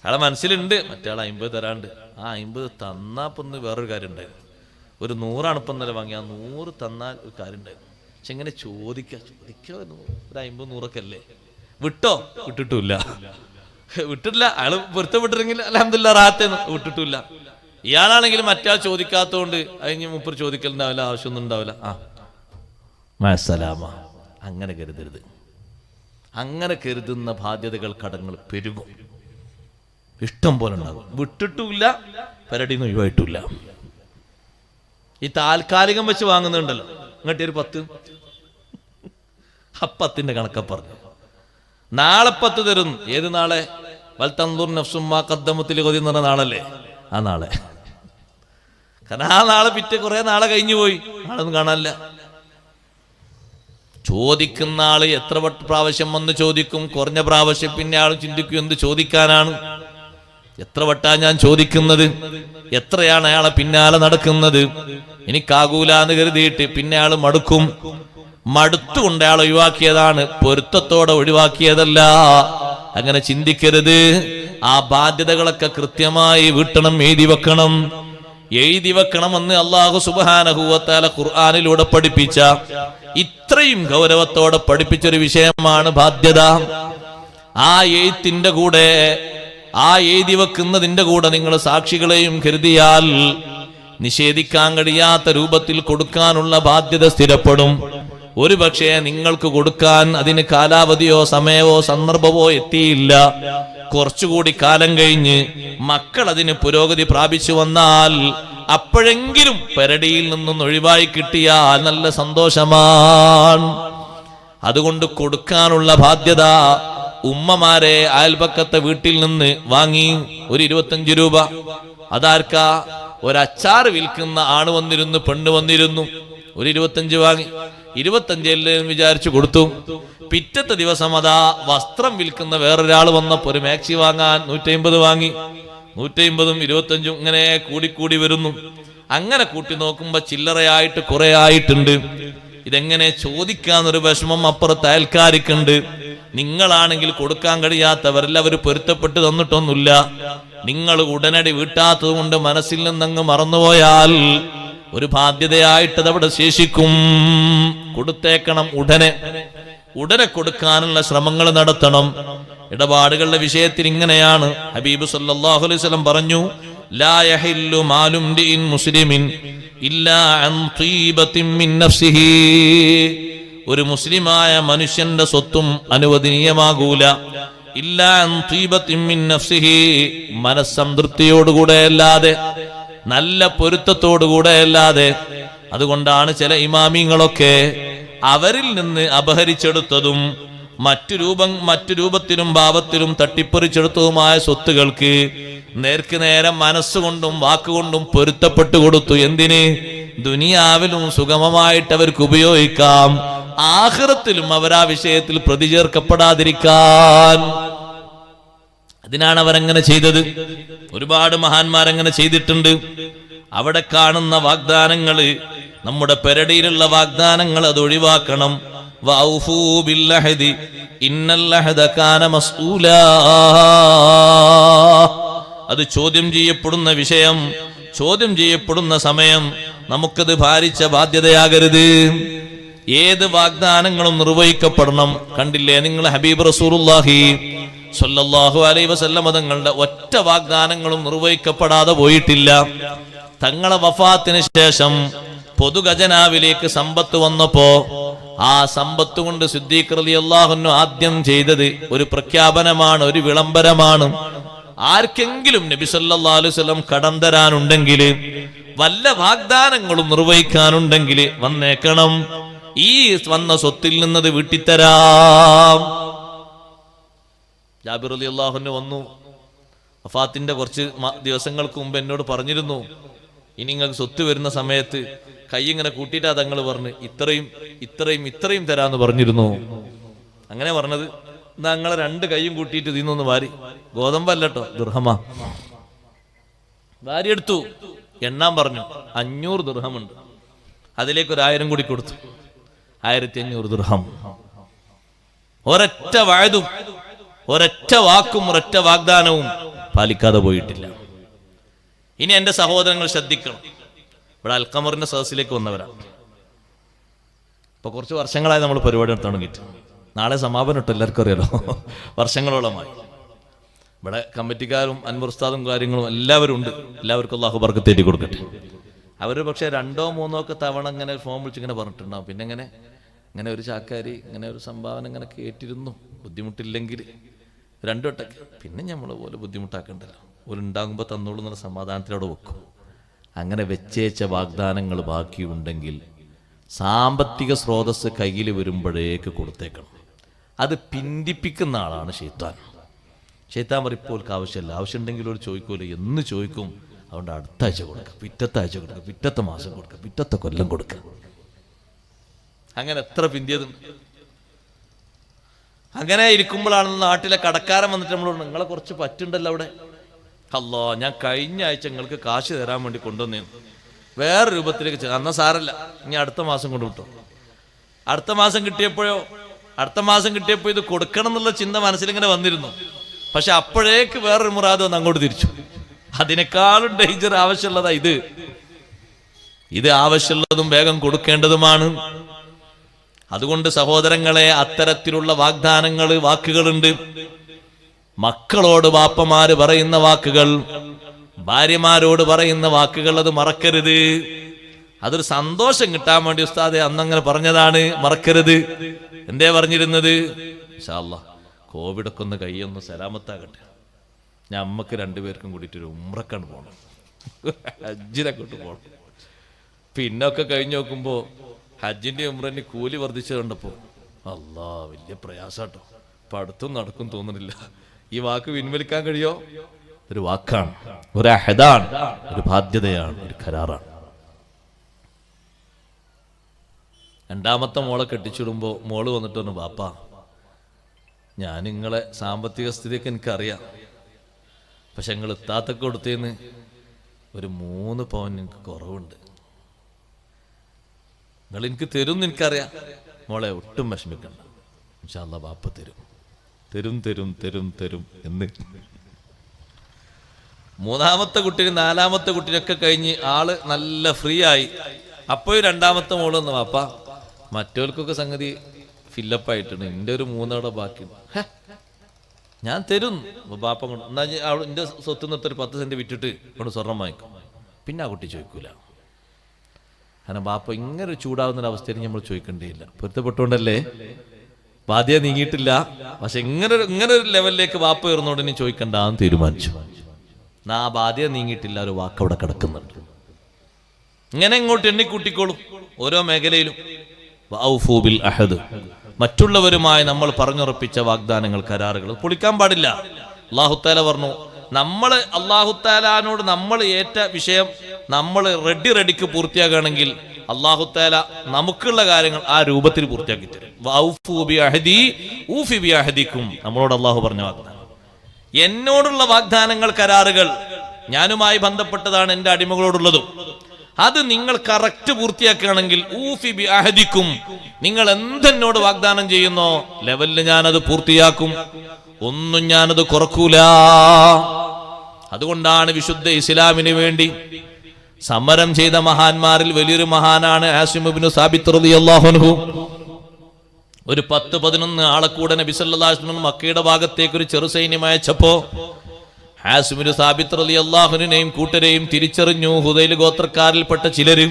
അയാളെ മനസ്സിലുണ്ട്. മറ്റേ ആൾ 50 തരാണ്ട്, ആ 50 തന്നാപ്പൊന്ന് വേറൊരു കാര്യം ഉണ്ടായിരുന്നു. ഒരു 100 ഇപ്പം ഇന്നലെ വാങ്ങി, ആ 100 തന്നാൽ ഒരു കാര്യം ഉണ്ടായിരുന്നു. പക്ഷെ എങ്ങനെ ചോദിക്കുക ഒരു 50 100 അല്ലേ. വിട്ടോ? വിട്ടിട്ടില്ല, വിട്ടിട്ടില്ല. അയാൾ പൊരുത്തപ്പെട്ടിരുന്നെങ്കിൽ അൽഹംദുലില്ലാഹ് റാഹത്തേന്ന്. വിട്ടിട്ടില്ല. ഇയാളാണെങ്കിൽ മറ്റാൾ ചോദിക്കാത്തതുകൊണ്ട് അതിന് മൂപ്പർ ചോദിക്കലുണ്ടാവില്ല, ആവശ്യമൊന്നും ഉണ്ടാവില്ല. ആ മഅസ്സലാമ. അങ്ങനെ കരുതരുത്. അങ്ങനെ കരുതുന്ന ബാധ്യതകൾ, കടങ്ങൾ പെരുകും, ഇഷ്ടം പോലെ ഉണ്ടാകും. വിട്ടിട്ടുമില്ല, പരടിന്ന് ഒഴിവായിട്ടില്ല. ഈ താൽക്കാലികം വെച്ച് വാങ്ങുന്നുണ്ടല്ലോ, ഇങ്ങോട്ട് ഒരു 10, ആ 10ന്റെ കണക്ക പറഞ്ഞു. നാളെ 10 തരും. ഏത് നാളെ? വൽതൻദുർ നഫ്സും മാ ഖദ്ദമത് ലിഗദ് എന്ന് പറഞ്ഞ നാളല്ലേ, ആ നാളെ. കാരണം ആ നാളെ പിറ്റേ കുറെ നാളെ കഴിഞ്ഞു പോയി, നാളൊന്നും കാണാനില്ല. ചോദിക്കുന്ന ആള് എത്ര പ്രാവശ്യം വന്ന് ചോദിക്കും? കുറഞ്ഞ പ്രാവശ്യം പിന്നെ ആളും ചിന്തിക്കും, എന്ത് ചോദിക്കാനാണ്, എത്ര വട്ടാ ഞാൻ ചോദിക്കുന്നത്, എത്രയാണ് അയാളെ പിന്നാലെ നടക്കുന്നത്, എനിക്കാകൂലാന്ന് കരുതിയിട്ട് പിന്നെ അയാൾ മടുക്കും. മടുത്തുകൊണ്ട് അയാൾ ഒഴിവാക്കിയതാണ്, പൊരുത്തത്തോടെ ഒഴിവാക്കിയതല്ല. അങ്ങനെ ചിന്തിക്കരുത്. ആ ബാധ്യതകളൊക്കെ കൃത്യമായി വീട്ടണം, എഴുതി വെക്കണം. എഴുതി വെക്കണമെന്ന് അല്ലാഹു സുബ്ഹാനഹു വ തആല ഖുർആനിലൂടെ പഠിപ്പിച്ച, ഇത്രയും ഗൗരവത്തോടെ പഠിപ്പിച്ചൊരു വിഷയമാണ് ബാധ്യത. ആ എഴുത്തിന്റെ കൂടെ, ആ എഴുതി വെക്കുന്നതിന്റെ കൂടെ നിങ്ങൾ സാക്ഷികളെയും കരുതിയാൽ നിഷേധിക്കാൻ കഴിയാത്ത രൂപത്തിൽ കൊടുക്കാനുള്ള ബാധ്യത സ്ഥിരപ്പെടും. ഒരു പക്ഷേ നിങ്ങൾക്ക് കൊടുക്കാൻ അതിന് കാലാവധിയോ സമയമോ സന്ദർഭമോ എത്തിയില്ല. കുറച്ചുകൂടി കാലം കഴിഞ്ഞ് മക്കൾ അതിന് പുരോഗതി പ്രാപിച്ചു വന്നാൽ അപ്പോഴെങ്കിലും പെരടിയിൽ നിന്നും ഒഴിവായി കിട്ടിയാൽ നല്ല സന്തോഷമാണ്. അതുകൊണ്ട് കൊടുക്കാനുള്ള ബാധ്യത ഉമ്മമാരെ അയൽപക്കത്തെ വീട്ടിൽ നിന്ന് വാങ്ങി ഒരു 25 രൂപ. അതാർക്കാ? ഒരച്ചാറ് വിൽക്കുന്ന ആണ് വന്നിരുന്നു, പെണ്ണ് വന്നിരുന്നു, ഒരു 25 വാങ്ങി. 25 വിചാരിച്ചു കൊടുത്തു. പിറ്റത്തെ ദിവസം അതാ വസ്ത്രം വിൽക്കുന്ന വേറൊരാൾ വന്നപ്പോ ഒരു മാക്സി വാങ്ങാൻ 150 വാങ്ങി. 150ഉം 25ഉം ഇങ്ങനെ കൂടിക്കൂടി വരുന്നു. അങ്ങനെ കൂട്ടി നോക്കുമ്പോ ചില്ലറയായിട്ട് കുറെ ആയിട്ടുണ്ട്. ഇതെങ്ങനെ ചോദിക്കാന്നൊരു വിഷമം അപ്പുറത്ത് അയൽക്കാരിക്കുണ്ട്. നിങ്ങളാണെങ്കിൽ കൊടുക്കാൻ കഴിയാത്തവരെല്ലാവരും പൊരുത്തപ്പെട്ട് തന്നിട്ടൊന്നുമില്ല. നിങ്ങൾ ഉടനടി വീട്ടാത്തത് കൊണ്ട് മനസ്സിൽ നിന്നങ്ങ് മറന്നുപോയാൽ ഒരു ബാധ്യതയായിട്ടത് അവിടെ ശേഷിക്കും. കൊടുത്തേക്കണം. ഉടനെ കൊടുക്കാനുള്ള ശ്രമങ്ങൾ നടത്തണം. ഇടപാടുകളുടെ വിഷയത്തിൽ ഇങ്ങനെയാണ്. ഹബീബ് സല്ലല്ലാഹു അലൈഹി വസല്ലം പറഞ്ഞു, ലാ യഹില്ലു മാലും ലിൻ മുസ്ലിമിൻ ഇല്ലാ അൻ തീബത്തിൻ മിൻ നഫ്സിഹി. ഒരു മുസ്ലിമായ മനുഷ്യന്റെ സ്വത്തും അനുവദനീയമാകൂല ഇല്ലാ അൻ തീബത്തിൻ മിൻ നഫ്സിഹി, മനസ്സംതൃപ്തിയോടുകൂടെ അല്ലാതെ, നല്ല പൊരുത്തത്തോടുകൂടെ അല്ലാതെ. അതുകൊണ്ടാണ് ചില ഇമാമിങ്ങളൊക്കെ അവരിൽ നിന്ന് അപഹരിച്ചെടുത്തതും മറ്റു രൂപത്തിലും ഭാവത്തിലും തട്ടിപ്പറിച്ചെടുത്തതുമായ സ്വത്തുകൾക്ക് നേരെ മനസ്സുകൊണ്ടും വാക്കുകൊണ്ടും പൊരുത്തപ്പെട്ടു കൊടുത്തു. എന്തിന്? ദുനിയാവിലും സുഗമമായിട്ട് അവർക്ക് ഉപയോഗിക്കാം, ആഖിറത്തിലും അവർ ആ വിഷയത്തിൽ പ്രതിചേർക്കപ്പെടാതിരിക്കാൻ. അതിനാണ് അവരങ്ങനെ ചെയ്തത്. ഒരുപാട് മഹാന്മാരങ്ങനെ ചെയ്തിട്ടുണ്ട്. അവിടെ കാണുന്ന വാഗ്ദാനങ്ങള്, നമ്മുടെ പെരടിയിലുള്ള വാഗ്ദാനങ്ങൾ അത് ഒഴിവാക്കണം. വഔഫൂ ബില്ലഹദി ഇന്നൽ അഹദ കാന മസ്ഊലാ. അത് ചോദ്യം ചെയ്യപ്പെടുന്ന വിഷയം, ചോദ്യം ചെയ്യപ്പെടുന്ന സമയം നമുക്കത് ഭാരിച്ച ബാധ്യതയാകരുത്. ഏത് വാഗ്ദാനങ്ങളും നിർവഹിക്കപ്പെടണം. കണ്ടില്ലേ നിങ്ങൾ, ഹബീബ് റസൂലുള്ളാഹി സ്വല്ലല്ലാഹു അലൈഹി വസല്ലം തങ്ങളുടെ ഒറ്റ വാഗ്ദാനങ്ങളും നിർവഹിക്കപ്പെടാതെ പോയിട്ടില്ല. തങ്ങളെ വഫാത്തിന് ശേഷം പൊതുഖജനാവിലേക്ക് സമ്പത്ത് വന്നപ്പോ ആ സമ്പത്ത് കൊണ്ട് സിദ്ദീഖ് റളിയല്ലാഹു അൻഹു ആദ്യം ചെയ്തത് ഒരു പ്രഖ്യാപനമാണ്, ഒരു വിളംബരമാണ്. ആർക്കെങ്കിലും നബി സല്ലല്ലാഹു അലൈഹി വസല്ലം കടം തരാനുണ്ടെങ്കിൽ, വല്ല വാഗ്ദാനങ്ങളും നിർവഹിക്കാനുണ്ടെങ്കിൽ വന്നേക്കണം. ഈ വന്ന സ്വത്തിൽ നിന്നത് വീട്ടിത്തരാം. ജാബിർ റളിയല്ലാഹു അൻഹു വന്നു. വഫാത്തിന്റെ കുറച്ച് ദിവസങ്ങൾക്ക് മുമ്പ് എന്നോട് പറഞ്ഞിരുന്നു, ഇനി നിങ്ങൾക്ക് സ്വത്ത് വരുന്ന സമയത്ത് കൈ ഇങ്ങനെ കൂട്ടിയിട്ടാ തങ്ങൾ പറഞ്ഞ് ഇത്രയും ഇത്രയും ഇത്രയും തരാന്ന് പറഞ്ഞിരുന്നു. അങ്ങനെ പറഞ്ഞത്. ഞങ്ങളെ രണ്ട് കൈയും കൂട്ടിയിട്ട് ഇതിന്നൊന്ന് വാരി, ഗോതമ്പല്ലോ ദിർഹമാ, വാരി എടുത്തു. എണ്ണാൻ പറഞ്ഞു. 500 ദിർഹമുണ്ട്. അതിലേക്ക് 1000 കൂടി കൊടുത്തു. 1500 ദിർഹം. ഒരൊറ്റ വഅദും ഒരൊറ്റ വാക്കും ഒരൊറ്റ വാഗ്ദാനവും പാലിക്കാതെ പോയിട്ടില്ല. ഇനി എന്റെ സഹോദരങ്ങൾ ശ്രദ്ധിക്കണം. ഇവിടെ അൽഖമറിന്റെ സദസ്സിലേക്ക് വന്നവരാണ്. ഇപ്പൊ കുറച്ച് വർഷങ്ങളായി നമ്മൾ പരിപാടി നടത്താൻ തുടങ്ങിയിട്ട്. നാളെ സമാപനം ഇട്ടോ, എല്ലാവർക്കും അറിയാലോ. വർഷങ്ങളോളമായി ഇവിടെ കമ്മിറ്റിക്കാരും അൻവർ ഉസ്താദും കാര്യങ്ങളും എല്ലാവരും ഉണ്ട്. എല്ലാവർക്കും അല്ലാഹു ബർക്കത്ത് തേടി കൊടുക്കട്ടെ. അവർ പക്ഷേ 2ഓ 3ഓ ഒക്കെ തവണ ഇങ്ങനെ ഫോം വിളിച്ച് ഇങ്ങനെ പറഞ്ഞിട്ടുണ്ടാവും. പിന്നെ ഇങ്ങനെ ഒരു ചാക്കാരി ഇങ്ങനെ ഒരു സംഭാവന ഇങ്ങനെ കേട്ടിരുന്നു, ബുദ്ധിമുട്ടില്ലെങ്കിൽ 2 വട്ടൊക്കെ. പിന്നെ നമ്മളെ പോലെ ബുദ്ധിമുട്ടാക്കണ്ടല്ലോ, ഒരു ഉണ്ടാകുമ്പോൾ തന്നോളൂ എന്നുള്ള സമാധാനത്തിലവിടെ വെക്കും. അങ്ങനെ വെച്ചേച്ച വാഗ്ദാനങ്ങൾ ബാക്കിയുണ്ടെങ്കിൽ സാമ്പത്തിക സ്രോതസ് കയ്യിൽ വരുമ്പോഴേക്ക് കൊടുത്തേക്കണം. അത് പിന്തിപ്പിക്കുന്ന ആളാണ് ശൈത്താൻ. ശൈത്താൻ പറയിപ്പോൾക്ക് ആവശ്യമില്ല, ആവശ്യമുണ്ടെങ്കിൽ ഒരു ചോദിക്കൂല, എന്ന് ചോദിക്കും. അതുകൊണ്ട് അടുത്ത ആഴ്ച കൊടുക്കുക, പിറ്റത്തെ ആഴ്ച കൊടുക്കുക, പിറ്റത്തെ മാസം കൊടുക്കുക, പിറ്റത്തെ കൊല്ലം കൊടുക്കുക. അങ്ങനെ എത്ര പിന്തിയതുണ്ട്. അങ്ങനെ ഇരിക്കുമ്പോഴാണ് നാട്ടിലെ കടക്കാരൻ വന്നിട്ട് നമ്മളോട്, നിങ്ങളെ കുറച്ച് പറ്റുണ്ടല്ലോ അവിടെ. അല്ലാ, ഞാൻ കഴിഞ്ഞ ആഴ്ച നിങ്ങൾക്ക് കാശ് തരാൻ വേണ്ടി കൊണ്ടുവന്നേന്നു, വേറെ രൂപത്തിലേക്ക്. അന്ന സാരല്ല, ഇനി അടുത്ത മാസം കൊണ്ടുവിട്ടോ. അടുത്ത മാസം കിട്ടിയപ്പോ ഇത് കൊടുക്കണം എന്നുള്ള ചിന്ത മനസ്സിലിങ്ങനെ വന്നിരുന്നു. പക്ഷെ അപ്പോഴേക്ക് വേറൊരു മുറാദ് വന്ന് അങ്ങോട്ട് തിരിച്ചു. അതിനേക്കാളും ഡേഞ്ചർ ആവശ്യമുള്ളതാ ഇത് ആവശ്യമുള്ളതും വേഗം കൊടുക്കേണ്ടതുമാണ്. അതുകൊണ്ട് സഹോദരങ്ങളെ, അത്തരത്തിലുള്ള വാക്കുകളുണ്ട്. മക്കളോട് വാപ്പമാര് പറയുന്ന വാക്കുകൾ, ഭാര്യമാരോട് പറയുന്ന വാക്കുകൾ, അത് മറക്കരുത്. അതൊരു സന്തോഷം കിട്ടാൻ വേണ്ടി ഉസ്താദെ അന്നങ്ങനെ പറഞ്ഞതാണ്, മറക്കരുത്. എന്തേ പറഞ്ഞിരുന്നത്? ഇൻഷാ അല്ലാഹ് കോവിഡൊക്കെ ഒന്ന് കൈയൊന്ന് സലാമത്താകട്ടെ, ഞാൻ അമ്മക്ക് 2 പേർക്കും കൂടിയിട്ട് ഒരു ഉംറക്കാണ് പോകണം, ഹജ്ജിനെക്കൊണ്ട് പോകണം. പിന്നെ ഒക്കെ കഴിഞ്ഞ് നോക്കുമ്പോ ഹജ്ജിന്റെ ഉംറന്റെ കൂലി വർദ്ധിച്ചു കണ്ടപ്പോ അല്ലാ വലിയ പ്രയാസാട്ടോ, ഇപ്പൊ അടുത്തും നടക്കും തോന്നുന്നില്ല. ഈ വാക്ക് പിൻവലിക്കാൻ കഴിയോ? ഒരു വാക്കാണ്, ഒരു അഹദാണ്, ഒരു ബാധ്യതയാണ്, ഒരു കരാറാണ്. 2ാമത്തെ മോളെ കെട്ടിച്ചിടുമ്പോ മോള് വന്നിട്ട് പറഞ്ഞു, ബാപ്പാ ഞാൻ നിങ്ങളെ സാമ്പത്തിക സ്ഥിതിയൊക്കെ എനിക്കറിയാം, പക്ഷെ നിങ്ങൾ ഇത്താത്തൊക്കെ കൊടുത്തേന്ന് ഒരു 3 പവൻ എനിക്ക് കുറവുണ്ട്, നിങ്ങൾ എനിക്ക് തരും എനിക്കറിയാം. മോളെ ഒട്ടും വിഷമിക്കണ്ട, ഇൻഷാ അല്ലാഹ് ബാപ്പ തരും എന്ന്. 3ാമത്തെ കുട്ടിന് 4ാമത്തെ കുട്ടിനൊക്കെ കഴിഞ്ഞ് ആള് നല്ല ഫ്രീ ആയി. അപ്പോഴും 2ാമത്തെ മോള് വന്ന്, ബാപ്പ മറ്റവർക്കൊക്കെ സംഗതി ഫില്ലപ്പ് ആയിട്ടുണ്ട്, എൻ്റെ ഒരു 3 അവിടെ ബാക്കി, ഞാൻ തരും. ബാപ്പ കൊണ്ട് എന്നാ എൻ്റെ സ്വത്ത് നിന്നൊരു 10 സെന്റ് വിറ്റിട്ട് കൊണ്ട് സ്വർണം വാങ്ങിക്കും. പിന്നെ ആ കുട്ടി ചോദിക്കൂല. കാരണം ബാപ്പ ഇങ്ങനെ ചൂടാവുന്നൊരവസ്ഥയിൽ നമ്മൾ ചോദിക്കേണ്ടിയില്ല. പൊരുത്തപ്പെട്ടുകൊണ്ടല്ലേ, ബാധ്യത നീങ്ങിയിട്ടില്ല, പക്ഷെ ഇങ്ങനെ ഒരു ലെവലിലേക്ക് ബാപ്പ ഉയർന്നോണ്ട് ഇനി ചോദിക്കണ്ടെന്ന് തീരുമാനിച്ചു. ആ ബാധ്യത നീങ്ങിയിട്ടില്ല, ഒരു വാക്ക് അവിടെ കിടക്കുന്നുണ്ട്. ഇങ്ങനെ ഇങ്ങോട്ട് എണ്ണിക്കൂട്ടിക്കോളും ഓരോ മേഖലയിലും. വഔഫൂ ബിൽ അഹദ്, മറ്റുള്ളവരുമായി നമ്മൾ പറഞ്ഞുറപ്പിച്ച വാഗ്ദാനങ്ങൾ, കരാറുകൾ പൊളിക്കാൻ പാടില്ല. അല്ലാഹു തആല പറഞ്ഞു, അല്ലാഹു തആലാനോട് നമ്മൾ ഏറ്റ വിഷയം നമ്മൾ റെഡിക്ക് പൂർത്തിയാക്കുകയാണെങ്കിൽ അല്ലാഹു തആല നമുക്കുള്ള കാര്യങ്ങൾ ആ രൂപത്തിൽ പൂർത്തിയാക്കി തരും. വഔഫൂ ബി അഹദി ഊഫി ബി അഹദിക്കും, നമ്മളോട് അല്ലാഹു പറഞ്ഞ വാഗ്ദാനം. എന്നോടുള്ള വാഗ്ദാനങ്ങൾ, കരാറുകൾ ഞാനുമായി ബന്ധപ്പെട്ടതാണ്, എൻ്റെ അടിമകളോടുള്ളതും. അത് നിങ്ങൾ കറക്റ്റ് പൂർത്തിയാക്കുകയാണെങ്കിൽ ഊഫി ബി അഹദിക്കും, നിങ്ങൾ എന്തെന്നോട് വാഗ്ദാനം ചെയ്യുന്നോ ലെവലിൽ ഞാനത് പൂർത്തിയാക്കും, ഒന്നും ഞാനത് കുറക്കൂല. അതുകൊണ്ടാണ് വിശുദ്ധ ഇസ്ലാമിന് വേണ്ടി സമരം ചെയ്ത മഹാന്മാരിൽ വലിയൊരു മഹാനാണ് ആസിം ഇബ്നു സാബിത്ത് റളിയല്ലാഹു അൻഹു. ഒരു 10-11 ആളെ കൂടെ നബി സല്ലല്ലാഹു അലൈഹി വസല്ലം മക്കയുടെ ഭാഗത്തേക്ക് ഒരു ചെറു സൈന്യം അയച്ചപ്പോ ആസിം ഇബ്നു സാബിത്ത് റളിയല്ലാഹു അൻഹുവിനെയും കൂട്ടരെയും തിരിച്ചറിഞ്ഞു. ഹുദൈൽ ഗോത്രക്കാരിൽപ്പെട്ട ചിലര്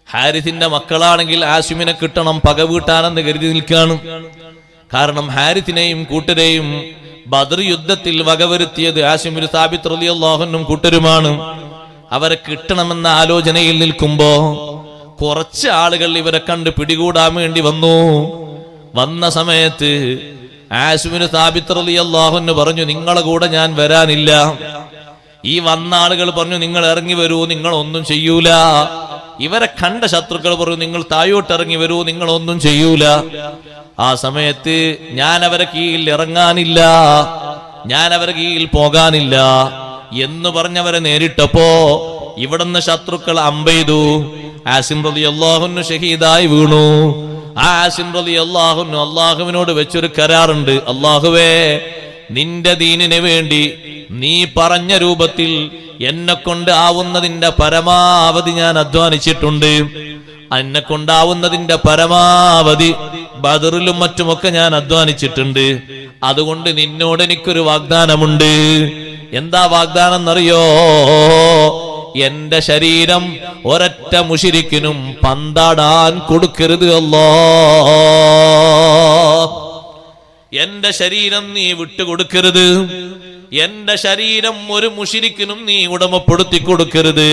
ഹാരിസിന്റെ മക്കളാണെങ്കിൽ ആസിമിനെ കിട്ടണം, പക വീട്ടാനെന്ന് കരുതി നിൽക്കുകയാണ്. കാരണം ഹാരിസിനെയും കൂട്ടരെയും ബദർ യുദ്ധത്തിൽ വകവരുത്തിയത് ആസിം ഇബ്നു സാബിത്ത് റളിയല്ലാഹു അൻഹും കൂട്ടരുമാണ്. അവരെ കിട്ടണമെന്ന ആലോചനയിൽ നിൽക്കുമ്പോ കുറച്ച് ആളുകൾ ഇവരെ കണ്ട് പിടികൂടാൻ വേണ്ടി വന്ന സമയത്ത് ആസിം ഇബ്നു സാബിത്ത് റളിയല്ലാഹു അൻഹു പറഞ്ഞു, നിങ്ങളെ കൂടെ ഞാൻ വരാനില്ല. ഈ വന്ന ആളുകൾ പറഞ്ഞു, നിങ്ങൾ ഇറങ്ങി വരൂ, നിങ്ങൾ ഒന്നും ചെയ്യൂല. ഇവരെ കണ്ട ശത്രുക്കൾ പറഞ്ഞു, നിങ്ങൾ താഴോട്ട് ഇറങ്ങി വരൂ, നിങ്ങൾ ഒന്നും ചെയ്യൂല. ആ സമയത്ത് ഞാൻ അവരെ കീഴിൽ ഇറങ്ങാനില്ല, ഞാൻ അവരെ കീഴിൽ പോകാനില്ല എന്ന് പറഞ്ഞവരെ നേരിട്ടപ്പോ ഇവിടുന്ന് ശത്രുക്കൾ അമ്പെയ്തു. ആസിം റളിയല്ലാഹു അൻഹു ഷഹീദായി വീണു. ആ ആസിം റളിയല്ലാഹു അൻഹു അല്ലാഹുവിനോട് വെച്ചൊരു കരാറുണ്ട്, അല്ലാഹുവേ, നിന്റെ ദീനിന് വേണ്ടി നീ പറഞ്ഞ രൂപത്തിൽ എന്നെ കൊണ്ട് ആവുന്നതിന്റെ പരമാവധി ഞാൻ അധ്വാനിച്ചിട്ടുണ്ട്. എന്നെ കൊണ്ടാവുന്നതിന്റെ പരമാവധി ബദറിലും മറ്റുമൊക്കെ ഞാൻ അധ്വാനിച്ചിട്ടുണ്ട്. അതുകൊണ്ട് നിന്നോട് എനിക്കൊരു വാഗ്ദാനമുണ്ട്. എന്താ വാഗ്ദാനം എന്നറിയോ? എന്റെ ശരീരം ഒരൊറ്റ മുശ്രിക്കിനും പന്താടാൻ കൊടുക്കരുത് അല്ലാഹ്. എന്റെ ശരീരം നീ വിട്ടുകൊടുക്കരുത്. എന്റെ ശരീരം ഒരു മുശ്രിക്കിനും നീ ഉടമപ്പെടുത്തി കൊടുക്കരുത്.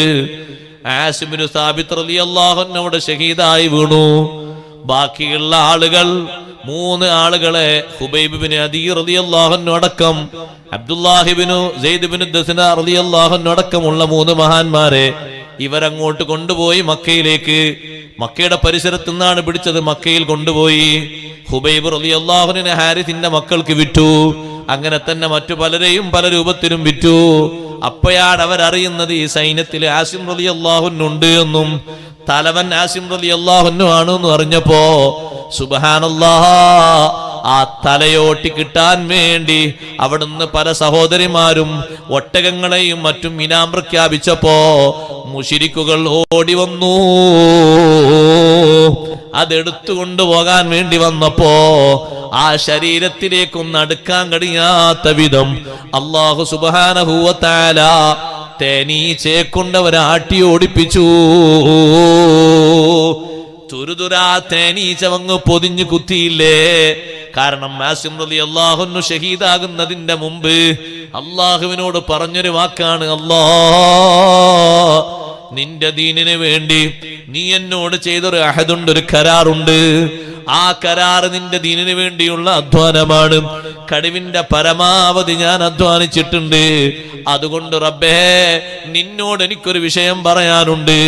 ആസിം ഇബ്നു സാബിത്ത് റളിയല്ലാഹു അൻഹു ഷഹീദായി വീണു. ബാക്കിയുള്ള ആളുകൾ 3 ആളുകളെ ഹുബൈബ് ഇബ്നു അദീ റളിയല്ലാഹു അൻഹു അടക്കം അബ്ദുല്ലാഹി ഇബ്നു സൈദ് ഇബ്നു ദസ്ന റളിയല്ലാഹു അൻഹു അടക്കമുള്ള 3 മഹാന്മാരെ ഇവരങ്ങോട്ട് കൊണ്ടുപോയി മക്കയിലേക്ക്. മക്കയുടെ പരിസരത്ത് നിന്നാണ് പിടിച്ചത്, മക്കയിൽ കൊണ്ടുപോയി. ഹുബൈബ് റളിയല്ലാഹു അൻഹു ഹാരിസിന്റെ മക്കൾക്ക് വിറ്റു. അങ്ങനെ തന്നെ മറ്റു പലരെയും പല രൂപത്തിലും വിറ്റു. അപ്പോഴാണ് അവരറിയുന്നത് ഈ സൈന്യത്തിൽ ആസിം റളിയല്ലാഹു അൻഹു ഉണ്ട് എന്നും തലവൻ ആസിം റളിയല്ലാഹു അൻഹു ആണെന്ന് അറിഞ്ഞപ്പോ സുബ്ഹാനല്ലാഹ്, ആ തലയോട്ടി കിട്ടാൻ വേണ്ടി അവിടുന്ന് പല സഹോദരിമാരും ഒട്ടകങ്ങളെയും മറ്റും ഇനാം പ്രഖ്യാപിച്ചപ്പോ മുശ്രിക്കുകൾ ഓടി വന്നു. അതെടുത്തു കൊണ്ടുപോകാൻ വേണ്ടി വന്നപ്പോ ആ ശരീരത്തിലേക്കൊന്നും അടുക്കാൻ കഴിയാത്ത വിധം അല്ലാഹു സുബ്ഹാനഹു വ തആല തേനീച്ചയെ കൊണ്ടവരെ ആട്ടി ഓടിപ്പിച്ചു. തുരുതുരാ തേനീച്ച വങ്ങ് പൊതിഞ്ഞു കുത്തിയില്ലേ? കാരണം ആസിം റളിയല്ലാഹു അൻഹു ഷഹീദാകുന്നതിന്റെ മുമ്പ് അള്ളാഹുവിനോട് പറഞ്ഞൊരു വാക്കാണ്, അല്ലാഹ്, നിന്റെ ദീനിന് വേണ്ടി നീ എന്നോട് ചെയ്തൊരു അഹദുണ്ട്, ഒരു കരാറുണ്ട്. ആ കരാറ് നിന്റെ ദീനിന് വേണ്ടിയുള്ള അധ്വാനമാണ്. കഴിവിന്റെ പരമാവധി ഞാൻ അധ്വാനിച്ചിട്ടുണ്ട്. അതുകൊണ്ട് റബ്ബേ, നിന്നോട് എനിക്കൊരു വിഷയം പറയാനുണ്ട്.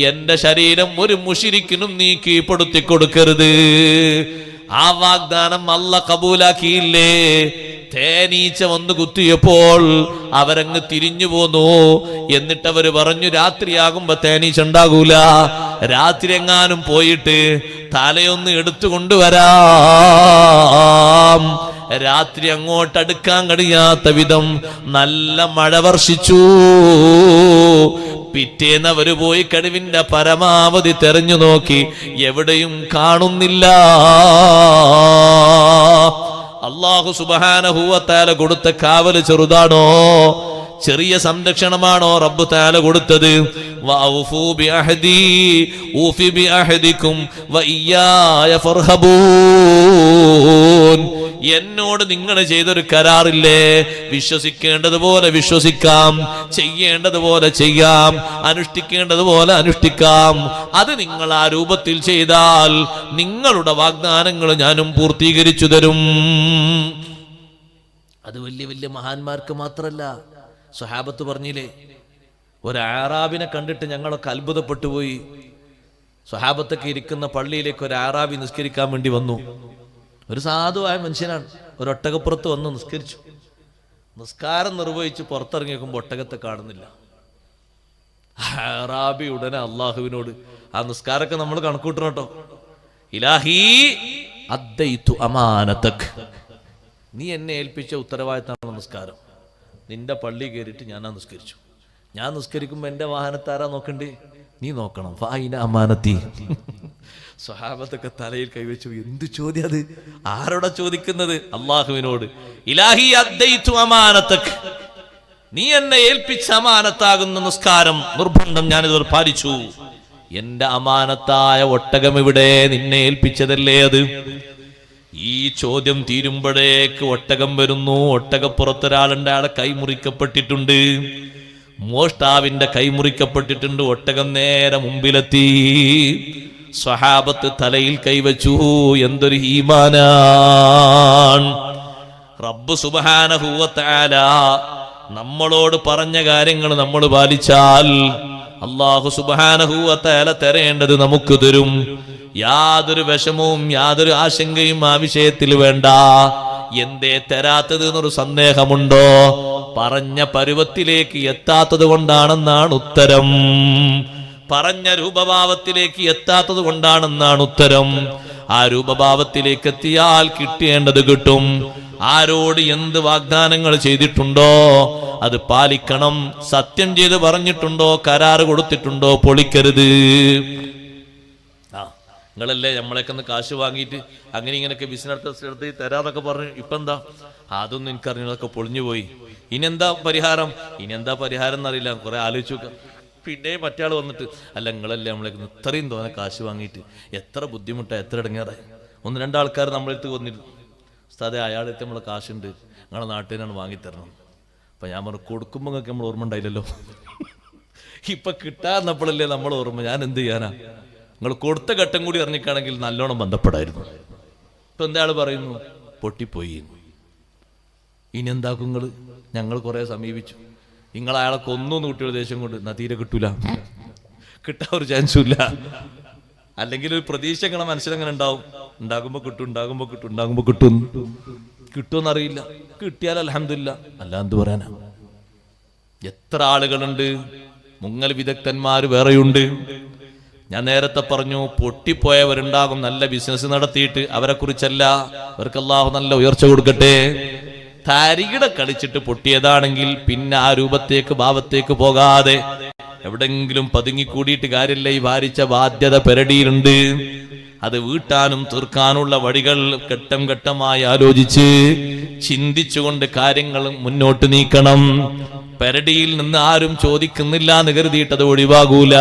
എന്റെ ശരീരം ഒരു മുശ്രിക്കിനും നീ കീഴ്പ്പെടുത്തി കൊടുക്കരുത്. ആ വാഗ്ദാനം അല്ലാഹ് കബൂലാക്കിയില്ലേ? തേനീച്ച വന്ന് കുത്തിയപ്പോൾ അവരങ്ങ് തിരിഞ്ഞു പോന്നു. എന്നിട്ട് അവര് പറഞ്ഞു, രാത്രിയാകുമ്പോ തേനീച്ച ഉണ്ടാകൂല, രാത്രി എങ്ങാനും പോയിട്ട് തലയൊന്ന് എടുത്തു കൊണ്ടുവരാം. രാത്രി അങ്ങോട്ടടുക്കാൻ കഴിയാത്ത വിധം നല്ല മഴ വർഷിച്ചു. പിറ്റേന്ന് അവര് പോയി കഴിവിന്റെ പരമാവധി തെരഞ്ഞു നോക്കി, എവിടെയും കാണുന്നില്ല. അല്ലാഹു സുബ്ഹാനഹു വ തആല കൊടുത്ത കാവല് ചെറുതാണോ? ചെറിയ സംരക്ഷണമാണോ റബ്ബ് തആല കൊടുത്തത്? വഔഫു ബിഅഹദി ഊഫി ബിഅഹദികും വഇയ്യായ ഫർഹബൂൻ. എന്നോട് നിങ്ങൾ ചെയ്തൊരു കരാറില്ലേ? വിശ്വസിക്കേണ്ടതുപോലെ വിശ്വസിക്കാം, ചെയ്യേണ്ടതുപോലെ ചെയ്യാം, അനുഷ്ഠിക്കേണ്ടതുപോലെ അനുഷ്ഠിക്കാം. അത് നിങ്ങൾ ആ രൂപത്തിൽ ചെയ്താൽ നിങ്ങളുടെ വാഗ്ദാനങ്ങൾ ഞാനും പൂർത്തീകരിച്ചു തരും. അത് വലിയ വലിയ മഹാന്മാർക്ക് മാത്രല്ല. സ്വഹാബത്ത് പറഞ്ഞില്ലേ, ഒരു ആറാബിനെ കണ്ടിട്ട് ഞങ്ങളൊക്കെ അത്ഭുതപ്പെട്ടു പോയി. സ്വഹാബത്തൊക്കെ ഇരിക്കുന്ന പള്ളിയിലേക്ക് ഒരു ആറാബി നിസ്കരിക്കാൻ വേണ്ടി വന്നു. ഒരു സാധുവായ മനുഷ്യനാണ്. ഒരു ഒട്ടകപ്പുറത്ത് വന്ന് നിസ്കരിച്ചു. നിസ്കാരം നിർവഹിച്ച് പുറത്തിറങ്ങി നോക്കുമ്പോൾ ഒട്ടകത്തെ കാണുന്നില്ല. അറാബി ഉടനെ അള്ളാഹുവിനോട്, ആ നിസ്കാരമൊക്കെ നമ്മൾ കണക്കൂട്ടണം കേട്ടോ, ഇലാഹി അദ്ദൈതു അമാനതക്, നീ എന്നെ ഏൽപ്പിച്ച ഉത്തരവാദിത്തമാണ് നിസ്കാരം. നിന്റെ പള്ളി കയറിയിട്ട് ഞാൻ നിസ്കരിച്ചു. ഞാൻ നിസ്കരിക്കുമ്പോൾ എൻ്റെ വാഹനത്താരാ നോക്കണ്ടേ? നീ നോക്കണം. ഫൈന അമാനത്തി. സ്വഹാബത്തൊക്കെ തലയിൽ കൈവച്ചു. എന്ത് ചോദ്യം അത്? ആരോടാ ചോദിക്കുന്നത്? അള്ളാഹുവിനോട്. ഇലാഹി അദ്ദൈതു അമാനതക്, നീ എന്നെ ഏൽപ്പിച്ച അമാനത്താകുന്ന നിസ്കാരം നിർബന്ധം ഞാനിത് പാലിച്ചു. എന്റെ അമാനത്തായ ഒട്ടകം ഇവിടെ? നിന്നെ ഏൽപ്പിച്ചതല്ലേ അത്. ഈ ചോദ്യം തീരുമ്പോഴേക്ക് ഒട്ടകം വരുന്നു. ഒട്ടകപ്പുറത്തൊരാളുണ്ട്, അയാളെ കൈമുറിക്കപ്പെട്ടിട്ടുണ്ട്. മോഷ്ടാവിന്റെ കൈമുറിക്കപ്പെട്ടിട്ടുണ്ട്. ഒട്ടകം നേരെ മുമ്പിലെത്തി. സ്വഹാബത്ത് തലയിൽ കൈവച്ചു. എന്തൊരു ഈമാനാണ്! റബ്ബ് സുബ്ഹാനഹു വ തആല നമ്മളോട് പറഞ്ഞ കാര്യങ്ങൾ നമ്മൾ പാലിച്ചാൽ അല്ലാഹു സുബ്ഹാനഹു വ തആല തരേണ്ടത് നമുക്ക് തരും. യാതൊരു വിഷമവും യാതൊരു ആശങ്കയും ആ വിഷയത്തിൽ വേണ്ട. എന്തേ തരാത്തത് എന്നൊരു സന്ദേഹമുണ്ടോ? പറഞ്ഞ പരുവത്തിലേക്ക് എത്താത്തത് കൊണ്ടാണെന്നാണ് ഉത്തരം. പറഞ്ഞ രൂപഭാവത്തിലേക്ക് എത്താത്തത് കൊണ്ടാണെന്നാണ് ഉത്തരം. ആ രൂപഭാവത്തിലേക്ക് എത്തിയാൽ കിട്ടേണ്ടത് കിട്ടും. ആരോട് എന്ത് വാഗ്ദാനങ്ങൾ ചെയ്തിട്ടുണ്ടോ അത് പാലിക്കണം. സത്യം ചെയ്ത് പറഞ്ഞിട്ടുണ്ടോ, കരാറ് കൊടുത്തിട്ടുണ്ടോ, പൊളിക്കരുത്. നിങ്ങളല്ലേ നമ്മളൊക്കെ ഒന്ന് കാശ് വാങ്ങിയിട്ട് അങ്ങനെ ഇങ്ങനെയൊക്കെ ബിസിനസ് എടുത്ത് തരാന്നൊക്കെ പറഞ്ഞു. ഇപ്പം എന്താ? അതൊന്നും എനിക്കറിഞ്ഞതൊക്കെ പൊളിഞ്ഞു പോയി. ഇനിയെന്താ പരിഹാരം? ഇനിയെന്താ പരിഹാരം എന്നറിയില്ല. കുറെ ആലോചിച്ചു നോക്കാം. പിന്നെ മറ്റേ ആൾ വന്നിട്ട്, അല്ല നിങ്ങളല്ലേ നമ്മളെ ഇത്രയും തോന്നെ കാശ് വാങ്ങിയിട്ട് എത്ര ബുദ്ധിമുട്ടാണ്, എത്ര ഇടങ്ങാറായി. ഒന്ന് രണ്ടാൾക്കാർ നമ്മളെടുത്ത് വന്നിട്ട്, ഉസ്താദേ അയാളെടുത്ത് നമ്മളെ കാശുണ്ട്, നിങ്ങളെ നാട്ടിൽ നിന്നാണ് വാങ്ങിത്തരണം. അപ്പം ഞാൻ പറഞ്ഞു, കൊടുക്കുമ്പോൾ നിങ്ങൾക്ക് നമ്മൾ ഓർമ്മ ഉണ്ടായില്ലല്ലോ. ഇപ്പം കിട്ടാന്നപ്പോഴല്ലേ നമ്മൾ ഓർമ്മ. ഞാൻ എന്ത് ചെയ്യാനാ? നിങ്ങൾ കൊടുത്ത ഘട്ടം കൂടി അറിഞ്ഞിക്കാണെങ്കിൽ നല്ലോണം ബന്ധപ്പെടായിരുന്നു. ഇപ്പം എന്താ ആൾ പറയുന്നു? പൊട്ടിപ്പോയി. ഇനി എന്താക്കും നിങ്ങൾ? ഞങ്ങൾ കുറേ സമീപിച്ചു. നിങ്ങൾ അയാളെ കൊന്നൊന്ന് കുട്ടിയുടെ ദേഷ്യം കൊണ്ട് എന്നാ തീരെ കിട്ടൂല, കിട്ടാൻ ഒരു ചാൻസും ഇല്ല. അല്ലെങ്കിൽ ഒരു പ്രതീക്ഷ നിങ്ങളെ മനസ്സിലെങ്ങനെ ഉണ്ടാവും? ഉണ്ടാകുമ്പോൾ കിട്ടും, ഉണ്ടാകുമ്പോൾ കിട്ടും, ഉണ്ടാകുമ്പോൾ കിട്ടും. കിട്ടുമെന്നറിയില്ല. കിട്ടിയാൽ അൽഹംദുലില്ലാ, അല്ല എന്ത് പറയാനാ? എത്ര ആളുകളുണ്ട്, മുങ്ങൽ വിദഗ്ധന്മാർ വേറെയുണ്ട്. ഞാൻ നേരത്തെ പറഞ്ഞു, പൊട്ടിപ്പോയവരുണ്ടാകും നല്ല ബിസിനസ് നടത്തിയിട്ട്. അവരെ കുറിച്ചല്ല, അവർക്ക് അല്ലാഹു നല്ല ഉയർച്ച കൊടുക്കട്ടെ. തരികിട കളിച്ചിട്ട് പൊട്ടിയതാണെങ്കിൽ പിന്നെ ആ രൂപത്തേക്ക് ഭാവത്തേക്ക് പോകാതെ എവിടെങ്കിലും പതുങ്ങിക്കൂടിയിട്ട് കാര്യമില്ല. ഈ ഭാരിച്ച ബാധ്യത പെരടിയിലുണ്ട്. അത് വീട്ടാനും തീർക്കാനുള്ള വഴികൾ ഘട്ടം ഘട്ടമായി ആലോചിച്ച് ചിന്തിച്ചുകൊണ്ട് കാര്യങ്ങൾ മുന്നോട്ട് നീക്കണം. പെരടിയിൽ നിന്ന് ആരും ചോദിക്കുന്നില്ല എന്ന് കരുതിയിട്ട് അത് ഒഴിവാകൂല.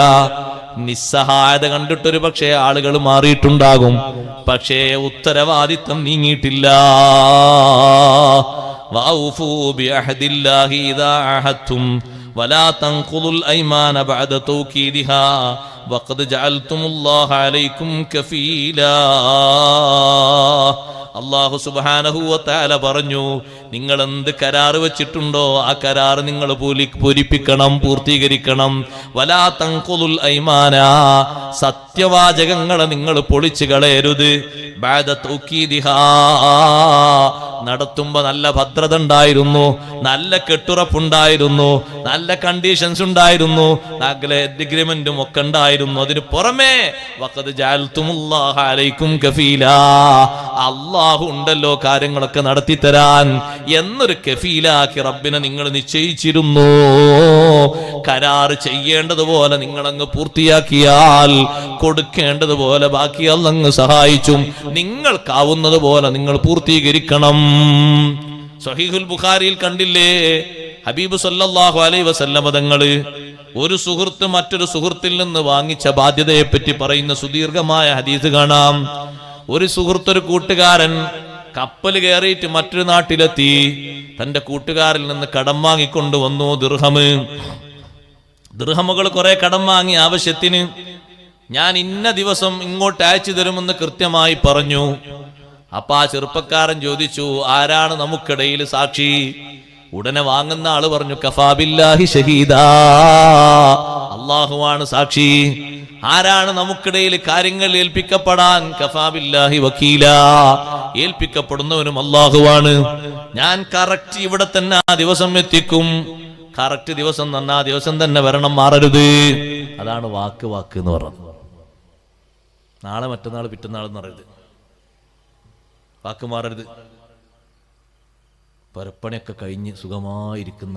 നിസ്സഹായത കണ്ടിട്ടൊരു പക്ഷേ ആളുകൾ മാറിയിട്ടുണ്ടാകും, പക്ഷേ ഉത്തരവാദിത്വം നീങ്ങിയിട്ടില്ല. വഔഫൂ ബിഅഹദില്ലാഹി ഇദാ അഹദതും വലാ തൻഖുദുൽ അയ്മാന ബഅദ തൗകീദിഹാ വഖദ് ജഅൽതുമുല്ലാഹ അലൈക്കും കഫീലാ. അല്ലാഹു സുബ്ഹാനഹു വ തആല പറഞ്ഞു, നിങ്ങൾ എന്ത് കരാറ് വെച്ചിട്ടുണ്ടോ ആ കരാറ് നിങ്ങൾ പൂരിപ്പിക്കണം, പൂർത്തീകരിക്കണം. വലാ തൻഖുദുൽ അയ്മാന, സത്യവാചകങ്ങളെ നിങ്ങൾ പൊളിച്ചു കളയരുത്. ബഅദ തൗകീദിഹാ, നടത്തുമ്പോ നല്ല ഭദ്രത ഉണ്ടായിരുന്നു, നല്ല കെട്ടുറപ്പുണ്ടായിരുന്നു, നല്ല കണ്ടീഷൻസ് ഉണ്ടായിരുന്നു, നല്ല എഗ്രിമെന്റും ഒക്കെ ഉണ്ടായിരുന്നു. അതിന് പുറമെ വഖദ് ജഅൽതുമുല്ലാഹ അലൈക്കും കഫീലാ, അല്ലാഹു ഉണ്ടല്ലോ കാര്യങ്ങളൊക്കെ നടത്തി തരാൻ എന്നൊരു കഫീലാക്കി റബ്ബിനെ നിങ്ങൾ നിശ്ചയിച്ചിരുന്നു. കരാറ് ചെയ്യേണ്ടതുപോലെ നിങ്ങൾ അങ്ങ് പൂർത്തിയാക്കിയാൽ കൊടുക്കേണ്ടതുപോലെ ബാക്കി അല്ലാഹു സഹായിച്ചും. നിങ്ങൾക്കാവുന്നത് പോലെ നിങ്ങൾ പൂർത്തീകരിക്കണം. സ്വഹീഹുൽ ബുഖാരിയിൽ കണ്ടില്ലേ, ഹബീബ് സല്ലല്ലാഹു അലൈഹി വസല്ലം തങ്ങള് ഒരു സുഹൃത്ത് മറ്റൊരു സുഹൃത്തിൽ നിന്ന് വാങ്ങിച്ച ബാധ്യതയെ പറ്റി പറയുന്ന സുദീർഘമായ ഹദീസ് കാണാം. ഒരു സുഹൃത്ത്, ഒരു കൂട്ടുകാരൻ കപ്പൽ കയറിയിട്ട് മറ്റൊരു നാട്ടിലെത്തി. തന്റെ കൂട്ടുകാരിൽ നിന്ന് കടം വാങ്ങിക്കൊണ്ടുവന്നു ദിർഹമുകൾ കുറെ കടം വാങ്ങി ആവശ്യത്തിന്. ഞാൻ ഇന്ന ദിവസം ഇങ്ങോട്ട് അയച്ചു തരുമെന്ന് കൃത്യമായി പറഞ്ഞു. അപ്പൊ ആ ചെറുപ്പക്കാരൻ ചോദിച്ചു, ആരാണ് നമുക്കിടയിൽ സാക്ഷി? ഉടനെ വാങ്ങുന്ന ആള് പറഞ്ഞു, കഫാ ബില്ലാഹി ഷഹീദാ, അല്ലാഹുവാണ് സാക്ഷി. ആരാണ് നമുക്കിടയിൽ കാര്യങ്ങൾ ഏൽപ്പിക്കപ്പെടാൻ? കഫാ ബില്ലാഹി വക്കീല, ഏൽപ്പിക്കപ്പെടുന്നവനും അല്ലാഹുവാണ്. ഞാൻ കറക്റ്റ് ഇവിടെ തന്നെ ആ ദിവസം എത്തിക്കും. കറക്റ്റ് ദിവസം തന്നെ ആ ദിവസം തന്നെ വരണം, മാറരുത്. അതാണ് വാക്ക് എന്ന് പറഞ്ഞത്. നാളെ മറ്റന്നാൾ പിറ്റന്നാൾ എന്ന് പറയരുത്, വാക്ക് മാറരുത്. പരപ്പണിയൊക്കെ കഴിഞ്ഞ് സുഖമായിരിക്കുന്ന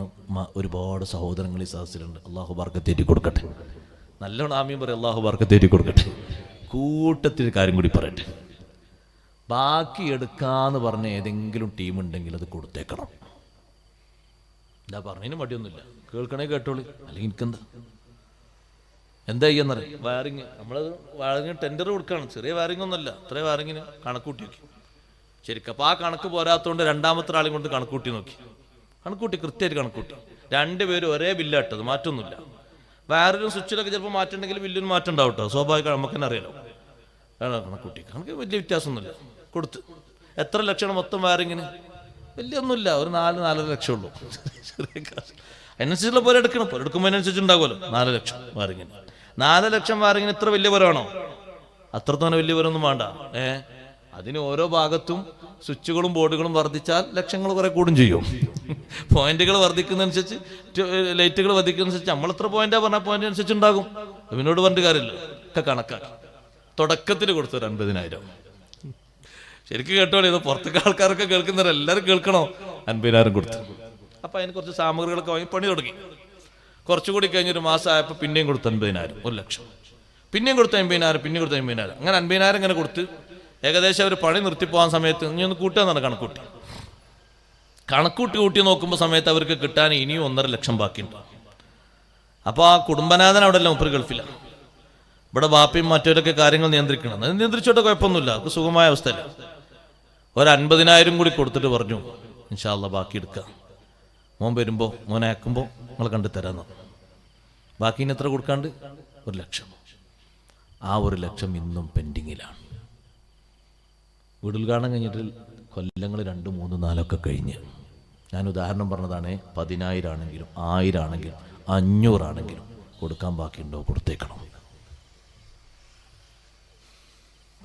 ഒരുപാട് സഹോദരങ്ങൾ ഈ സദസ്സിലുണ്ട്. അള്ളാഹു ബർക്കത്തേറ്റി കൊടുക്കട്ടെ. നല്ലോണം ആമീൻ പറയും. അള്ളാഹു ബർക്കത്തേറ്റി കൊടുക്കട്ടെ. കൂട്ടത്തിൽ കാര്യം കൂടി പറയട്ടെ. ബാക്കി എടുക്കാന്ന് പറഞ്ഞ ഏതെങ്കിലും ടീം ഉണ്ടെങ്കിൽ അത് കൊടുത്തേക്കണം. എന്താ പറഞ്ഞതിന് മടിയൊന്നുമില്ല, കേൾക്കണേ കേട്ടോളി, അല്ലെങ്കിൽ എനിക്കെന്താ എന്താ ചെയ്യുന്നറിയാം. വയറിങ് നമ്മളത് വയറിങ് ടെൻഡർ കൊടുക്കുകയാണ്. ചെറിയ വയറിങ് ഒന്നുമല്ല, അത്രേ വയറിങ്ങിന് കണക്കൂട്ടി നോക്കി ശരിക്കും. അപ്പോൾ ആ കണക്ക് പോരാത്തതുകൊണ്ട് രണ്ടാമത്തെ ആളെയും കൊണ്ട് കണക്കൂട്ടി നോക്കി. കണക്കൂട്ടി കൃത്യമായിട്ട് കണക്കൂട്ടി. രണ്ടുപേരും ഒരേ ബില്ലാട്ടത്, മാറ്റൊന്നുമില്ല. വയറിലും സ്വിച്ചിലൊക്കെ ചിലപ്പോൾ മാറ്റുണ്ടെങ്കിൽ ബില്ലിന് മാറ്റം ഉണ്ടാവും കേട്ടോ, സ്വാഭാവികം, നമുക്ക് തന്നെ അറിയാലോ. കണക്കൂട്ടി കണക്ക് വലിയ വ്യത്യാസമൊന്നുമില്ല. കൊടുത്ത് എത്ര ലക്ഷമാണ് മൊത്തം വയറിങ്ങിന്? വലിയ ഒന്നുമില്ല, ഒരു 4-4.5 ലക്ഷം ഉള്ളൂ. അതിനനുസരിച്ചുള്ള പോലെ എടുക്കണം. പോലെ എടുക്കുമ്പോൾ അതിനനുസരിച്ച് ഉണ്ടാകുമല്ലോ. 4 ലക്ഷം വയറിങ്ങിന്. 4 ലക്ഷം വയറിങ്ങിന് ഇത്ര വലിയ വരമാണോ? അത്രത്തോനെ വലിയ വരൊന്നും വേണ്ട. അതിന് ഓരോ ഭാഗത്തും സ്വിച്ചുകളും ബോർഡുകളും വർദ്ധിച്ചാൽ ലക്ഷങ്ങൾ കുറെ കൂടും ചെയ്യും. പോയിന്റുകൾ വർദ്ധിക്കുന്നതനുസരിച്ച്, ലൈറ്റുകൾ വർദ്ധിക്കുന്നതനുസരിച്ച് നമ്മളെത്ര പോയിന്റാ പറഞ്ഞാൽ പോയിന്റ് അനുസരിച്ച് ഉണ്ടാകും. അതിനോട് പറഞ്ഞിട്ട് കാര്യമില്ല, ഒക്കെ കണക്കാക്കി. തുടക്കത്തിൽ കൊടുത്തു 50,000. ശരിക്കും കേട്ടോളൂ, ഇത് പുറത്തേക്ക് ആൾക്കാരൊക്കെ കേൾക്കുന്നവർ എല്ലാവരും കേൾക്കണോ. 50,000 കൊടുത്തു. അപ്പൊ അതിന് കുറച്ച് സാമഗ്രികളൊക്കെ വാങ്ങി പണി തുടങ്ങി. കുറച്ചുകൂടി കഴിഞ്ഞൊരു മാസം ആയപ്പോൾ പിന്നെയും കൊടുത്തു 50,000, 1 ലക്ഷം. പിന്നെയും കൊടുത്തു 50,000, പിന്നെയും കൊടുത്തു 50,000. അങ്ങനെ 50,000 ഇങ്ങനെ കൊടുത്ത് ഏകദേശം അവർ പണി നിർത്തിപ്പോകാൻ സമയത്ത് ഇനി ഒന്ന് കൂട്ടാന്നാണ് കണക്കൂട്ടി നോക്കുമ്പോൾ സമയത്ത് അവർക്ക് കിട്ടാൻ ഇനിയും 1.5 ലക്ഷം ബാക്കിയുണ്ട്. അപ്പോൾ ആ കുടുംബനാഥൻ അവിടെ അല്ല, മുപ്പര് ഗൾഫിലാണ്. ഇവിടെ ബാപ്പയും മറ്റവരൊക്കെ കാര്യങ്ങൾ നിയന്ത്രിക്കണം. അത് നിയന്ത്രിച്ചോട്ടെ, കുഴപ്പമൊന്നുമില്ല, അത് സുഖമായ അവസ്ഥയല്ല. ഒരു 50,000 കൂടി കൊടുത്തിട്ട് പറഞ്ഞു, ഇൻഷാ അല്ലാഹ് ബാക്കി എടുക്കുക, മോൻ വരുമ്പോൾ മോനെ അയക്കുമ്പോൾ നിങ്ങൾ കണ്ടു തരാമെന്ന്. ബാക്കി ഇനി എത്ര കൊടുക്കാണ്ട്? 1 ലക്ഷം. ആ 1 ലക്ഷം ഇന്നും പെൻഡിങ്ങിലാണ്. വീട് ഉദ്ഘാടനം കഴിഞ്ഞിട്ട് കൊല്ലങ്ങൾ 2, 3, 4 കഴിഞ്ഞ്. ഞാൻ ഉദാഹരണം പറഞ്ഞതാണ്. 10,000 ആണെങ്കിലും 1000 ആണെങ്കിലും 500 ആണെങ്കിലും കൊടുക്കാൻ ബാക്കിയുണ്ടോ? കൊടുത്തേക്കണം.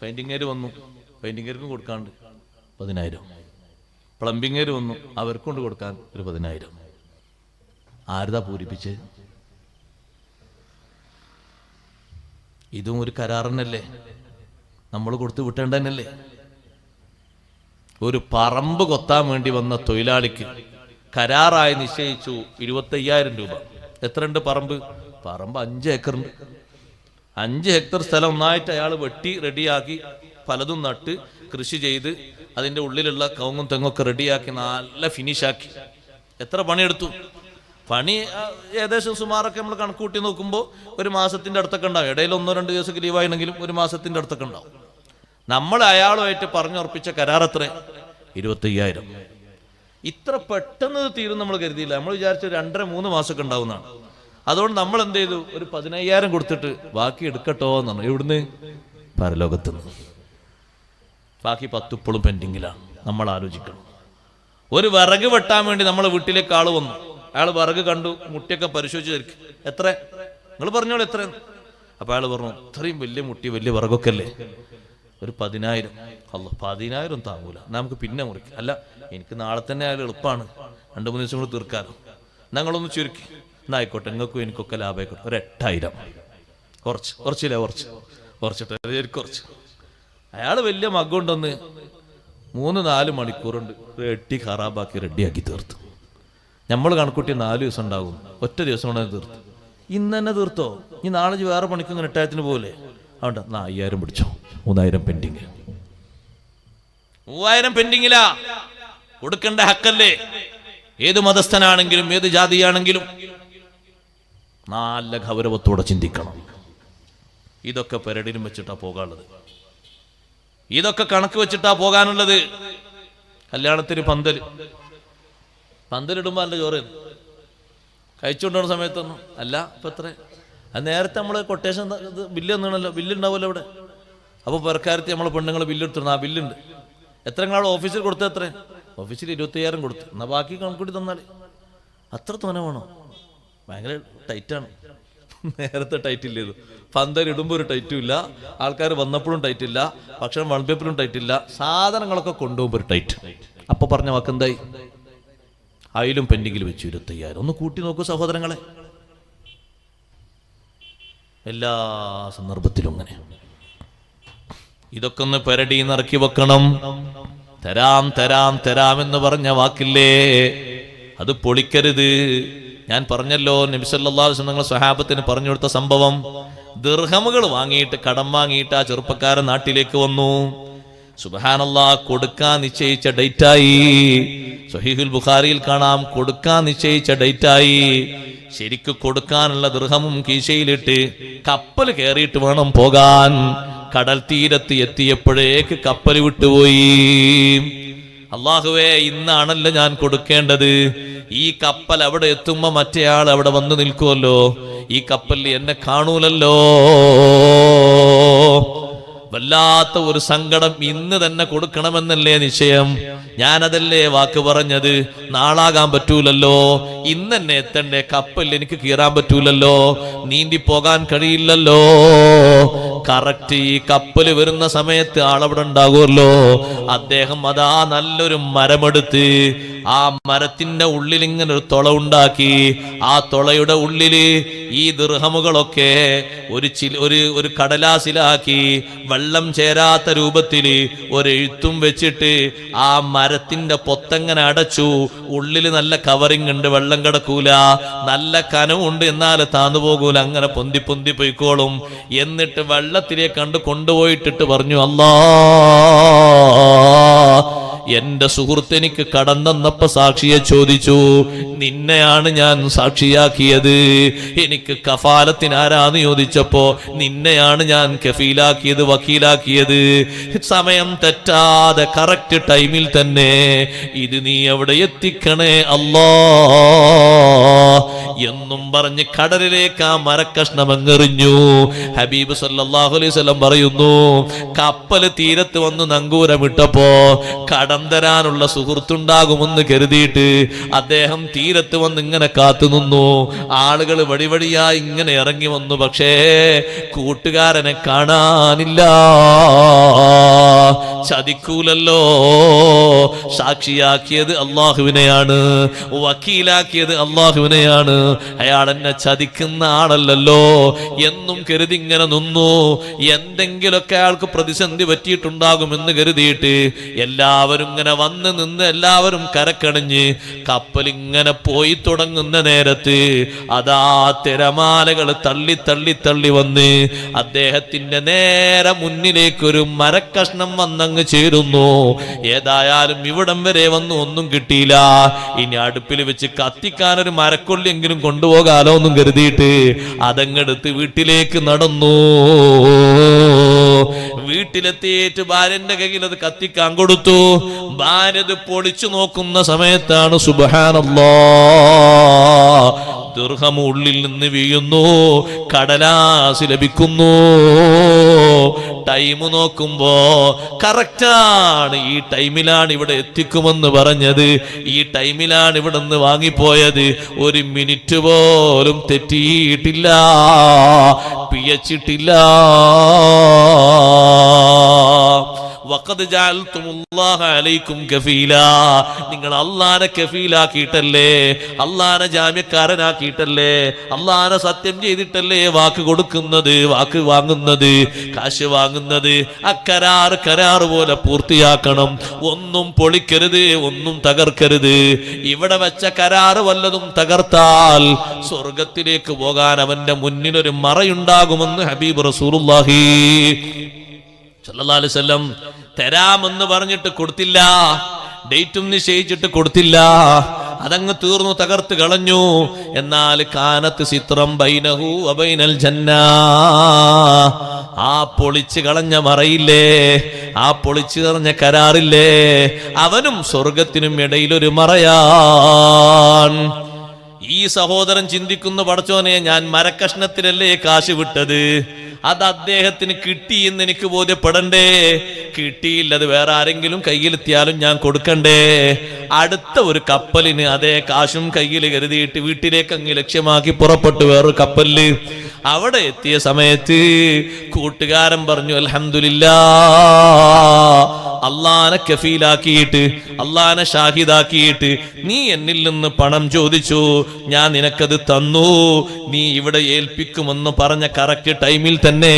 പെയിൻറ്റിങ്ങേര് വന്നു, പെയിൻറ്റിങ്ങേർക്കും കൊടുക്കാണ്ട് 10,000. പ്ലംബിങ്ങേര് വന്നു, അവർക്കും കൊണ്ട് കൊടുക്കാൻ ഒരു 10,000. ആരുതാ പൂരിപ്പിച്ച്? ഇതും ഒരു കരാറിനല്ലേ, നമ്മൾ കൊടുത്ത് വിട്ടേണ്ടതന്നല്ലേ. ഒരു പറമ്പ് കൊത്താൻ വേണ്ടി വന്ന തൊഴിലാളിക്ക് കരാറായി നിശ്ചയിച്ചു 25,000 രൂപ. എത്രയുണ്ട് പറമ്പ്? 5 ഏക്കറുണ്ട്. 5 ഹെക്ടർ സ്ഥലം ഒന്നായിട്ട് അയാൾ വെട്ടി റെഡിയാക്കി പലതും നട്ട് കൃഷി ചെയ്ത് അതിൻ്റെ ഉള്ളിലുള്ള കവുങ്ങും തെങ്ങൊക്കെ റെഡിയാക്കി നല്ല ഫിനിഷാക്കി. എത്ര പണിയെടുത്തു? പണി ഏകദേശം സുമാറൊക്കെ നമ്മൾ കണക്കൂട്ടി നോക്കുമ്പോൾ ഒരു മാസത്തിൻ്റെ അടുത്തൊക്കെ ഉണ്ടാവും. ഇടയിൽ 1-2 ദിവസമൊക്കെ ലീവായെങ്കിലും ഒരു മാസത്തിൻ്റെ അടുത്തൊക്കെ ഉണ്ടാവും. നമ്മൾ അയാളുമായിട്ട് പറഞ്ഞുറപ്പിച്ച കരാർ എത്ര? 25,000. ഇത്ര പെട്ടെന്ന് തീരും നമ്മൾ കരുതിയില്ല. നമ്മൾ വിചാരിച്ച 2-3 മാസമൊക്കെ ഉണ്ടാവുന്നതാണ്. അതുകൊണ്ട് നമ്മൾ എന്ത് ചെയ്തു? ഒരു 15,000 കൊടുത്തിട്ട് ബാക്കി എടുക്കട്ടോ എന്നാണ്. എവിടുന്ന്? പരലോകത്തുനിന്ന്. ബാക്കി 10 ഇപ്പോഴും പെൻഡിങ്ങിലാണ്. നമ്മൾ ആലോചിക്കണം. ഒരു വിറക് വെട്ടാൻ വേണ്ടി നമ്മളെ വീട്ടിലേക്ക് ആള് വന്നു. അയാൾ വിറക് കണ്ടു, മുട്ടിയൊക്കെ പരിശോധിച്ച് തരിക്കും. എത്ര? നിങ്ങൾ പറഞ്ഞോളൂ എത്ര? അപ്പൊ അയാൾ പറഞ്ഞു, ഇത്രയും വലിയ മുട്ടി വലിയ വിറകൊക്കെ അല്ലേ, ഒരു 10,000. അല്ല, 10,000 താങ്ങൂല, നമുക്ക് പിന്നെ മുറിക്കും. അല്ല, എനിക്ക് നാളെ തന്നെ ആയാലും എളുപ്പമാണ്, 2-3 ദിവസം കൂടി തീർക്കാലോ. ഞങ്ങളൊന്ന് ചുരുക്കി. എന്നായിക്കോട്ടെ, നിങ്ങൾക്കും എനിക്കൊക്കെ ലാഭമായിക്കോട്ടെ, ഒരു 8,000. കുറച്ച്. അയാൾ വലിയ മഗ്ഗുണ്ടെന്ന് 3-4 മണിക്കൂറുണ്ട് വെട്ടി ഖറാബാക്കി റെഡിയാക്കി തീർത്തു. നമ്മൾ കണക്കൂട്ടി 4 ദിവസം ഉണ്ടാകും, ഒറ്റ ദിവസം കൊണ്ട് തീർത്തു. ഇന്ന് തന്നെ തീർത്തോ? ഇനി നാളെ വേറെ പണിക്കും 8,000 പോലെ. അതുകൊണ്ട് 5,000 പിടിച്ചോ, 3,000 പെൻഡിങ്. 3,000 പെൻഡിങ്ങിലാ. കൊടുക്കേണ്ട ഹക്കല്ലേ? ഏത് മതസ്ഥനാണെങ്കിലും ഏത് ജാതിയാണെങ്കിലും നല്ല ഗൗരവത്തോടെ ചിന്തിക്കണം. ഇതൊക്കെ പെരടിലും വെച്ചിട്ടാ പോകാനുള്ളത്, ഇതൊക്കെ കണക്ക് വെച്ചിട്ടാ പോകാനുള്ളത്. കല്യാണത്തിന് പന്തലിടുമ്പോൾ നല്ല ചോറ് കഴിച്ചുകൊണ്ടുപോകുന്ന സമയത്തൊന്നും അല്ല. ഇപ്പം എത്ര? അത് നേരത്തെ നമ്മൾ കൊട്ടേഷൻ ബില്ല് തന്നാണല്ലോ, ബില്ലുണ്ടാവുമല്ലോ ഇവിടെ. അപ്പോൾ പെരക്കാരത്തി നമ്മളെ പെണ്ണുങ്ങൾ ബില്ലെടുത്തിരുന്നു. ആ ബില്ലുണ്ട്. എത്ര നിങ്ങളവിടെ ഓഫീസിൽ കൊടുത്തത്? എത്ര? ഓഫീസിൽ 25,000 കൊടുത്തു. എന്നാൽ ബാക്കി കണക്കൂട്ടി തന്നാൽ അത്ര തോനെ വേണോ? ഭയങ്കര ടൈറ്റാണ്. നേരത്തെ ടൈറ്റില്ല. ഇത് പന്തലിടുമ്പോൾ ഒരു ടൈറ്റും ഇല്ല, ആൾക്കാർ വന്നപ്പോഴും ടൈറ്റില്ല, ഭക്ഷണം വിളമ്പിയപ്പോഴും ടൈറ്റില്ല, സാധനങ്ങളൊക്കെ കൊണ്ടുപോകുമ്പോൾ ഒരു ടൈറ്റ്. അപ്പൊ പറഞ്ഞ വാക്കെന്തായി? അതിലും പെൻഡിങ്ങിൽ വെച്ചു 25,000. ഒന്ന് കൂട്ടി നോക്കൂ സഹോദരങ്ങളെ. എല്ലാ സന്ദർഭത്തിലും അങ്ങനെ. ഇതൊക്കെ ഒന്ന് പെരടിന്ന് ഇറക്കി വെക്കണം. തരാം തരാം തരാം എന്ന് പറഞ്ഞ വാക്കില്ലേ, അത് പൊളിക്കരുത്. ഞാൻ പറഞ്ഞല്ലോ, നബി സല്ലല്ലാഹു അലൈഹി വസല്ലം നിങ്ങൾ സ്വഹാബത്തിന് പറഞ്ഞു കൊടുത്ത സംഭവം. ദിർഹമുകൾ വാങ്ങിയിട്ട്, കടം വാങ്ങിയിട്ട് ആ ചെറുപ്പക്കാരൻ നാട്ടിലേക്ക് വന്നു. സുബ്ഹാനല്ലാഹ്, കൊടുക്കാൻ നിശ്ചയിച്ച ഡേറ്റായി. സ്വഹീഹുൽ ബുഖാരിയിൽ കാണാം, കൊടുക്കാൻ നിശ്ചയിച്ച ഡേറ്റായി. ശരിക്ക് കൊടുക്കാനുള്ള ദിർഹമും കീശയിലിട്ട് കപ്പൽ കയറിയിട്ട് വേണം പോകാൻ. കടൽ തീരത്ത് എത്തിയപ്പോഴേക്ക് കപ്പൽ വിട്ടുപോയി. അള്ളാഹുവേ, ഇന്നാണല്ലോ ഞാൻ കൊടുക്കേണ്ടത്. ഈ കപ്പൽ അവിടെ എത്തുമ്പോ മറ്റേയാൾ അവിടെ വന്നു നിൽക്കുമല്ലോ, ഈ കപ്പലിൽ എന്നെ കാണൂലല്ലോ. വല്ലാത്ത ഒരു സങ്കടം. ഇന്ന് തന്നെ കൊടുക്കണമെന്നല്ലേ നിശ്ചയം? ഞാനതല്ലേ വാക്ക് പറഞ്ഞത്? നാളാകാൻ പറ്റൂലല്ലോ, ഇന്ന് തന്നെ എത്തണ്ടേ. കപ്പലിൽ എനിക്ക് കീറാൻ പറ്റൂലല്ലോ, നീന്തി പോകാൻ കഴിയില്ലല്ലോ. കറക്റ്റ് ഈ കപ്പല് വരുന്ന സമയത്ത് ആളവിടെ ഉണ്ടാകുമല്ലോ. അദ്ദേഹം അതാ നല്ലൊരു മരമെടുത്ത് ആ മരത്തിന്റെ ഉള്ളിൽ ഇങ്ങനെ ഒരു തുള ഉണ്ടാക്കി. ആ തുളയുടെ ഉള്ളില് ഈ ദിർഹമുകളൊക്കെ ഒരു കടലാസിലാക്കി വെള്ളം ചേരാത്ത രൂപത്തില് ഒരെഴുത്തും വെച്ചിട്ട് ആ മരത്തിന്റെ പൊത്തങ്ങനെ അടച്ചു. ഉള്ളില് നല്ല കവറിങ് ഉണ്ട്, വെള്ളം കിടക്കൂല. നല്ല കനവുണ്ട്, എന്നാൽ താന്നു പോകൂല, അങ്ങനെ പൊന്തി പൊന്തി പോയിക്കോളും. എന്നിട്ട് വെള്ളത്തിലേക്ക് കണ്ട് കൊണ്ടുപോയിട്ടിട്ട് പറഞ്ഞു, അല്ലാ, എന്റെ സുഹൃത്ത് എനിക്ക് കടം തന്നപ്പോ സാക്ഷിയെ ചോദിച്ചു, നിന്നെയാണ് ഞാൻ സാക്ഷിയാക്കിയത്. എനിക്ക് കഫാലത്തിന് ആരാന്ന് ചോദിച്ചപ്പോ നിന്നെയാണ് ഞാൻ കഫീലാക്കിയത്, വക്കീലാക്കിയത്. സമയം തെറ്റാതെ കറക്റ്റ് ടൈമിൽ തന്നെ ഇത് നീ എവിടെ എത്തിക്കണേ അല്ലാ എന്നും പറഞ്ഞ് കടലിലേക്ക് ആ മരക്കഷ്ണം അങ്ങെറിഞ്ഞു. ഹബീബ് സല്ലല്ലാഹു അലൈഹി വസല്ലം പറയുന്നു, കപ്പല് തീരത്ത് വന്ന് നങ്കൂരമിട്ടപ്പോ കടം തരാനുള്ള സുഹൃത്തുണ്ടാകുമെന്ന് കരുതിയിട്ട് അദ്ദേഹം തീരത്ത് വന്ന് ഇങ്ങനെ കാത്തുനിന്നു. ആളുകൾ വഴിവഴിയായി ഇങ്ങനെ ഇറങ്ങി വന്നു, പക്ഷേ കൂട്ടുകാരനെ കാണാനില്ല. ചതിക്കൂലല്ലോ, സാക്ഷിയാക്കിയത് അള്ളാഹുവിനെയാണ്, വക്കീലാക്കിയത് അള്ളാഹുവിനെയാണ്. അയാൾ എന്നെ ചതിക്കുന്ന ആളല്ലല്ലോ എന്നും കരുതി ഇങ്ങനെ നിന്നു. എന്തെങ്കിലുമൊക്കെ അയാൾക്ക് പ്രതിസന്ധി പറ്റിയിട്ടുണ്ടാകുമെന്ന് കരുതിയിട്ട് എല്ലാവരും ഇങ്ങനെ വന്ന് നിന്ന് എല്ലാവരും കരക്കണിഞ്ഞ് കപ്പലിങ്ങനെ പോയി തുടങ്ങുന്ന നേരത്ത് അതാ തിരമാലകൾ തള്ളി തള്ളി തള്ളി വന്ന് അദ്ദേഹത്തിന്റെ നേരെ മുന്നിലേക്കൊരു മരക്കഷ്ണം വന്നങ്ങ് ചേരുന്നു. ഏതായാലും ഇവിടം വരെ വന്നു, ഒന്നും കിട്ടിയില്ല. ഇനി അടുപ്പിൽ വെച്ച് കത്തിക്കാനൊരു മരക്കൊള്ളിയെങ്കിലും കൊണ്ടുപോകാലോ എന്നും കരുതിയിട്ട് അതങ്ങെടുത്ത് വീട്ടിലേക്ക് നടന്നു. വീട്ടിലെത്തിയിട്ട് ഭാര്യന്റെ കയ്യിൽ അത് കത്തിക്കാൻ കൊടുത്തു. ഭാര്യ അത് പൊളിച്ചു നോക്കുന്ന സമയത്താണ് സുബ്ഹാനല്ലാഹ്, ദിർഹം ഉള്ളിൽ നിന്ന് വീഴുന്നു, കടലാസ് ലഭിക്കുന്നു. ടൈം നോക്കുമ്പോ കറക്റ്റാണ്. ഈ ടൈമിലാണ് ഇവിടെ എത്തിക്കുമെന്ന് പറഞ്ഞത്, ഈ ടൈമിലാണ് ഇവിടെ നിന്ന് വാങ്ങിപ്പോയത്. ഒരു മിനിറ്റ് പോലും തെറ്റിയിട്ടില്ല, പിഴച്ചിട്ടില്ല. വഖദ് ജഅൽതുമുല്ലാഹ അലൈക്കും കഫീലാ, നിങ്ങൾ അല്ലാഹനെ കഫീലാക്കിയിട്ടല്ലേ, അല്ലാഹനെ ജാമ്യക്കാരനാക്കിയിട്ടല്ലേ, അല്ലാഹനെ സത്യം ചെയ്തിട്ടല്ലേ വാക്ക് കൊടുക്കുന്നത്, വാക്ക് വാങ്ങുന്നത്, കാശ് വാങ്ങുന്നത്. അക്കരാർ കരാർ പോലെ പൂർത്തിയാക്കണം. ഒന്നും പൊളിക്കരുത്, ഒന്നും തകർക്കരുത്. ഇവിടെ വെച്ച കരാറ് വല്ലതും തകർത്താൽ സ്വർഗത്തിലേക്ക് പോകാൻ അവന്റെ മുന്നിലൊരു മറയുണ്ടാകുമെന്ന് ഹബീബ് റസൂലുള്ളാഹി സല്ലല്ലാഹു അലൈഹി വസല്ലം. തരാമെന്ന് പറഞ്ഞിട്ട് കൊടുത്തില്ല, ഡേറ്റും നിശ്ചയിച്ചിട്ട് കൊടുത്തില്ല, അതങ്ങ് തീർന്നു, തകർത്ത് കളഞ്ഞു. എന്നാൽ കാനത്ത് സിത്രം ബൈനഹു വബൈനൽ ജന്ന, ആ പൊളിച്ചു കളഞ്ഞ മറയില്ലേ, ആ പൊളിച്ചു കളഞ്ഞ കരാറില്ലേ, അവനും സ്വർഗത്തിനും ഇടയിലൊരു മറയാണ്. ഈ സഹോദരൻ ചിന്തിക്കുന്നു, പടച്ചോനെ, ഞാൻ മരക്കഷ്ണത്തിലല്ലേ കാശ് വിട്ടത്, അത് അദ്ദേഹത്തിന് കിട്ടി എന്ന് എനിക്ക് ബോധ്യപ്പെടണ്ടേ? കിട്ടിയില്ലത് വേറെ ആരെങ്കിലും കയ്യിലെത്തിയാലും ഞാൻ കൊടുക്കണ്ടേ? അടുത്ത ഒരു കപ്പലിന് അതേ കാശും കയ്യിൽ കരുതിയിട്ട് വീട്ടിലേക്ക് അങ്ങ് ലക്ഷ്യമാക്കി പുറപ്പെട്ടു വേറൊരു കപ്പലില്. അവിടെ എത്തിയ സമയത്ത് കൂട്ടുകാരൻ പറഞ്ഞു, അൽഹംദുലില്ലാഹ്, അള്ളാനെ കഫീലാക്കിയിട്ട് അള്ളാനെ ഷാഹിദാക്കിയിട്ട് നീ എന്നിൽ നിന്ന് പണം ചോദിച്ചു, ഞാൻ നിനക്കത് തന്നു. നീ ഇവിടെ ഏൽപ്പിക്കുമെന്ന് പറഞ്ഞ കറക്റ്റ് ടൈമിൽ തന്നെ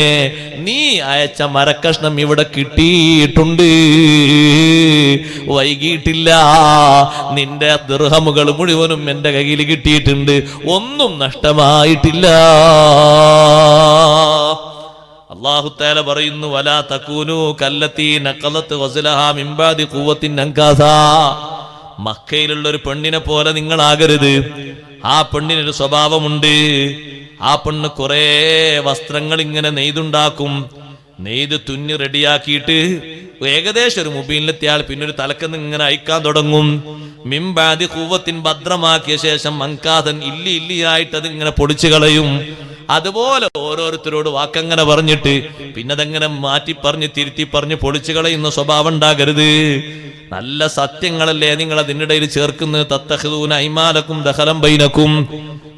നീ അയച്ച മരക്കഷ്ണം ഇവിടെ കിട്ടിയിട്ടുണ്ട്, വൈകിട്ടില്ല. നിന്റെ ദിർഹമുകൾ മുഴുവനും എന്റെ കയ്യിൽ കിട്ടിയിട്ടുണ്ട്, ഒന്നും നഷ്ടമായിട്ടില്ല. അല്ലാഹു തആല പറയുന്നു, വലാ തകൂനു കല്ലത്തി നഖലത് ഗസ്ലഹാ മിൻ ബാദി ഖുവത്തിൻ അൻകാസാ. മക്കയിലുള്ള ഒരു പെണ്ണിനെ പോലെ നിങ്ങളാകരുത്. ആ പെണ്ണിനൊരു സ്വഭാവമുണ്ട്. ആ പെണ്ണ് കുറെ വസ്ത്രങ്ങൾ ഇങ്ങനെ നെയ്തുണ്ടാക്കും. നെയ്ത് തുന്നി റെഡിയാക്കിയിട്ട് ഏകദേശം ഒരു മുബീനിലെത്തിയാൽ പിന്നെ ഒരു തലക്കെന്ന് ഇങ്ങനെ അയക്കാൻ തുടങ്ങും. മിൻ ബാദി ഖുവത്തിൻ ഭദ്രമാക്കിയ ശേഷം അൻകാസൻ ഇല്ലി ഇല്ലിയായിട്ട് അത് ഇങ്ങനെ പൊടിച്ചു കളയും. അതുപോലെ ഓരോരുത്തരോട് വാക്കങ്ങനെ പറഞ്ഞിട്ട് പിന്നെ അതെങ്ങനെ മാറ്റി പറഞ്ഞ് തിരുത്തി പറഞ്ഞ് പൊളിച്ചു കളയുന്ന സ്വഭാവം ഉണ്ടാകരുത്. നല്ല സത്യങ്ങളല്ലേ നിങ്ങൾ അതിനിടയിൽ ചേർക്കുന്നത്. തത്തഖ്ദൂന ഐമാനക്കും ദഖലം ബൈനക്കും.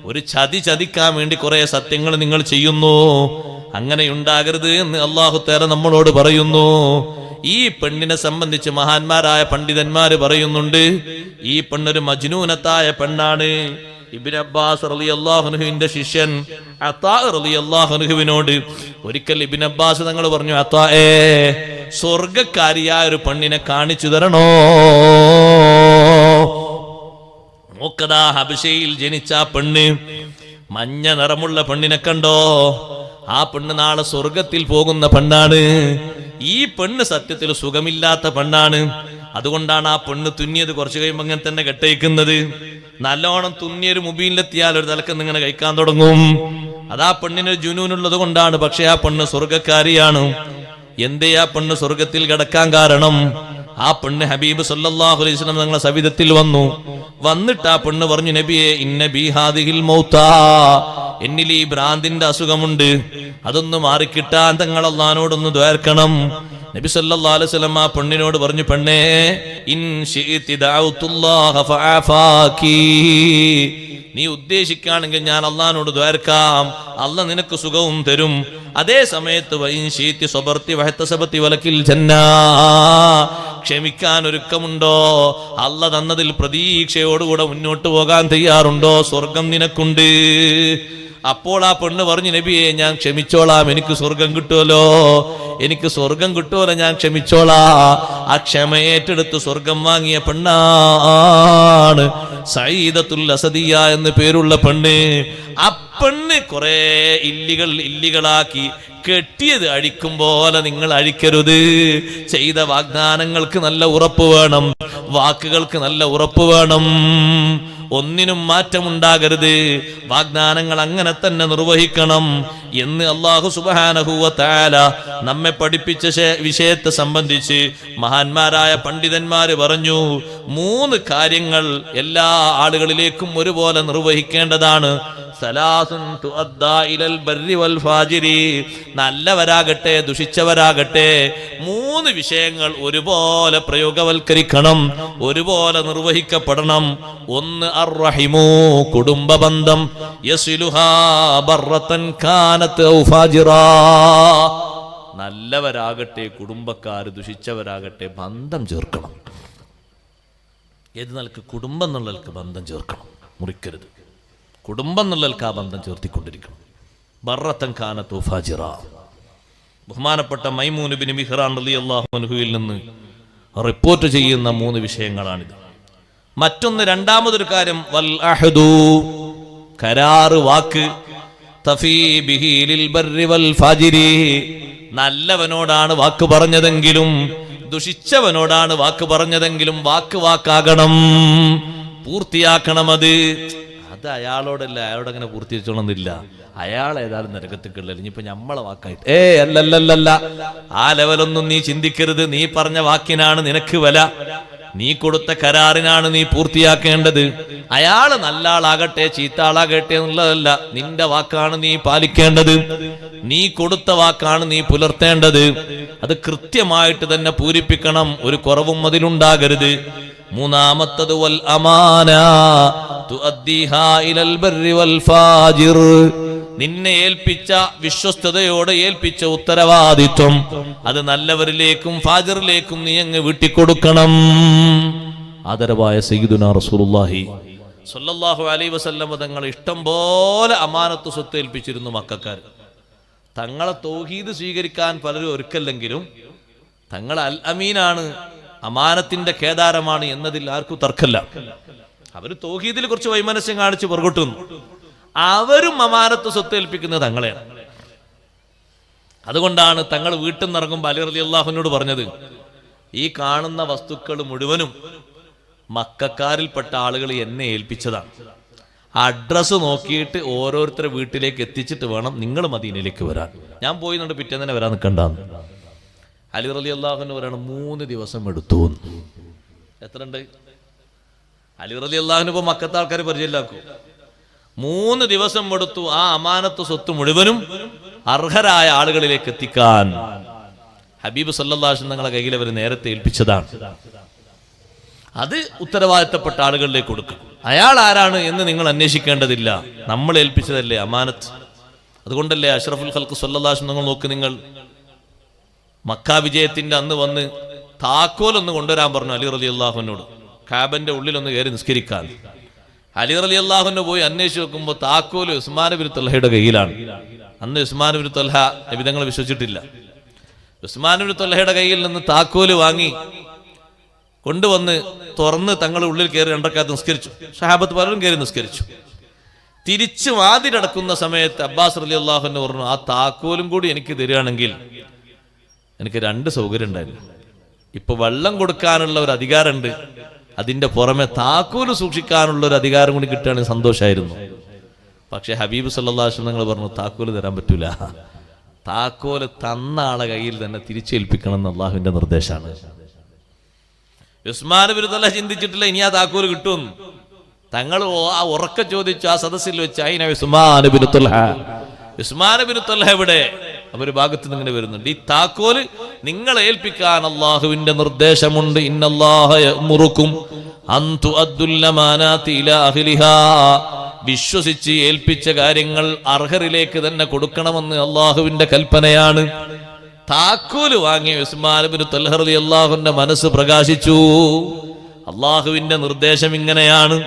ഒരു ചതിക്കാൻ വേണ്ടി കുറെ സത്യങ്ങൾ നിങ്ങൾ ചെയ്യുന്നു. അങ്ങനെ ഉണ്ടാകരുത് എന്ന് അല്ലാഹു തആല നമ്മളോട് പറയുന്നു. ഈ പെണ്ണിനെ സംബന്ധിച്ച് മഹാന്മാരായ പണ്ഡിതന്മാര് പറയുന്നുണ്ട്, ഈ പെണ്ണൊരു മജ്നൂനത്തായ പെണ്ണാണ്. ഇബ്നു അബ്ബാസ് റളിയല്ലാഹു അൻഹുവിന്റെ ശിഷ്യൻ അതാ റളിയല്ലാഹു അൻഹുവിനോട് ഒരിക്കൽ ഇബ്നു അബ്ബാസ് തങ്ങൾ പറഞ്ഞു, അതായേ, സ്വർഗക്കാരിയായ ഒരു പെണ്ണിനെ കാണിച്ചു തരണോ? നോക്കതാ, ഹബശയിൽ ജനിച്ച പെണ്ണ്, മഞ്ഞ നിറമുള്ള പെണ്ണിനെ കണ്ടോ? ആ പെണ്ണ് നാളെ സ്വർഗത്തിൽ പോകുന്ന പെണ്ണാണ്. ഈ പെണ്ണ് സത്യത്തിൽ സുഖമില്ലാത്ത പെണ്ണാണ്. അതുകൊണ്ടാണ് ആ പെണ്ണ് തുന്നിയത് കുറച്ച് കഴിയുമ്പോൾ അങ്ങനെ തന്നെ കെട്ടയിക്കുന്നത്. നല്ലോണം തുന്നിയൊരു മുബീനിലെത്തിയാൽ ഒരു തലക്ക് ഇങ്ങനെ കഴിക്കാൻ തുടങ്ങും. അതാ പെണ്ണിന് ജുനൂനുള്ളത് കൊണ്ടാണ്. പക്ഷെ ആ പെണ്ണ് സ്വർഗക്കാരിയാണ്. എന്തേ ആ പെണ്ണ് സ്വർഗത്തിൽ കിടക്കാൻ കാരണം? ആ പെണ്ണ് ഹബീബ് സല്ലല്ലാഹു അലൈഹി വസല്ലം തങ്ങളെ സവിധത്തിൽ വന്നിട്ട് ആ പെണ്ണ് പറഞ്ഞു, നബിയെ, ഇന്ന ബി ഹാദിഹിൽ മൗതാ, എന്നിൽ ഈ ഭ്രാന്തിന്റെ അസുഖമുണ്ട്, അതൊന്ന് മാറിക്കിട്ടാൻ തങ്ങൾ അല്ലാഹുവോടൊന്ന് ദ്വാർക്കണം. നബി സല്ലല്ലാഹു അലൈഹി വസല്ലം ആ പെണ്ണിനോട് പറഞ്ഞു, പെണ്ണേ, ഇൻ ശിഇതി ദഅഉതുല്ലാഹ ഫഅഫാകി, നീ ഉദ്ദേശിക്കുകയാണെങ്കിൽ ഞാൻ അള്ളാഹിനോട് ദ്വാരക്കാം, അള്ളാഹ് നിനക്ക് സുഖവും തരും. അതേ സമയത്ത് വഇൻ ശിഇതി സബർതി വഹതസബതി വലകിൽ ജന്ന, ക്ഷമിക്കാൻ ഒരുക്കമുണ്ടോ? അള്ളാഹ് തന്നതിൽ പ്രതീക്ഷയോടുകൂടെ മുന്നോട്ട് പോകാൻ തയ്യാറുണ്ടോ? സ്വർഗം നിനക്കുണ്ട്. അപ്പോൾ ആ പെണ്ണ് പറഞ്ഞു, നബിയെ, ഞാൻ ക്ഷമിച്ചോളാം, എനിക്ക് സ്വർഗം കിട്ടുമല്ലോ, എനിക്ക് സ്വർഗം കിട്ടുമല്ലോ, ഞാൻ ക്ഷമിച്ചോളാം. ആ ക്ഷമ ഏറ്റെടുത്ത് സ്വർഗം വാങ്ങിയ പെണ്ണാണ് സഈദത്തുൽ അസദിയ എന്ന് പേരുള്ള പെണ്ണ്. ആ പെണ്ണ് കുറെ ഇല്ലികളാക്കി കെട്ടിയത് അഴിക്കും പോലെ നിങ്ങൾ അഴിക്കരുത്. ചെയ്ത വാഗ്ദാനങ്ങൾക്ക് നല്ല ഉറപ്പ് വേണം, വാക്കുകൾക്ക് നല്ല ഉറപ്പ് വേണം, ഒന്നിനും മാറ്റമുണ്ടാകരുത്. വാഗ്ദാനങ്ങൾ അങ്ങനെ തന്നെ നിർവഹിക്കണം എന്ന് അല്ലാഹു സുബ്ഹാനഹു വ തആല നമ്മെ പഠിപ്പിച്ച വിഷയത്തെ സംബന്ധിച്ച് മഹാന്മാരായ പണ്ഡിതന്മാര് പറഞ്ഞു, 3 കാര്യങ്ങൾ എല്ലാ ആളുകളിലേക്കും ഒരുപോലെ നിർവഹിക്കേണ്ടതാണ്. സലാസുൻ തുഅദ്ദാ ഇലൽ ബർരി വൽ ഫാജിരി, നല്ലവരാകട്ടെ ദുഷിച്ചവരാകട്ടെ 3 വിഷയങ്ങൾ ഒരുപോലെ പ്രയോഗവൽക്കരിക്കണം, ഒരുപോലെ നിർവഹിക്കപ്പെടണം. ഒന്ന് അർറഹിമു, കുടുംബബന്ധം, യസിലുഹാ ബർറതൻ കാനത് ഔ ഫാജിറാ, നല്ലവരാകട്ടെ കുടുംബക്കാർ, ദുഷിച്ചവരാകട്ടെ ബന്ധം ചേർക്കണം. ഏത് നിലക്ക്? കുടുംബം എന്നുള്ളവർക്ക് ബന്ധം ചേർക്കണം, മുറിക്കരുത്. കുടുംബം എന്നുള്ളവർക്ക് ആ ബന്ധം ചേർത്തിക്കൊണ്ടിരിക്കണം. ബർറതൻ കാനത് ഔ ഫാജിറാ. ബഹുമാനപ്പെട്ട മൈമൂൻ ഇബ്നു മിഹ്റാൻ റളിയല്ലാഹു അൻഹുവിൽ നിന്ന് റിപ്പോർട്ട് ചെയ്യുന്ന 3 വിഷയങ്ങളാണിത്. മറ്റൊന്ന്, രണ്ടാമതൊരു കാര്യം, വൽ അഹ്ദു, കരാറ്, വാക്ക്, തഫീ ബിഹി ലിൽ ബർരി വൽ ഫാജിരി, നല്ലവനോടാണ് വാക്ക് പറഞ്ഞതെങ്കിലും ദുഷിച്ചവനോടാണ് വാക്ക് പറഞ്ഞതെങ്കിലും വാക്കാകണം, പൂർത്തിയാക്കണം. അത് അയാളോടല്ല, അയാളോടങ്ങനെ പൂർത്തീകരിച്ചോണമെന്നില്ല. അയാൾ ഏതായാലും നരകത്തിക്കുള്ള, ഇനിയിപ്പോ നമ്മളെ വാക്കായിട്ട് അല്ലല്ലല്ല, ആ ലെവലൊന്നും നീ ചിന്തിക്കരുത്. നീ പറഞ്ഞ വാക്കിനാണ് നിനക്ക് വില. നീ കൊടുത്ത കരാറിനാണ് നീ പൂർത്തിയാക്കേണ്ടത്. അയാള് നല്ല ആളാകട്ടെ ചീത്ത ആളാകട്ടെ എന്നുള്ളതല്ല, നിന്റെ വാക്കാണ് നീ പാലിക്കേണ്ടത്. നീ കൊടുത്ത വാക്കാണ് നീ പുലർത്തേണ്ടത്. അത് കൃത്യമായിട്ട് തന്നെ പൂരിപ്പിക്കണം. ഒരു കുറവും അതിലുണ്ടാകരുത്. മൂന്നാമത്തത് വൽ അമാന തുഅദ്ദിഹാ ഇലൽ ബർരി വൽ ഫാജിർ. നിന്നെ ഏൽപ്പിച്ച വിശ്വസ്തയോടെ ഏൽപ്പിച്ച ഉത്തരവാദിത്വം അത് നല്ലവരിലേക്കും ഫാജിറിലേക്കും നീ അങ്ങ് വിട്ടിക്കൊടുക്കണം. ആദരവായ സയ്യിദുനാ റസൂലുള്ളാഹി സ്വല്ലല്ലാഹു അലൈഹി വസല്ലം തങ്ങൾ ഇഷ്ടം പോലെ അമാനത്ത് സ്വത്ത് ഏൽപ്പിച്ചിരുന്നു മക്കക്കാർ. തങ്ങളെ തൗഹീദ് സ്വീകരിക്കാൻ പലരും ഒരുക്കല്ലെങ്കിലും തങ്ങൾ അൽ അമീനാണ്, അമാനത്തിന്റെ കേദാരമാണ് എന്നതിൽ ആർക്കും തർക്കമില്ല. അവർ തൗഹീദിൽ കുറച്ച് വൈമനസ്യം കാണിച്ച് പുറകോട്ടുന്നു. അവരും അമാനത്ത് സ്വത്ത് ഏൽപ്പിക്കുന്നത് തങ്ങളെയാണ്. അതുകൊണ്ടാണ് തങ്ങൾ വീട്ടിൽ നിന്ന് ഇറങ്ങുമ്പോൾ അലി റളിയല്ലാഹുവിനോട് പറഞ്ഞത്, ഈ കാണുന്ന വസ്തുക്കൾ മുഴുവനും മക്കക്കാരിൽപ്പെട്ട ആളുകൾ എന്നെ ഏൽപ്പിച്ചതാണ്. അഡ്രസ്സ് നോക്കിയിട്ട് ഓരോരുത്തരുടെ വീട്ടിലേക്ക് എത്തിച്ചിട്ട് വേണം നിങ്ങൾ മദീനയിലേക്ക് വരാൻ. ഞാൻ പോയി എന്നിട്ട് പിറ്റേന്ന് തന്നെ വരാൻ നിൽക്കണ്ടാന്ന്. അലി റളിയല്ലാഹുവിന് പറയണം 3 ദിവസം എടുത്തു. എത്ര ഉണ്ട്? അലി റളിയല്ലാഹുവിന് ഇപ്പൊ മക്കത്തെ ആൾക്കാർ പരിചയമില്ലാക്കൂ. 3 ദിവസം എടുത്തു ആ അമാനത്ത് സ്വത്ത് മുഴുവനും അർഹരായ ആളുകളിലേക്ക് എത്തിക്കാൻ. ഹബീബ് സല്ലല്ലാഹു അലൈഹി വസല്ലം തങ്ങളുടെ കയ്യിൽ അവർ നേരത്തെ ഏൽപ്പിച്ചതാണ്. അത് ഉത്തരവാദിത്തപ്പെട്ട ആളുകളിലേക്ക് കൊടുക്കും. അയാൾ ആരാണ് എന്ന് നിങ്ങൾ അന്വേഷിക്കേണ്ടതില്ല, നമ്മൾ ഏൽപ്പിച്ചതല്ലേ അമാനത്ത്. അതുകൊണ്ടല്ലേ അഷ്റഫുൽ ഖൽഖ് സല്ലല്ലാഹു അലൈഹി വസല്ലം നോക്ക്, നിങ്ങൾ മക്ക വിജയത്തിന്റെ അന്ന് വന്ന് താക്കോലൊന്ന് കൊണ്ടുവരാൻ പറഞ്ഞു അലി റളിയല്ലാഹുവിനോട്, കാബന്റെ ഉള്ളിലൊന്ന് കയറി നിസ്കരിക്കാൻ. അലി റളിയല്ലാഹുവിനെ പോയി അന്വേഷിച്ച് നോക്കുമ്പോൾ താക്കോല് ഉസ്മാൻ ഇബ്നു തൽഹയുടെ കയ്യിലാണ്. അന്ന് ഉസ്മാൻ ഇബ്നു തൽഹ നബി തങ്ങളെ വിശ്വസിച്ചിട്ടില്ല. ഉസ്മാൻ ഇബ്നു തൽഹയുടെ കയ്യിൽ നിന്ന് താക്കോല് വാങ്ങി കൊണ്ടുവന്ന് തുറന്ന് തങ്ങളുടെ ഉള്ളിൽ കയറി 2 റക്അത്ത് നിസ്കരിച്ചു. സഹാബത്ത് പലരും കയറി നിസ്കരിച്ചു. തിരിച്ച് വാതിലടക്കുന്ന സമയത്ത് അബ്ബാസ് റളിയല്ലാഹു അൻഹു പറഞ്ഞു, ആ താക്കോലും കൂടി എനിക്ക് തരികയാണെങ്കിൽ എനിക്ക് 2 സൗകര്യം ഉണ്ടായിരുന്നു. ഇപ്പൊ വെള്ളം കൊടുക്കാനുള്ള ഒരു അധികാരമുണ്ട്, അതിന്റെ പുറമെ താക്കോല് സൂക്ഷിക്കാനുള്ള ഒരു അധികാരം കൂടി കിട്ടുകയാണെങ്കിൽ സന്തോഷമായിരുന്നു. പക്ഷെ ഹബീബ് സല്ലല്ലാഹു അലൈഹി വസല്ലം പറഞ്ഞു, താക്കോല് തരാൻ പറ്റൂല. താക്കോല് തന്ന ആളെ കയ്യിൽ തന്നെ തിരിച്ചേൽപ്പിക്കണം എന്ന് അള്ളാഹുവിന്റെ നിർദ്ദേശമാണ്. ഉസ്മാൻ ഇബ്നു തൽഹ ചിന്തിച്ചിട്ടില്ല ഇനി ആ താക്കോല് കിട്ടുമെന്ന്. തങ്ങൾ ആ ഉറക്ക ചോദിച്ചു ആ സദസ്സിൽ വെച്ച്, അയിന ഉസ്മാൻ ഇബ്നു തൽഹ, ഉസ്മാൻ ഇബ്നു തൽഹ എവിടെ? അവർ ഭാഗത്ത് നിന്ന് ഇങ്ങനെ വരുന്നുണ്ട്. ഈ താക്കോല് നിങ്ങളെ ഏൽപ്പിക്കാൻ അള്ളാഹുവിന്റെ നിർദ്ദേശമുണ്ട്. ഇന്നല്ലാഹ യഅ്മുറുക്കും അൻ തുഅദ്ദുൽ അമാനാതി ഇലാ അഹ്ലിഹാ. വിശ്വസിച്ച് ഏൽപ്പിച്ച കാര്യങ്ങൾ അർഹരിലേക്ക് തന്നെ കൊടുക്കണമെന്ന് അള്ളാഹുവിന്റെ കൽപ്പനയാണ്. താക്കോല് വാങ്ങിയ ഉസ്മാൻ ഇബ്നു തൽഹ റളിയല്ലാഹുവിന്റെ മനസ്സ് പ്രകാശിച്ചു. അള്ളാഹുവിന്റെ നിർദ്ദേശം ഇങ്ങനെയാണ്.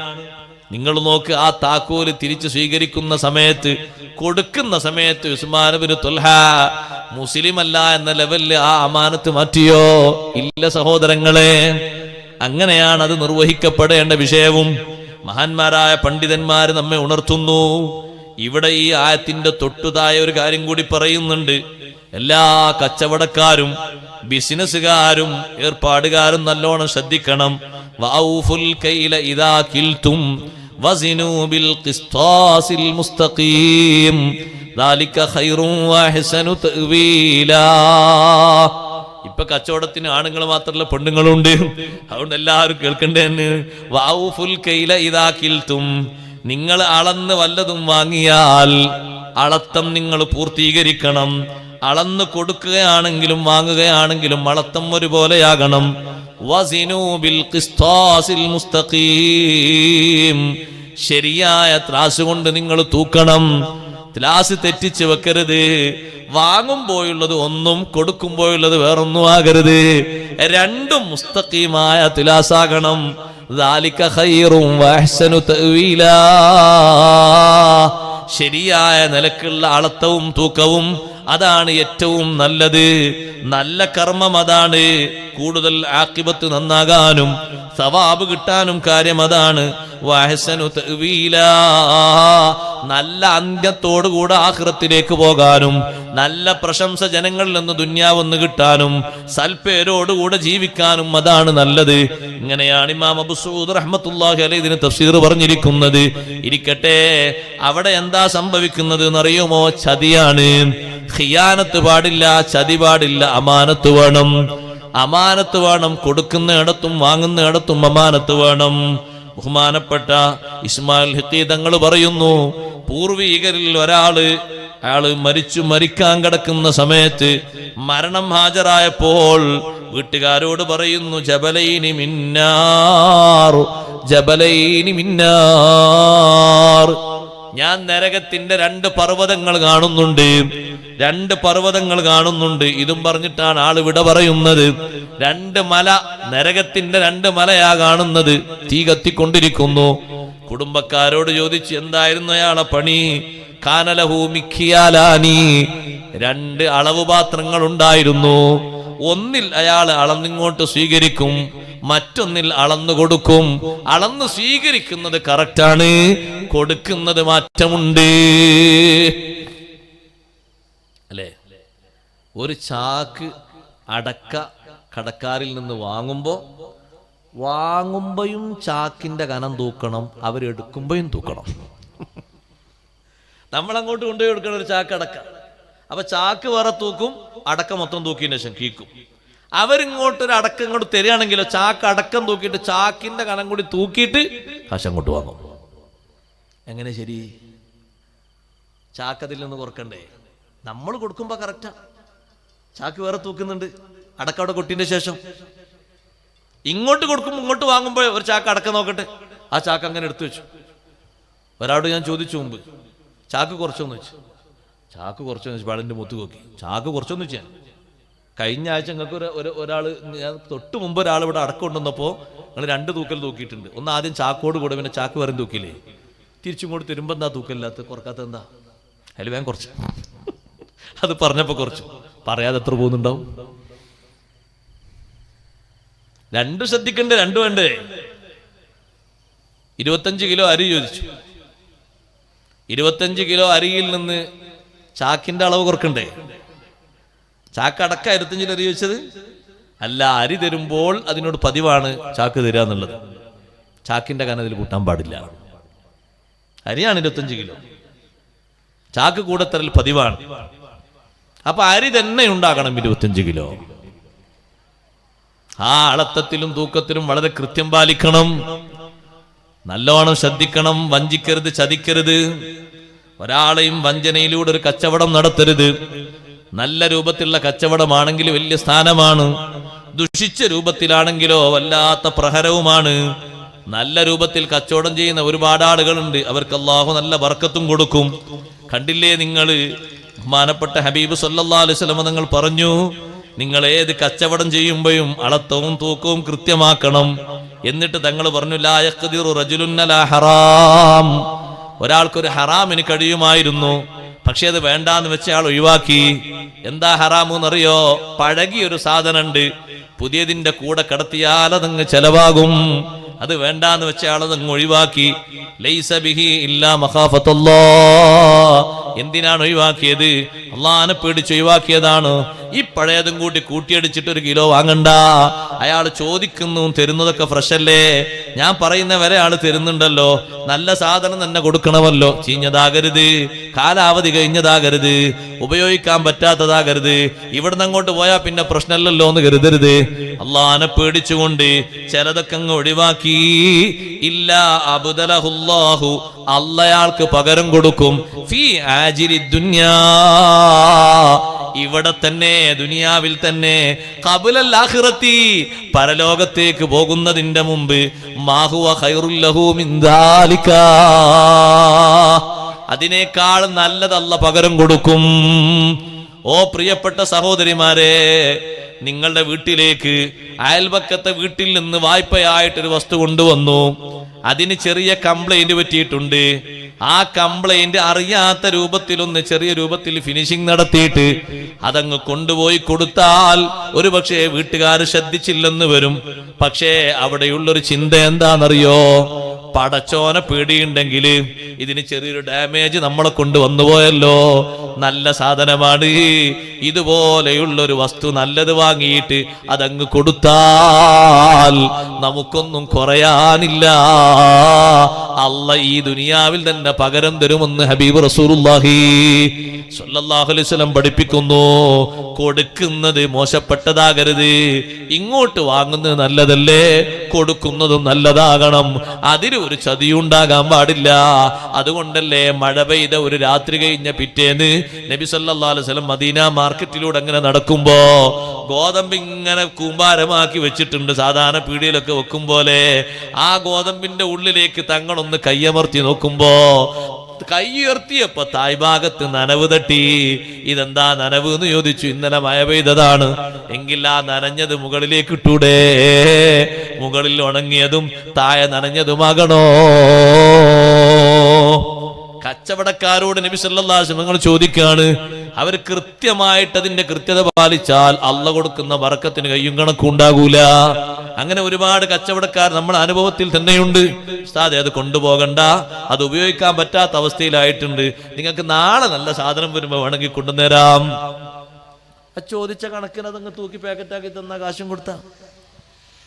നിങ്ങൾ നോക്ക്, ആ താക്കോല് തിരിച്ചു സ്വീകരിക്കുന്ന സമയത്ത്, കൊടുക്കുന്ന സമയത്ത് ഉസ്മാൻ ഇബ്നു തൽഹ മുസ്ലിം അല്ല എന്ന ലെവലിൽ ആ അമാനത്ത് മാറ്റിയോ? ഇല്ല സഹോദരങ്ങളെ, അങ്ങനെയാണ് അത് നിർവഹിക്കപ്പെടേണ്ട വിഷയവും. മഹാന്മാരായ പണ്ഡിതന്മാര് നമ്മെ ഉണർത്തുന്നു. ഇവിടെ ഈ ആയത്തിന്റെ തൊട്ടുതായ ഒരു കാര്യം കൂടി പറയുന്നുണ്ട്. എല്ലാ കച്ചവടക്കാരും ബിസിനസ്സുകാരും ഏർപ്പാടുകാരും നല്ലോണം ശ്രദ്ധിക്കണം. വഔഫുൽ കൈല ഇദാ കിൽതും വസിനൂ ബിൽ ഖിസ്താസിൽ മുസ്തഖീം ദാലിക ഖൈറുൻ വഅഹ്സനു തഅ്വീലാ. ഇപ്പൊ കച്ചവടത്തിന് ആണുങ്ങൾ മാത്രമല്ല പെണ്ണുങ്ങളുണ്ട്. അതുകൊണ്ട് എല്ലാവരും കേൾക്കണ്ടേന്ന്. വഔഫുൽ കൈല ഇദാ കിൽതും, നിങ്ങൾ അളന്ന് വല്ലതും വാങ്ങിയാൽ അളത്തം നിങ്ങൾ പൂർത്തീകരിക്കണം. അളന്ന് കൊടുക്കുകയാണെങ്കിലും വാങ്ങുകയാണെങ്കിലും അളത്തം ഒരുപോലെയാകണം. വസിനൂ ബിൽ ഖിസ്താസിൽ മുസ്തഖീം, ശരിയായ ത്രാസ് കൊണ്ട് നിങ്ങൾ തൂക്കണം. ത്രാസ് തെറ്റിച്ച് വെക്കരുത്. വാങ്ങുമ്പോഴുള്ളത് ഒന്നും കൊടുക്കുമ്പോഴുള്ളത് വേറൊന്നും ആകരുത്. രണ്ടും മുസ്തഖീമായ ത്ലാസാകണം. ദാലിക ഖൈറുൻ വഅഹ്സനു തഅ്വീലാ, ശരിയായ നിലക്കുള്ള അളത്തവും തൂക്കവും അതാണ് ഏറ്റവും നല്ലത്. നല്ല കർമ്മം അതാണ്. കൂടുതൽ ആഖിബത്ത് നന്നാകാനും സവാബ് കിട്ടാനും കാര്യം അതാണ്. വഅഹ്സനു തഅ്വീലാ, നല്ല അന്ത്യത്തോടുകൂടെ ആഖിറത്തിലേക്ക് പോകാനും നല്ല പ്രശംസ ജനങ്ങളിൽ നിന്ന് ദുന്യാവെന്ന് കിട്ടാനും സൽപ്പേരോടുകൂടെ ജീവിക്കാനും അതാണ് നല്ലത്. ഇങ്ങനെയാണ് ഇമാം അബൂ സഊദ് റഹ്മത്തുള്ളാഹി അലൈഹി ഇതിന് തഫ്സീർ പറഞ്ഞിരിക്കുന്നത്. ഇരിക്കട്ടെ, അവിടെ എന്താ സംഭവിക്കുന്നത് എന്നറിയുമോ? ചതിയാണ്. ഖിയാനത്ത് പാടില്ല, ചതി പാടില്ല, അമാനത്ത് വേണം. അമാനത്ത് വേണം. കൊടുക്കുന്നിടത്തും വാങ്ങുന്നിടത്തും അമാനത്ത് വേണം. ബഹുമാനപ്പെട്ട ഇസ്മായിൽ ഹിഖി തങ്ങൾ പറയുന്നു, പൂർവീകരിൽ അയാള് മരിക്കാൻ കിടക്കുന്ന സമയത്ത് മരണം ഹാജരായപ്പോൾ വീട്ടുകാരോട് പറയുന്നു, ജബലൈനി മിന്നാർ, ജബലൈനി മിന്നാർ, ഞാൻ നരകത്തിന്റെ 2 പർവ്വതങ്ങൾ കാണുന്നുണ്ട്. ഇതും പറഞ്ഞിട്ടാണ് ആള് വിട പറയുന്നത്. 2 മല, നരകത്തിന്റെ 2 മലയാ കാണുന്നത്, തീ കത്തിക്കൊണ്ടിരിക്കുന്നു. കുടുംബക്കാരോട് ചോദിച്ചു എന്തായിരുന്നു അയാളെ പണി. കാനലഹു മിഖിയാലാനി, 2 അളവ് പാത്രങ്ങൾ ഉണ്ടായിരുന്നു. ഒന്നിൽ അയാൾ അളന്നിങ്ങോട്ട് സ്വീകരിക്കും, മറ്റൊന്നിൽ അളന്നു കൊടുക്കും. അളന്ന് സ്വീകരിക്കുന്നത് കറക്റ്റാണ്, കൊടുക്കുന്നത് മാറ്റമുണ്ട്. അല്ലേ? ഒരു ചാക്ക് അടക്ക കടക്കാരിൽ നിന്ന് വാങ്ങുമ്പോഴും ചാക്കിന്റെ കനം തൂക്കണം, അവരെടുക്കുമ്പോഴും തൂക്കണം. നമ്മളങ്ങോട്ട് കൊണ്ടുപോയി എടുക്കണം ഒരു ചാക്ക് അടക്ക. അപ്പൊ ചാക്ക് വേറെ തൂക്കും, അടക്ക മൊത്തം തൂക്കിയതിന് ശേഷം കീക്കും. അവരിങ്ങോട്ടൊരു അടക്കം ഇങ്ങോട്ട് തരികയാണെങ്കിലോ ചാക്ക് അടക്കം തൂക്കിയിട്ട് ചാക്കിന്റെ കനം കൂടി തൂക്കിയിട്ട് കാശ് അങ്ങോട്ട് വാങ്ങും. എങ്ങനെ ശരി? ചാക്ക് അതിൽ നിന്ന് കുറക്കണ്ടേ? നമ്മൾ കൊടുക്കുമ്പോ കറക്റ്റാ, ചാക്ക് വേറെ തൂക്കുന്നുണ്ട്, അടക്കം അവിടെ കൊട്ടിന്റെ ശേഷം. ഇങ്ങോട്ട് കൊടുക്കുമ്പോൾ ഇങ്ങോട്ട് വാങ്ങുമ്പോ ഒരു ചാക്ക് അടക്കം നോക്കട്ടെ, ആ ചാക്ക് അങ്ങനെ എടുത്തു വെച്ചു. ഒരാളോട് ഞാൻ ചോദിച്ചു മുമ്പ്, ചാക്ക് കുറച്ചോന്ന് വെച്ചു. ചാക്ക് കുറച്ചോന്ന് വെച്ചു, പാടിന്റെ മുത്ത് നോക്കി, ചാക്ക് കുറച്ചോന്ന് വെച്ചാൽ. കഴിഞ്ഞ ആഴ്ച നിങ്ങൾക്ക് ഒരാൾ, ഞാൻ തൊട്ട് മുമ്പ് ഒരാൾ ഇവിടെ അടക്കം കൊണ്ടുവന്നപ്പോൾ നിങ്ങൾ 2 തൂക്കൽ തൂക്കിയിട്ടുണ്ട്. ഒന്ന് ആദ്യം ചാക്കോട് കൂടെ, പിന്നെ ചാക്ക് വേറെ തൂക്കിയില്ലേ. തിരിച്ചും കൂടി തരുമ്പോ എന്താ തൂക്കല്ലാത്ത, കുറക്കാത്ത എന്താ? അതിൽ വേഗം കുറച്ച്. അത് പറഞ്ഞപ്പോ കുറച്ചു, പറയാതെ എത്ര പോകുന്നുണ്ടാവും? 2 ശ്രദ്ധിക്കണ്ടേ, 2 വേണ്ടേ? 25 കിലോ അരി ചോദിച്ചു. 25 കിലോ അരിയിൽ നിന്ന് ചാക്കിന്റെ അളവ് കുറക്കണ്ടേ? ചാക്ക് അടക്ക 25 കിലോ അരി ചോദിച്ചത് അല്ല. അരി തരുമ്പോൾ അതിനോട് പതിവാണ് ചാക്ക് തരിക എന്നുള്ളത്. ചാക്കിന്റെ കനത്തിൽ കൂട്ടാൻ പാടില്ല. അരിയാണ് 25 കിലോ, ചാക്ക് കൂടെ തരൽ പതിവാണ്. അപ്പൊ അരി തന്നെ ഉണ്ടാകണം 25 കിലോ. ആ അളത്തത്തിലും തൂക്കത്തിലും വളരെ കൃത്യം പാലിക്കണം, നല്ലോണം ശ്രദ്ധിക്കണം. വഞ്ചിക്കരുത്, ചതിക്കരുത്. ഒരാളെയും വഞ്ചനയിലൂടെ ഒരു കച്ചവടം നടത്തരുത്. നല്ല രൂപത്തിലുള്ള കച്ചവടമാണെങ്കിൽ വലിയ സ്ഥാനമാണ്, ദുഷിച്ച രൂപത്തിലാണെങ്കിലോ വല്ലാത്ത പ്രഹരവുമാണ്. നല്ല രൂപത്തിൽ കച്ചവടം ചെയ്യുന്ന ഒരുപാട് ആളുകളുണ്ട്, അവർക്ക് അല്ലാഹു നല്ല ബർക്കത്തും കൊടുക്കും. കണ്ടില്ലേ നിങ്ങൾ, ബഹുമാനപ്പെട്ട ഹബീബ് സല്ലല്ലാഹു അലൈഹി വസല്ലം തങ്ങൾ പറഞ്ഞു, നിങ്ങൾ ഏത് കച്ചവടം ചെയ്യുമ്പോഴും അളത്തവും തൂക്കവും കൃത്യമാക്കണം. എന്നിട്ട് തങ്ങൾ പറഞ്ഞു, ലാ യഖ്ദിറു റജുലുൻ അലാ ഹറാം, ഒരാൾക്കൊരു ഹറാമിന് കഴിയുമായിരുന്നു, പക്ഷെ അത് വേണ്ടാന്ന് വെച്ച ആൾ ഒഴിവാക്കി. എന്താ ഹറാമെന്നറിയോ? പഴകിയൊരു സാധനമുണ്ട്, പുതിയതിന്റെ കൂടെ കടത്തിയാൽ അതങ്ങ് ചെലവാകും. അത് വേണ്ടാന്ന് വെച്ച ആളതങ്ങ് ഒഴിവാക്കി. ലൈസ ബിഹി ഇല്ലാ മഖാഫത്തുല്ലാഹ്. എന്തിനാണ് ഒഴിവാക്കിയത്? അള്ളാഹനെ പേടിച്ച് ഒഴിവാക്കിയതാണ്. ഈ പഴയതും കൂട്ടിയടിച്ചിട്ട് 1 കിലോ വാങ്ങണ്ട. അയാൾ ചോദിക്കുന്നു, തരുന്നതൊക്കെ ഫ്രഷ് അല്ലേ? ഞാൻ പറയുന്ന വരെ ആള് തരുന്നുണ്ടല്ലോ, നല്ല സാധനം തന്നെ കൊടുക്കണമല്ലോ. ചീഞ്ഞതാകരുത്, കാലാവധി കഴിഞ്ഞതാകരുത്, ഉപയോഗിക്കാൻ പറ്റാത്തതാകരുത്. ഇവിടുന്ന് അങ്ങോട്ട് പോയാൽ പിന്നെ പ്രശ്നമല്ലല്ലോ എന്ന് കരുതരുത്. അള്ളാഹനെ പേടിച്ചുകൊണ്ട് ചിലതൊക്കെ അങ്ങ് ഒഴിവാക്കി. ഇല്ലാ അബ്ദലഹുല്ലാഹു, അള്ളയാൾക്ക് പകരം കൊടുക്കും. ഫീ ആജിരി ദുനിയാ, ഇവിടെ തന്നെ, ദുനിയാവിൽ തന്നെ. ഖബലൽ ആഖിറത്തി, പരലോകത്തേക്ക് പോകുന്നതിന്റെ മുമ്പ്. മാഹുവ ഖൈറുൽ ലഹു മിൻ ദാലിക, അതിനേക്കാൾ നല്ലത് അല്ലാഹ് പകരം കൊടുക്കും. ഓ പ്രിയപ്പെട്ട സഹോദരിമാരെ, നിങ്ങളുടെ വീട്ടിലേക്ക് അയൽപക്കത്തെ വീട്ടിൽ നിന്ന് വായ്പയായിട്ടൊരു വസ്തു കൊണ്ടുവന്നു. അതിന് ചെറിയ കംപ്ലൈന്റ് പറ്റിയിട്ടുണ്ട്. ആ കംപ്ലൈന്റ് അറിയാത്ത രൂപത്തിലൊന്ന് ചെറിയ രൂപത്തിൽ ഫിനിഷിംഗ് നടത്തിയിട്ട് അതങ്ങ് കൊണ്ടുപോയി കൊടുത്താൽ ഒരു പക്ഷേ വീട്ടുകാർ ശ്രദ്ധിച്ചില്ലെന്ന് വരും. പക്ഷേ അവിടെയുള്ളൊരു ചിന്ത എന്താണെന്നറിയോ? പടച്ചോനെ പേടിയുണ്ടെങ്കിൽ ഇതിന് ചെറിയൊരു ഡാമേജ് നമ്മളെ കൊണ്ട് വന്നുപോയല്ലോ, നല്ല സാധനമാണ്, ഇതുപോലെയുള്ളൊരു വസ്തു നല്ലത് വാങ്ങിയിട്ട് അതങ്ങ് കൊടുത്താൽ നമുക്കൊന്നും കുറയാനില്ല. അല്ല ഈ ദുനിയാവിൽ തന്നെ പകരം തരുമെന്ന് ഹബീബ് റസൂലുള്ളാഹി സ്വല്ലല്ലാഹു അലൈഹി വസല്ലം പഠിപ്പിക്കുന്നു. കൊടുക്കുന്നത് മോശപ്പെട്ടതാകരുത്, ഇങ്ങോട്ട് വാങ്ങുന്നത് നല്ലതല്ലേ, കൊടുക്കുന്നതും നല്ലതാകണം, അതിന് ഒരു ചതിയുണ്ടാകാൻ പാടില്ല. അതുകൊണ്ടല്ലേ മഴ പെയ്ത ഒരു രാത്രി കഴിഞ്ഞ പിറ്റേന്ന് നബി സല്ലല്ലാഹു അലൈഹി വസല്ലം മദീന മാർക്കറ്റിലൂടെ അങ്ങനെ നടക്കുമ്പോ ഗോതമ്പ് ഇങ്ങനെ കൂമ്പാരമാക്കി വെച്ചിട്ടുണ്ട്, സാധാരണ പീടികയിലൊക്കെ വെക്കും പോലെ. ആ ഗോതമ്പിന്റെ ഉള്ളിലേക്ക് തങ്ങളൊന്ന് കയ്യമർത്തി നോക്കുമ്പോ കൈയുയർത്തിയപ്പോ തായ്ഭാഗത്ത് നനവ് തട്ടി. ഇതെന്താ നനവ് എന്ന് ചോദിച്ചു. ഇന്നലെ മഴ പെയ്തതാണ്. എങ്കിൽ ആ നനഞ്ഞത് മുകളിലേക്ക് ഇട്ടൂടെ? മുകളിൽ ഉണങ്ങിയതും താഴെ നനഞ്ഞതുമാകണോ? കച്ചവടക്കാരോട് നബി സല്ലല്ലാഹു അലൈഹി വസല്ലം ചോദിക്കാണ്. അവർ കൃത്യമായിട്ട് അതിന്റെ കൃത്യത പാലിച്ചാൽ അള്ള കൊടുക്കുന്ന ബറക്കത്തിന് കയ്യും കണക്കും ഉണ്ടാകൂല. അങ്ങനെ ഒരുപാട് കച്ചവടക്കാർ നമ്മുടെ അനുഭവത്തിൽ തന്നെയുണ്ട്. ഉസ്താദേ അത് കൊണ്ടുപോകണ്ട, അത് ഉപയോഗിക്കാൻ പറ്റാത്ത അവസ്ഥയിലായിട്ടുണ്ട്, നിങ്ങൾക്ക് നാളെ നല്ല സാധനം വരുമ്പോ വേണമെങ്കിൽ കൊണ്ടുവന്നേരാം. ചോദിച്ച കണക്കിന് അതങ്ങ് തൂക്കി പാക്കറ്റാക്കി തന്ന കാശും കൊടുത്താ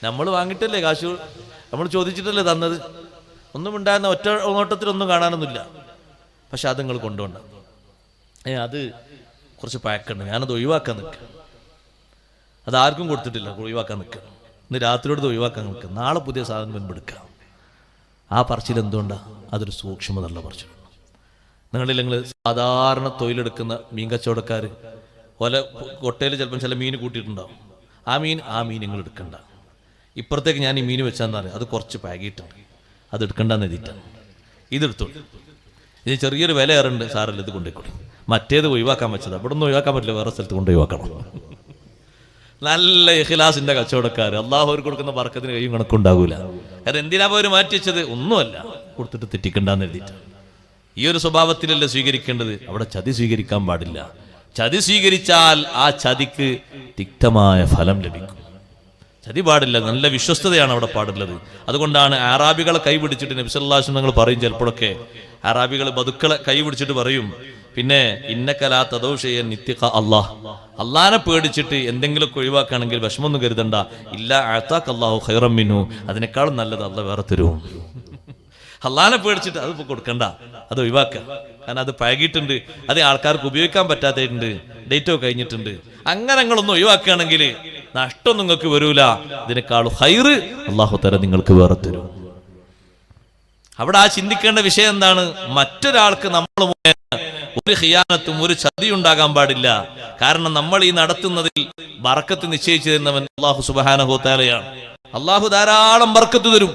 നമ്മൾ വാങ്ങിയിട്ടല്ലേ കാശ്, നമ്മൾ ചോദിച്ചിട്ടല്ലേ തന്നത്. ഒന്നും ഉണ്ടായിരുന്ന ഒറ്റ നോട്ടത്തിലൊന്നും കാണാനൊന്നുമില്ല. പക്ഷെ അത് നിങ്ങൾ കൊണ്ടുപോണ്ട, അത് കുറച്ച് പാക്കുണ്ട്, ഞാനത് ഒഴിവാക്കാൻ നിൽക്കുക, അതാർക്കും കൊടുത്തിട്ടില്ല, ഒഴിവാക്കാൻ നിൽക്കുക, ഇന്ന് രാത്രിയോട് ഒഴിവാക്കാൻ നിൽക്കുക, നാളെ പുതിയ സാധനം മുൻപെടുക്കാം. ആ പറച്ചിൽ എന്തുകൊണ്ടാണ്? അതൊരു സൂക്ഷ്മതയുള്ള പറച്ചിൽ. നിങ്ങളില്ലെങ്കിൽ സാധാരണ തൊഴിലെടുക്കുന്ന മീൻ കച്ചവടക്കാർ ഓല കൊട്ടയിൽ ചിലപ്പം ചില മീൻ കൂട്ടിയിട്ടുണ്ടാവും. ആ മീൻ നിങ്ങൾ എടുക്കണ്ട, ഇപ്പുറത്തേക്ക് ഞാൻ ഈ മീൻ വെച്ചാൽ പറയും, അത് കുറച്ച് പാകിയിട്ടുണ്ട്, അത് എടുക്കണ്ടെന്ന് എഴുതിയിട്ടാണ്, ഇതെടുത്തോളൂ, ഇത് ചെറിയൊരു വില ഏറുണ്ട്, സാറല്ല ഇത് കൊണ്ടുപോയിക്കോളൂ, മറ്റേത് ഒഴിവാക്കാൻ വെച്ചത് അവിടെ ഒന്നും ഒഴിവാക്കാൻ പറ്റില്ല, വേറെ സ്ഥലത്ത് കൊണ്ട് ഒഴിവാക്കണം. നല്ല ഇഖ്ലാസിന്റെ കച്ചവടക്കാർ അള്ളാഹു അവർ കൊടുക്കുന്ന ബർക്കത്തിന് കയ്യും കണക്കുണ്ടാകൂല. കാരണം എന്തിനാ അവർ മാറ്റി വെച്ചത്? ഒന്നുമല്ല, കൊടുത്തിട്ട് തെറ്റിക്കണ്ടെന്ന് എഴുതിയിട്ടാണ്. ഈ ഒരു സ്വഭാവത്തിലല്ല സ്വീകരിക്കേണ്ടത്. അവിടെ ചതി സ്വീകരിക്കാൻ പാടില്ല. ചതി സ്വീകരിച്ചാൽ ആ ചതിക്ക് തിക്തമായ ഫലം ലഭിക്കും. ചതി പാടില്ല, നല്ല വിശ്വസ്തതയാണ് അവിടെ പാടുള്ളത്. അതുകൊണ്ടാണ് ആറാബികളെ കൈ പിടിച്ചിട്ട് നബി സല്ലല്ലാഹു അലൈഹി വസല്ലം പറയും, ചിലപ്പോഴൊക്കെ ആറാബികൾ ബതുക്കളെ കൈ പിടിച്ചിട്ട് പറയും, പിന്നെ ഇന്നക്കലാ തദൗഷയൻ നിത്യഖ അല്ലാഹ്, അള്ളാനെ പേടിച്ചിട്ട് എന്തെങ്കിലുമൊക്കെ ഒഴിവാക്കുകയാണെങ്കിൽ വിഷമൊന്നും കരുതണ്ട, ഇല്ല അഅതാക അല്ലാഹു ഖൈറൻ മിൻഹു, അതിനേക്കാളും നല്ലത് അള്ളാഹ് വേറെ തരും. അള്ളാനെ പേടിച്ചിട്ട് അതിപ്പോ കൊടുക്കണ്ട, അത് ഒഴിവാക്കുക, കാരണം അത് പഴകിയിട്ടുണ്ട്, അത് ആൾക്കാർക്ക് ഉപയോഗിക്കാൻ പറ്റാത്തതുണ്ട്, ഡേറ്റോ കഴിഞ്ഞിട്ടുണ്ട്. അങ്ങനെ നിങ്ങളൊന്നും ഒഴിവാക്കുകയാണെങ്കിൽ നഷ്ടം നിങ്ങൾക്ക് വരൂല, ഇതിനേക്കാളും ഹൈറ് അള്ളാഹു തആല നിങ്ങൾക്ക് വേറെ തരും. അവിടെ ആ ചിന്തിക്കേണ്ട വിഷയം എന്താണ്? മറ്റൊരാൾക്ക് നമ്മൾ ഒരു ഖിയാനത്തും ഒരു ചതി ഉണ്ടാകാൻ പാടില്ല. കാരണം നമ്മൾ ഈ നടത്തുന്നതിൽ ബർക്കത്ത് നിശ്ചയിച്ചു തരുന്നവൻ അല്ലാഹു സുബ്ഹാനഹു വ തആലയാണ്. അല്ലാഹു ധാരാളം ബർക്കത്ത് തരും.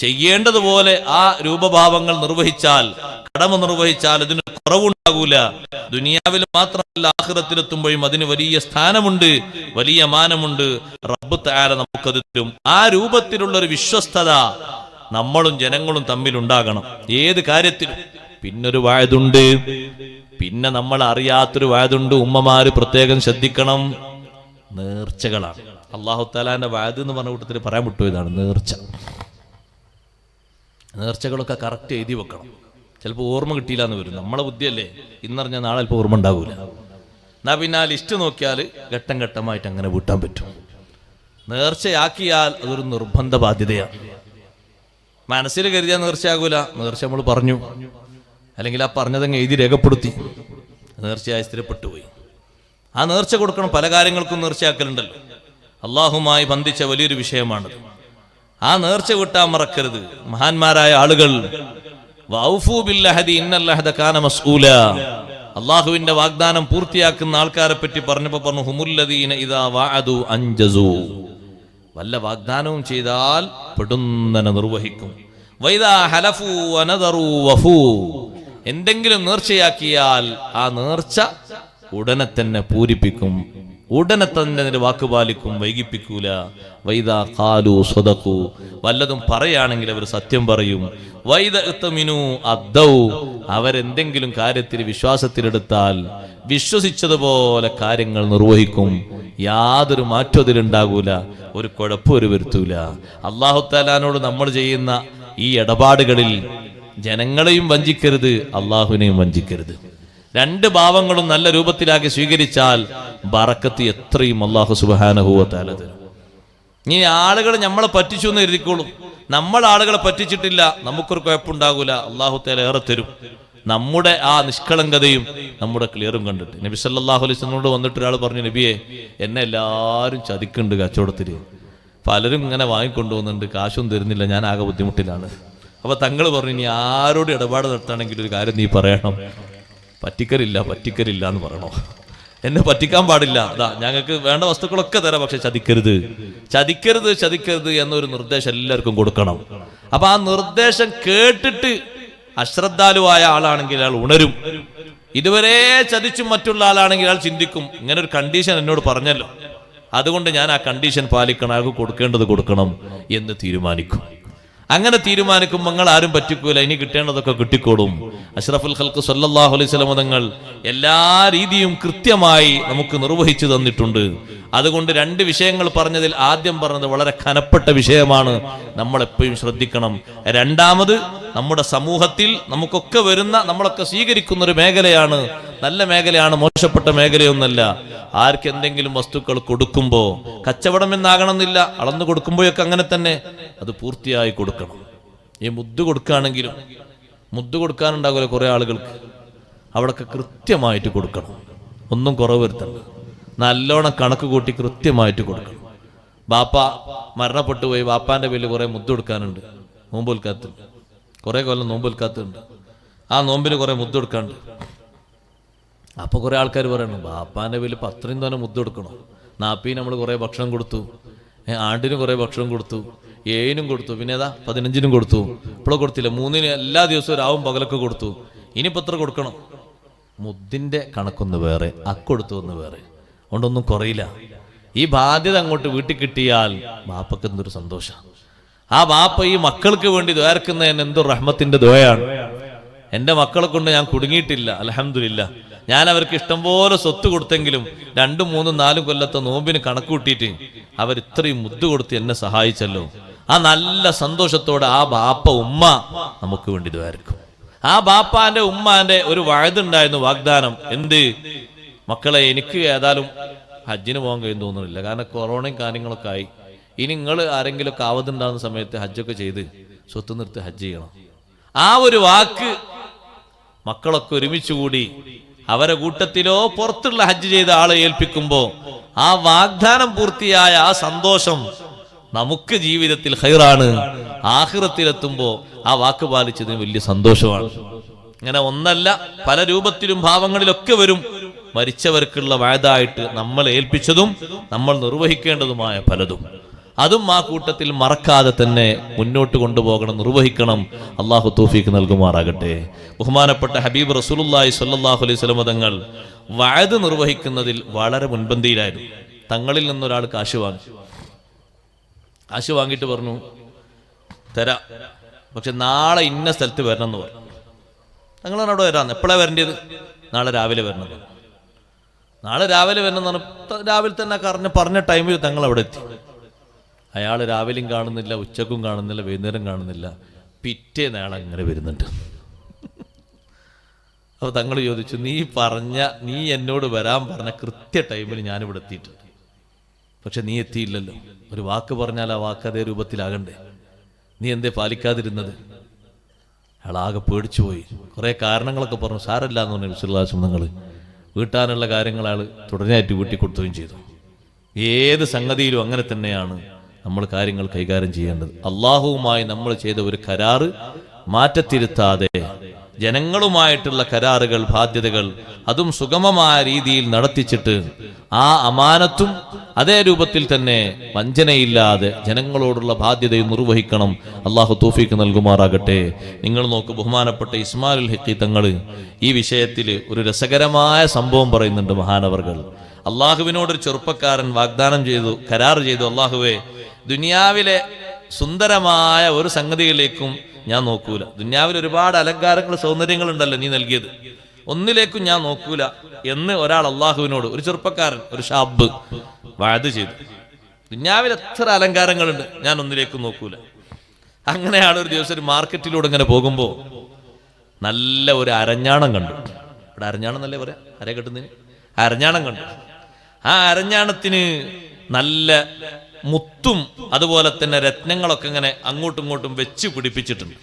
ചെയ്യേണ്ടതുപോലെ ആ രൂപഭാവങ്ങൾ നിർവഹിച്ചാൽ, കടമ നിർവഹിച്ചാൽ അതിന് കുറവുണ്ടാകൂല. ദുനിയാവിൽ മാത്രമല്ല ആഖിറത്തിലെത്തുമ്പോഴും അതിന് വലിയ സ്ഥാനമുണ്ട്, വലിയ മാനമുണ്ട്. റബ്ബ് തആല നമുക്കത് തരും. ആ രൂപത്തിലുള്ള ഒരു വിശ്വസ്തത നമ്മളും ജനങ്ങളും തമ്മിൽ ഉണ്ടാകണം ഏത് കാര്യത്തിലും. പിന്നൊരു വായതുണ്ട്, പിന്നെ നമ്മൾ അറിയാത്തൊരു വായതുണ്ട്, ഉമ്മമാര് പ്രത്യേകം ശ്രദ്ധിക്കണം. നേർച്ചകളാണ്. അല്ലാഹു തആലാന്റെ വായത് എന്ന് പറഞ്ഞ കൂട്ടത്തിൽ പറയാൻ വിട്ടുപോയതാണ് നേർച്ച. നേർച്ചകളൊക്കെ കറക്റ്റ് എഴുതി വെക്കണം. ചിലപ്പോൾ ഓർമ്മ കിട്ടിയില്ല എന്ന് വരും. നമ്മളെ ബുദ്ധിയല്ലേ, ഇന്നറിഞ്ഞാൽ നാളെ ചിലപ്പോൾ ഓർമ്മ ഉണ്ടാകൂല. എന്നാ പിന്നെ ആ ലിസ്റ്റ് നോക്കിയാൽ ഘട്ടം ഘട്ടമായിട്ട് അങ്ങനെ വീട്ടാൻ പറ്റും. നേർച്ചയാക്കിയാൽ അതൊരു നിർബന്ധ ബാധ്യതയാണ്. മനസ്സിൽ കരുതിയാൽ നേർച്ചയാകൂല. നേർച്ച നമ്മൾ പറഞ്ഞു, അല്ലെങ്കിൽ ആ പറഞ്ഞതങ്ങ് എഴുതി രേഖപ്പെടുത്തി, നേർച്ചയായി സ്ഥിരപ്പെട്ടു പോയി. ആ നേർച്ച കൊടുക്കണം. പല കാര്യങ്ങൾക്കും നേർച്ചയാക്കലുണ്ടല്ലോ. അള്ളാഹുമായി ബന്ധിച്ച വലിയൊരു വിഷയമാണത്. ആ നേർച്ച വിട്ടാൻ മറക്കരുത്. മഹാന്മാരായ ആളുകൾ അള്ളാഹുവിന്റെ വാഗ്ദാനം പൂർത്തിയാക്കുന്ന ആൾക്കാരെ പറ്റി പറഞ്ഞപ്പോ പറഞ്ഞു, ഹുമുല്ലദീന ഇദാ വഅദു അൻജസു, വല്ല വാഗ്ദാനവും ചെയ്താൽ പെടുന്നനെ നിർവഹിക്കും. വൈദാ ഹലഫു വനദറു വഫു, എന്തെങ്കിലും നേർച്ചയാക്കിയാൽ ആ നേർച്ച ഉടനെ തന്നെ പൂരിപ്പിക്കും, ഉടനെ തന്നെ അതിന്റെ വാക്കുപാലിക്കും, വൈകിപ്പിക്കൂല. വൈദാ ഖാലു സ്വദഖു, വല്ലതും പറയുകയാണെങ്കിൽ അവർ സത്യം പറയും. വൈദ ഇത്മിനു അദ്ദൗ, അവരെന്തെങ്കിലും കാര്യത്തിൽ വിശ്വാസത്തിലെടുത്താൽ വിശ്വസിച്ചതുപോലെ കാര്യങ്ങൾ നിർവഹിക്കും. യാതൊരു മാറ്റം അതിലുണ്ടാകൂല, ഒരു കുഴപ്പം ഒരു വരുത്തൂല. അല്ലാഹു തആലാനോട് നമ്മൾ ചെയ്യുന്ന ഈ ഇടപാടുകളിൽ ജനങ്ങളെയും വഞ്ചിക്കരുത്, അള്ളാഹുവിനെയും വഞ്ചിക്കരുത്. രണ്ട് ഭാവങ്ങളും നല്ല രൂപത്തിലാക്കി സ്വീകരിച്ചാൽ ബറക്കത്ത് എത്രയും അല്ലാഹു സുബ്ഹാനഹു വ തആല തരും. ഇനി ആളുകൾ നമ്മളെ പറ്റിച്ചു എന്ന് എഴുതിക്കോളൂ. നമ്മൾ ആളുകളെ പറ്റിച്ചിട്ടില്ല, നമുക്കൊരു കുഴപ്പമുണ്ടാകൂല. അള്ളാഹു തആല ഏറെ തരും. നമ്മുടെ ആ നിഷ്കളങ്കതയും നമ്മുടെ ക്ലിയറും കണ്ടിട്ട് നബി സല്ലല്ലാഹു അലൈഹി വസല്ലമയോട് വന്നിട്ട് ഒരാൾ പറഞ്ഞു, നബിയെ എന്നെ എല്ലാവരും ചതിക്കുന്നുണ്ട് കച്ചവടത്തിൽ, പലരും ഇങ്ങനെ വാങ്ങിക്കൊണ്ടുപോകുന്നുണ്ട്, കാശൊന്നും തരുന്നില്ല, ഞാൻ ആകെ ബുദ്ധിമുട്ടിലാണ്. അപ്പൊ തങ്ങൾ പറഞ്ഞു, ഇനി ആരോട് ഇടപാട് നടത്താണെങ്കിൽ ഒരു കാര്യം നീ പറയണം, പറ്റിക്കലില്ല എന്ന് പറയണോ. എന്നെ പറ്റിക്കാൻ പാടില്ല, അതാ ഞങ്ങൾക്ക് വേണ്ട വസ്തുക്കളൊക്കെ തരാം, പക്ഷെ ചതിക്കരുത് എന്നൊരു നിർദ്ദേശം എല്ലാവർക്കും കൊടുക്കണം. അപ്പൊ ആ നിർദ്ദേശം കേട്ടിട്ട് അശ്രദ്ധാലുവായ ആളാണെങ്കിൽ അയാൾ ഉണരും. ഇതുവരെ ചതിച്ചും മറ്റുള്ള ആളാണെങ്കിൽ അയാൾ ചിന്തിക്കും, ഇങ്ങനെ ഒരു കണ്ടീഷൻ എന്നോട് പറഞ്ഞല്ലോ, അതുകൊണ്ട് ഞാൻ ആ കണ്ടീഷൻ പാലിക്കണം, അയാൾക്ക് കൊടുക്കേണ്ടത് കൊടുക്കണം എന്ന് തീരുമാനിക്കും. അങ്ങനെ തീരുമാനിക്കുമ്പോൾ നിങ്ങൾ ആരും പറ്റിക്കൂല, ഇനി കിട്ടേണ്ടതൊക്കെ കിട്ടിക്കോളും. അഷ്റഫുൽ ഖൽഖ് സല്ലല്ലാഹു അലൈഹി വസല്ലം തങ്ങൾ എല്ലാ രീതിയും കൃത്യമായി നമുക്ക് നിർവഹിച്ചു തന്നിട്ടുണ്ട്. അതുകൊണ്ട് രണ്ട് വിഷയങ്ങൾ പറഞ്ഞതിൽ ആദ്യം പറഞ്ഞത് വളരെ ഖനപ്പെട്ട വിഷയമാണ്, നമ്മൾ എപ്പോഴും ശ്രദ്ധിക്കണം. രണ്ടാമത് നമ്മുടെ സമൂഹത്തിൽ നമുക്കൊക്കെ വരുന്ന, നമ്മളൊക്കെ സ്വീകരിക്കുന്ന ഒരു മേഖലയാണ്, നല്ല മേഖലയാണ്, മോശപ്പെട്ട മേഖലയൊന്നല്ല. ആർക്കെന്തെങ്കിലും വസ്തുക്കൾ കൊടുക്കുമ്പോൾ കച്ചവടം എന്നാകണമെന്നില്ല, അളന്നു കൊടുക്കുമ്പോഴൊക്കെ അങ്ങനെ തന്നെ അത് പൂർത്തിയായി കൊടുക്കണം. ഈ മുദ്ദ് കൊടുക്കുകയാണെങ്കിലും മുദ്ദ് കൊടുക്കാനുണ്ടാകുമല്ലോ കുറെ ആളുകൾക്ക്, അവിടൊക്കെ കൃത്യമായിട്ട് കൊടുക്കണം, ഒന്നും കുറവ് വരുത്തണ്ട, നല്ലോണം കണക്ക് കൂട്ടി കൃത്യമായിട്ട് കൊടുക്കണം. ബാപ്പ മരണപ്പെട്ടു പോയി, ബാപ്പാന്റെ പേരിൽ കുറെ മുദ്ദ് കൊടുക്കാനുണ്ട്, നോമ്പ് വിൽക്കാത്ത കുറെ കൊല്ലം നോമ്പ് വിൽക്കാത്തുണ്ട്, ആ നോമ്പിന് കുറെ മുദ്ദ് കൊടുക്കാണ്ട്. അപ്പൊ കുറെ ആൾക്കാർ പറയണം, ബാപ്പാന്റെ പേരിൽ അത്രയും തന്നെ മുദ്ദ് കൊടുക്കണം. നാപ്പീന് നമ്മൾ കുറെ ഭക്ഷണം കൊടുത്തു, ആണ്ടിന് കുറെ ഭക്ഷണം കൊടുത്തു, 7-നും കൊടുത്തു, പിന്നെ ഏതാ 15-നും കൊടുത്തു, ഇപ്പോഴും കൊടുത്തില്ല, 3-ന് എല്ലാ ദിവസവും രാവും പകലൊക്കെ കൊടുത്തു, ഇനിയിപ്പോൾ എത്ര കൊടുക്കണം? മുദ്ദിന്റെ കണക്കൊന്ന് വേറെ, അക്കൊടുത്തു ഒന്ന് വേറെ, അതുകൊണ്ടൊന്നും കുറയില്ല. ഈ ബാധ്യത അങ്ങോട്ട് വീട്ടിൽ കിട്ടിയാൽ ബാപ്പക്ക് എന്തൊരു സന്തോഷം. ആ ബാപ്പ ഈ മക്കൾക്ക് വേണ്ടി ദ്വാരക്കുന്നതിന് എന്തൊരു റഹ്മത്തിന്റെ ദ്വയാണ്. എൻ്റെ മക്കളെ കൊണ്ട് ഞാൻ കുടുങ്ങിയിട്ടില്ല, അൽഹംദുലില്ലാ. ഞാൻ അവർക്ക് ഇഷ്ടംപോലെ സ്വത്ത് കൊടുത്തെങ്കിലും 2, 3, 4 കൊല്ലത്തെ നോമ്പിന് കണക്ക് കൂട്ടിയിട്ട് അവർ ഇത്രയും മുദ്ദ് കൊടുത്ത് എന്നെ സഹായിച്ചല്ലോ. ആ നല്ല സന്തോഷത്തോടെ ആ ബാപ്പ ഉമ്മ നമുക്ക് വേണ്ടി ദ്വാരക്കും. ആ ബാപ്പാന്റെ ഉമ്മാന്റെ ഒരു വഅദുണ്ടായിരുന്നു, വാഗ്ദാനം. എന്ത്? മക്കളെ, എനിക്ക് ഏതായാലും ഹജ്ജിന് പോകാൻ കഴിയും തോന്നുന്നില്ല, കാരണം കൊറോണയും കാര്യങ്ങളൊക്കെ ആയി. ഇനി നിങ്ങൾ ആരെങ്കിലും ഒക്കെ ആവതുണ്ടാകുന്ന സമയത്ത് ഹജ്ജൊക്കെ ചെയ്ത് സ്വത്ത് നിർത്തി ഹജ്ജ് ചെയ്യണം. ആ ഒരു വാക്ക് മക്കളൊക്കെ ഒരുമിച്ച് കൂടി അവരെ കൂട്ടത്തിലോ പുറത്തുള്ള ഹജ്ജ് ചെയ്ത ആളെ ഏൽപ്പിക്കുമ്പോ ആ വാഗ്ദാനം പൂർത്തിയായ ആ സന്തോഷം നമുക്ക് ജീവിതത്തിൽ ഖൈറാണ്. ആഖിറത്തിലെത്തുമ്പോ ആ വാക്ക് പാലിച്ചതിന് വലിയ സന്തോഷമാണ്. ഇങ്ങനെ ഒന്നല്ല, പല രൂപത്തിലും ഭാവങ്ങളിലൊക്കെ വരും. മരിച്ചവർക്കുള്ള വഅദായിട്ട് നമ്മൾ ഏൽപ്പിച്ചതും നമ്മൾ നിർവഹിക്കേണ്ടതുമായ പലതും, അതും ആ കൂട്ടത്തിൽ മറക്കാതെ തന്നെ മുന്നോട്ട് കൊണ്ടുപോകണം, നിർവഹിക്കണം. അള്ളാഹു തൗഫീഖ് നൽകുമാറാകട്ടെ. ബഹുമാനപ്പെട്ട ഹബീബ് റസൂലുള്ളാഹി സ്വല്ലല്ലാഹു അലൈഹി വസല്ലം തങ്ങൾ വഅദ് നിർവഹിക്കുന്നതിൽ വളരെ മുൻപന്തിയിലായിരുന്നു. തങ്ങളിൽ നിന്നൊരാൾ കാശ് വാങ്ങിയിട്ട് പറഞ്ഞു, തരാം, പക്ഷെ നാളെ ഇന്ന സ്ഥലത്ത് വരണം എന്ന് പറഞ്ഞു. തങ്ങളവിടെ വരാന്ന്. എപ്പോഴാണ് വരേണ്ടത്? നാളെ രാവിലെ വരണം. നാളെ രാവിലെ വരണം എന്ന് പറഞ്ഞാൽ രാവിലെ തന്നെ പറഞ്ഞ ടൈമിൽ തങ്ങൾ അവിടെ എത്തി. അയാൾ രാവിലെയും കാണുന്നില്ല, ഉച്ചക്കും കാണുന്നില്ല, വൈകുന്നേരം കാണുന്നില്ല, പിറ്റേന്ന് അയാൾ അങ്ങനെ വരുന്നുണ്ട്. അപ്പൊ തങ്ങൾ ചോദിച്ചു, നീ എന്നോട് വരാൻ പറഞ്ഞ കൃത്യ ടൈമിൽ ഞാനിവിടെ എത്തിയിട്ടുണ്ട്, പക്ഷെ നീ എത്തിയില്ലല്ലോ. ഒരു വാക്ക് പറഞ്ഞാൽ ആ വാക്ക് അതേ രൂപത്തിലാകണ്ടേ, നീ എന്തേ പാലിക്കാതിരുന്നത്? അയാളാകെ പേടിച്ചു പോയി. കുറെ കാരണങ്ങളൊക്കെ പറഞ്ഞു. സാരല്ല എന്ന് പറഞ്ഞു വിശ്വാസം. നിങ്ങൾ വീട്ടാനുള്ള കാര്യങ്ങൾ അയാൾ തുടർച്ചയായിട്ട് വീട്ടിൽ കൊടുക്കുകയും ചെയ്തു. ഏത് സംഗതിയിലും അങ്ങനെ തന്നെയാണ് നമ്മൾ കാര്യങ്ങൾ കൈകാര്യം ചെയ്യേണ്ടത്. അള്ളാഹുവുമായി നമ്മൾ ചെയ്ത ഒരു കരാറ് മാറ്റത്തിരുത്താതെ ജനങ്ങളുമായിട്ടുള്ള കരാറുകൾ, ബാധ്യതകൾ അതും സുഗമമായ രീതിയിൽ നടത്തിച്ചിട്ട് ആ അമാനത്തും അതേ രൂപത്തിൽ തന്നെ വഞ്ചനയില്ലാതെ ജനങ്ങളോടുള്ള ബാധ്യതയും നിർവഹിക്കണം. അള്ളാഹു തൗഫീഖ് നൽകുമാറാകട്ടെ. നിങ്ങൾ നോക്ക്, ബഹുമാനപ്പെട്ട ഇസ്മായിലുൽ ഹഖി തങ്ങൾ ഈ വിഷയത്തിൽ ഒരു രസകരമായ സംഭവം പറയുന്നുണ്ട്. മഹാനവർകൾ അള്ളാഹുവിനോടൊരു ചെറുപ്പക്കാരൻ വാഗ്ദാനം ചെയ്തു, കരാർ ചെയ്തു, അള്ളാഹുവേ, ദുനിയാവിലെ സുന്ദരമായ ഒരു സംഗതികളിലേക്കും ഞാൻ നോക്കൂല. ദുനിയാവിൽ ഒരുപാട് അലങ്കാരങ്ങൾ, സൗന്ദര്യങ്ങൾ ഉണ്ടല്ലോ നീ നൽകിയത്, ഒന്നിലേക്കും ഞാൻ നോക്കൂല എന്ന് ഒരാൾ അള്ളാഹുവിനോട്, ഒരു ചെറുപ്പക്കാരൻ, ഒരു ഷാബ് വഅദ് ചെയ്തു. ദുനിയാവിൽ എത്ര അലങ്കാരങ്ങളുണ്ട്, ഞാൻ ഒന്നിലേക്കും നോക്കൂല. അങ്ങനെയാണ് ഒരു ദിവസം ഒരു മാർക്കറ്റിലൂടെ ഇങ്ങനെ പോകുമ്പോൾ നല്ല ഒരു അരഞ്ഞാണം കണ്ടു. ഇവിടെ അരഞ്ഞാണം എന്നല്ലേ പറയാ, അര കെട്ടുന്നതിന് അരഞ്ഞാണം കണ്ടു. ആ അരഞ്ഞാണത്തിന് നല്ല മുത്തും അതുപോലെ തന്നെ രത്നങ്ങളൊക്കെ ഇങ്ങനെ അങ്ങോട്ടും ഇങ്ങോട്ടും വെച്ച് പിടിപ്പിച്ചിട്ടുണ്ട്.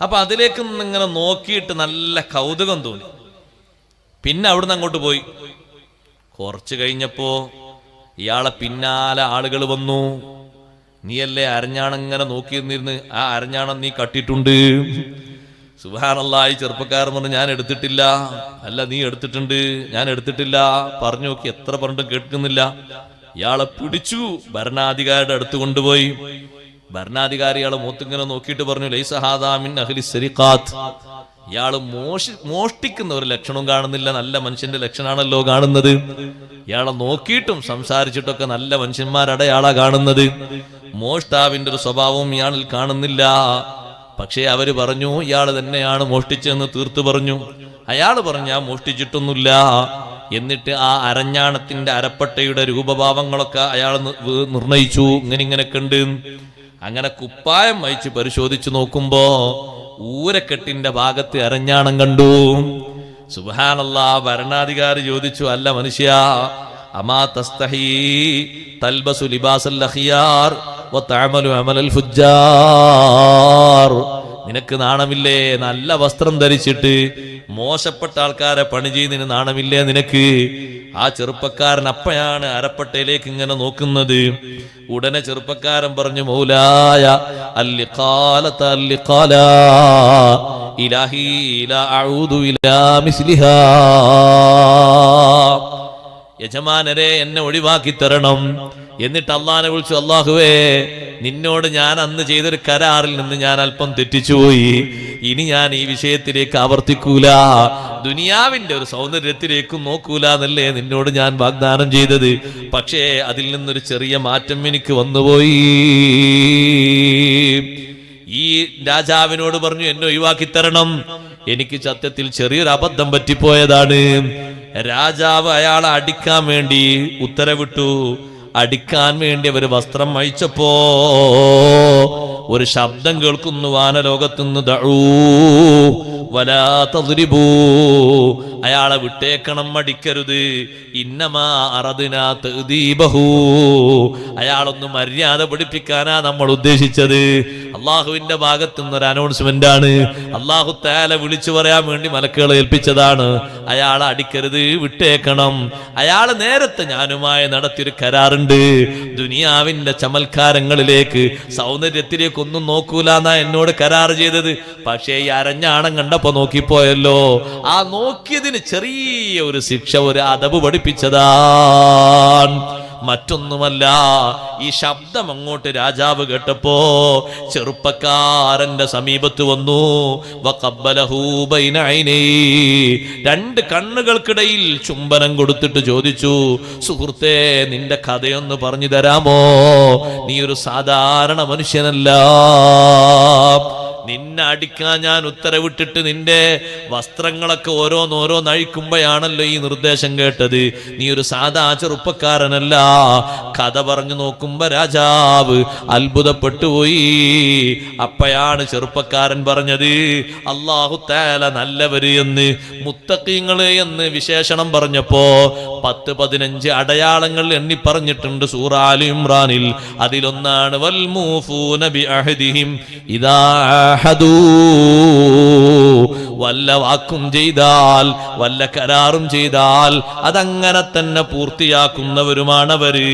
അപ്പൊ അതിലേക്ക് ഇങ്ങനെ നോക്കിയിട്ട് നല്ല കൗതുകം തോന്നി. പിന്നെ അവിടുന്ന് അങ്ങോട്ട് പോയി. കുറച്ച് കഴിഞ്ഞപ്പോ ഇയാളെ പിന്നാലെ ആളുകൾ വന്നു. നീയല്ലേ അരഞ്ഞാണിങ്ങനെ നോക്കി നിന്നിരുന്ന്, ആ അരഞ്ഞാണം നീ കട്ടിട്ടുണ്ട്. സുബ്ഹാനല്ലാഹ്, ഈ ചെറുപ്പക്കാരൻ പറഞ്ഞു ഞാൻ എടുത്തിട്ടില്ല. അല്ല നീ എടുത്തിട്ടുണ്ട്. ഞാൻ എടുത്തിട്ടില്ല. പറഞ്ഞു നോക്കി, എത്ര പറഞ്ഞിട്ടും കേൾക്കുന്നില്ല. ഇയാളെ പിടിച്ചു ഭരണാധികാരിയുടെ അടുത്ത് കൊണ്ടുപോയി. ഭരണാധികാരി ഇയാളെ മൂത്തിങ്ങനെ നോക്കിയിട്ട് പറഞ്ഞു, ലൈസ ഹാദാ മിൻ അഹ്ലി സരിഖാത്ത്. ഇയാള് മോഷ്ടിക്കുന്ന ഒരു ലക്ഷണവും കാണുന്നില്ല. നല്ല മനുഷ്യന്റെ ലക്ഷണാണല്ലോ കാണുന്നത്. ഇയാളെ നോക്കിയിട്ടും സംസാരിച്ചിട്ടൊക്കെ നല്ല മനുഷ്യന്മാരുടെ ഇയാളാ കാണുന്നത്. മോഷ്ടാവിന്റെ ഒരു സ്വഭാവവും ഇയാളിൽ കാണുന്നില്ല. പക്ഷേ അവര് പറഞ്ഞു ഇയാൾ തന്നെയാണ് മോഷ്ടിച്ചതെന്ന് തീർത്തു പറഞ്ഞു. അയാൾ പറഞ്ഞു ഞാൻ മോഷ്ടിച്ചിട്ടൊന്നുമില്ല. എന്നിട്ട് ആ അരഞ്ഞാണത്തിന്റെ അരപ്പട്ടയുടെ രൂപഭാവങ്ങളൊക്കെ അയാൾ നിർണയിച്ചു. ഇങ്ങനെയൊക്കെ ഉണ്ട്. അങ്ങനെ കുപ്പായം വഹിച്ച് പരിശോധിച്ചു നോക്കുമ്പോ ഊരക്കെട്ടിന്റെ ഭാഗത്ത് അരഞ്ഞാണം കണ്ടു. സുബ്ഹാനല്ലാഹ്, ഭരണാധികാരി ചോദിച്ചു, അല്ല മനുഷ്യ, അമാ തസ്തഹി തൽബസു ലിബാസൽ അഖിയാർ വതഅമലു അമലൽ ഫുജ്ജാർ. നിനക്ക് നാണമില്ലേ? നല്ല വസ്ത്രം ധരിച്ചിട്ട് മോശപ്പെട്ട ആൾക്കാരെ പണി ചെയ്യുന്നതിന് നാണമില്ലേ നിനക്ക്? ആ ചെറുപ്പക്കാരൻ അപ്പയാണ് അരപ്പട്ടയിലേക്ക് ഇങ്ങനെ നോക്കുന്നത്. ഉടനെ ചെറുപ്പക്കാരൻ പറഞ്ഞു, മൗലായ അല്ലിഖാലത അല്ലിഖാല ഇലാഹി ലാ അഊദു ഇലാ മിസ്ലിഹാ. യജമാനരെ, എന്നെ ഒഴിവാക്കി തരണം. എന്നിട്ട് അള്ളാഹിനെ വിളിച്ചു, അള്ളാഹുവേ, നിന്നോട് ഞാൻ അന്ന് ചെയ്തൊരു കരാറിൽ നിന്ന് ഞാൻ അല്പം തെറ്റിച്ചുപോയി. ഇനി ഞാൻ ഈ വിഷയത്തിലേക്ക് ആവർത്തിക്കൂല. ദുനിയാവിന്റെ ഒരു സൗന്ദര്യത്തിലേക്കും നോക്കൂല എന്നല്ലേ നിന്നോട് ഞാൻ വാഗ്ദാനം ചെയ്തത്. പക്ഷേ അതിൽ നിന്നൊരു ചെറിയ മാറ്റം എനിക്ക് വന്നുപോയി. ഈ രാജാവിനോട് പറഞ്ഞു, എന്നെ ഒഴിവാക്കി തരണം. എനിക്ക് സത്യത്തിൽ ചെറിയൊരു അബദ്ധം പറ്റിപ്പോയതാണ്. രാജാവ് അയാളെ അടിക്കാൻ വേണ്ടി ഉത്തരവിട്ടു. അടിക്കാൻ വേണ്ടി അവർ വസ്ത്രം അഴിച്ചപ്പോ ഒരു ശബ്ദം കേൾക്കുന്നു വാനലോകത്തുനിന്ന്, ദഊ വലാ തദ്രിബൂ. അയാളെ വിട്ടേക്കണം, അടിക്കരുത്. ഇന്നമാ അറദ്നാ തഅദീബഹു. അയാളൊന്ന് മര്യാദ പഠിപ്പിക്കാനാ നമ്മൾ ഉദ്ദേശിച്ചത്. അള്ളാഹുവിന്റെ ഭാഗത്തുനിന്ന് ഒരു അനൗൺസ്മെന്റ് ആണ്. അള്ളാഹു തആല വിളിച്ചു പറയാൻ വേണ്ടി മലക്കുകളെ ഏൽപ്പിച്ചതാണ്. അയാളെ അടിക്കരുത്, വിട്ടേക്കണം. അയാള് നേരത്തെ ഞാനുമായി നടത്തിയൊരു കരാറുണ്ട്. ദുനിയാവിന്റെ ചമൽക്കാരങ്ങളിലേക്ക്, സൗന്ദര്യത്തിലേക്ക് ഒന്നും നോക്കൂല എന്നാ എന്നോട് കരാർ ചെയ്തത്. പക്ഷേ ഈ അരഞ്ഞാണം കണ്ടപ്പോ നോക്കിപ്പോയല്ലോ. ആ നോക്കിയതിന് ചെറിയ ഒരു ശിക്ഷ, ഒരു അദബ് പഠിപ്പിച്ചതാണ്, മറ്റൊന്നുമല്ല. ഈ ശബ്ദം അങ്ങോട്ട് രാജാവ് കേട്ടപ്പോ ചെറുപ്പക്കാരന്റെ സമീപത്ത് വന്നു. വഖബ്ബലഹു ബൈന ഐനൈ. രണ്ട് കണ്ണുകൾക്കിടയിൽ ചുംബനം കൊടുത്തിട്ട് ചോദിച്ചു, സുഹൃത്തേ, നിന്റെ കഥയൊന്ന് പറഞ്ഞു തരാമോ? നീ ഒരു സാധാരണ മനുഷ്യനല്ല. നിന്നെ അടിക്കാൻ ഞാൻ ഉത്തരവിട്ടിട്ട് നിന്റെ വസ്ത്രങ്ങളൊക്കെ ഓരോന്നോരോന്ന് അഴിക്കുമ്പോഴാണല്ലോ ഈ നിർദ്ദേശം കേട്ടത്. നീ ഒരു സാധാ ചെറുപ്പക്കാരനല്ല. കഥ പറഞ്ഞു നോക്കുമ്പോ രാജാവ് അത്ഭുതപ്പെട്ടുപോയി. അപ്പോഴാണ് ചെറുപ്പക്കാരൻ പറഞ്ഞത്, അല്ലാഹു തആല നല്ലവര് എന്ന്, മുത്തഖീങ്ങള് എന്ന് വിശേഷണം പറഞ്ഞപ്പോ 10-15 അടയാളങ്ങൾ എണ്ണി പറഞ്ഞിട്ടുണ്ട് സൂറ ആലി ഇംറാനിൽ. അതിലൊന്നാണ് വൽ മൂഫൂന ബിഅഹദിഹിം ഇദാ അഹദൂ. വല്ല വാക്കും ചെയ്താൽ, വല്ല കരാറും ചെയ്താൽ അതങ്ങനെ തന്നെ പൂർത്തിയാക്കുന്നവരുമാണവര്.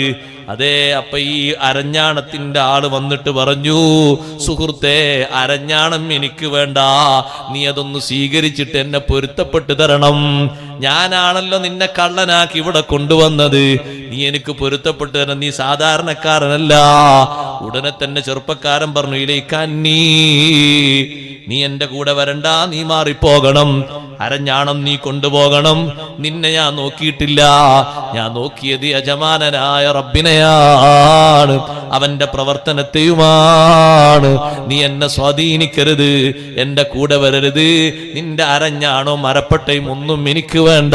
അതെ, അപ്പൊ ഈ അരഞ്ഞാണത്തിന്റെ ആള് വന്നിട്ട് പറഞ്ഞു, സുഹൃത്തെ, അരഞ്ഞാണം എനിക്ക് വേണ്ട. നീ അതൊന്ന് സ്വീകരിച്ചിട്ട് എന്നെ പൊരുത്തപ്പെട്ടു തരണം. ഞാനാണല്ലോ നിന്നെ കള്ളനാക്കി ഇവിടെ കൊണ്ടുവന്നത്. നീ എനിക്ക് പൊരുത്തപ്പെട്ടു തരണം. നീ സാധാരണക്കാരനല്ല. ഉടനെ തന്നെ ചെറുപ്പക്കാരൻ പറഞ്ഞു, ഇലൈക്കന്നീ, നീ എന്റെ കൂടെ വരണ്ട, നീ മാറിപ്പോകണം. അരഞ്ഞാണം നീ കൊണ്ടുപോകണം. നിന്നെ ഞാൻ നോക്കിയിട്ടില്ല. ഞാൻ നോക്കിയത് യജമാനനായ റബ്ബിനെയാണ്, അവന്റെ പ്രവർത്തനത്തെയുമാണ്. നീ എന്നെ സ്വാധീനിക്കരുത്, എന്റെ കൂടെ വരരുത്. നിന്റെ അരഞ്ഞാണോ മരപ്പട്ടയും ഒന്നും എനിക്ക് വേണ്ട.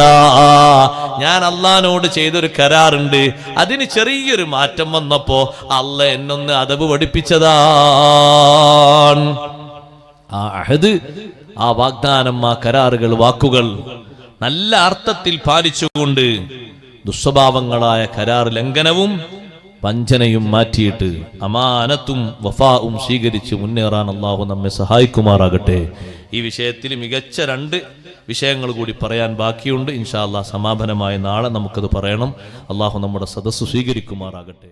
ഞാൻ അള്ളാഹിനോട് ചെയ്തൊരു കരാറുണ്ട്. അതിന് ചെറിയൊരു മാറ്റം വന്നപ്പോ അള്ള എന്നൊന്ന് അദബ് പഠിപ്പിച്ചതാണ്. ആ അഹദ്, ആ വാഗ്ദാനം, ആ കരാറുകൾ, വാക്കുകൾ നല്ല അർത്ഥത്തിൽ പാലിച്ചുകൊണ്ട് ദുസ്വഭാവങ്ങളായ കരാർ ലംഘനവും വഞ്ചനയും മാറ്റിയിട്ട് അമാനത്തും വഫാവും സ്വീകരിച്ച് മുന്നേറാൻ അള്ളാഹു നമ്മെ സഹായിക്കുമാറാകട്ടെ. ഈ വിഷയത്തിൽ മികച്ച 2 വിഷയങ്ങൾ കൂടി പറയാൻ ബാക്കിയുണ്ട്. ഇൻഷാ അല്ലാഹ് സമാപനമായി നാളെ നമുക്കത് പറയണം. അള്ളാഹു നമ്മുടെ സദസ്സ് സ്വീകരിക്കുമാറാകട്ടെ.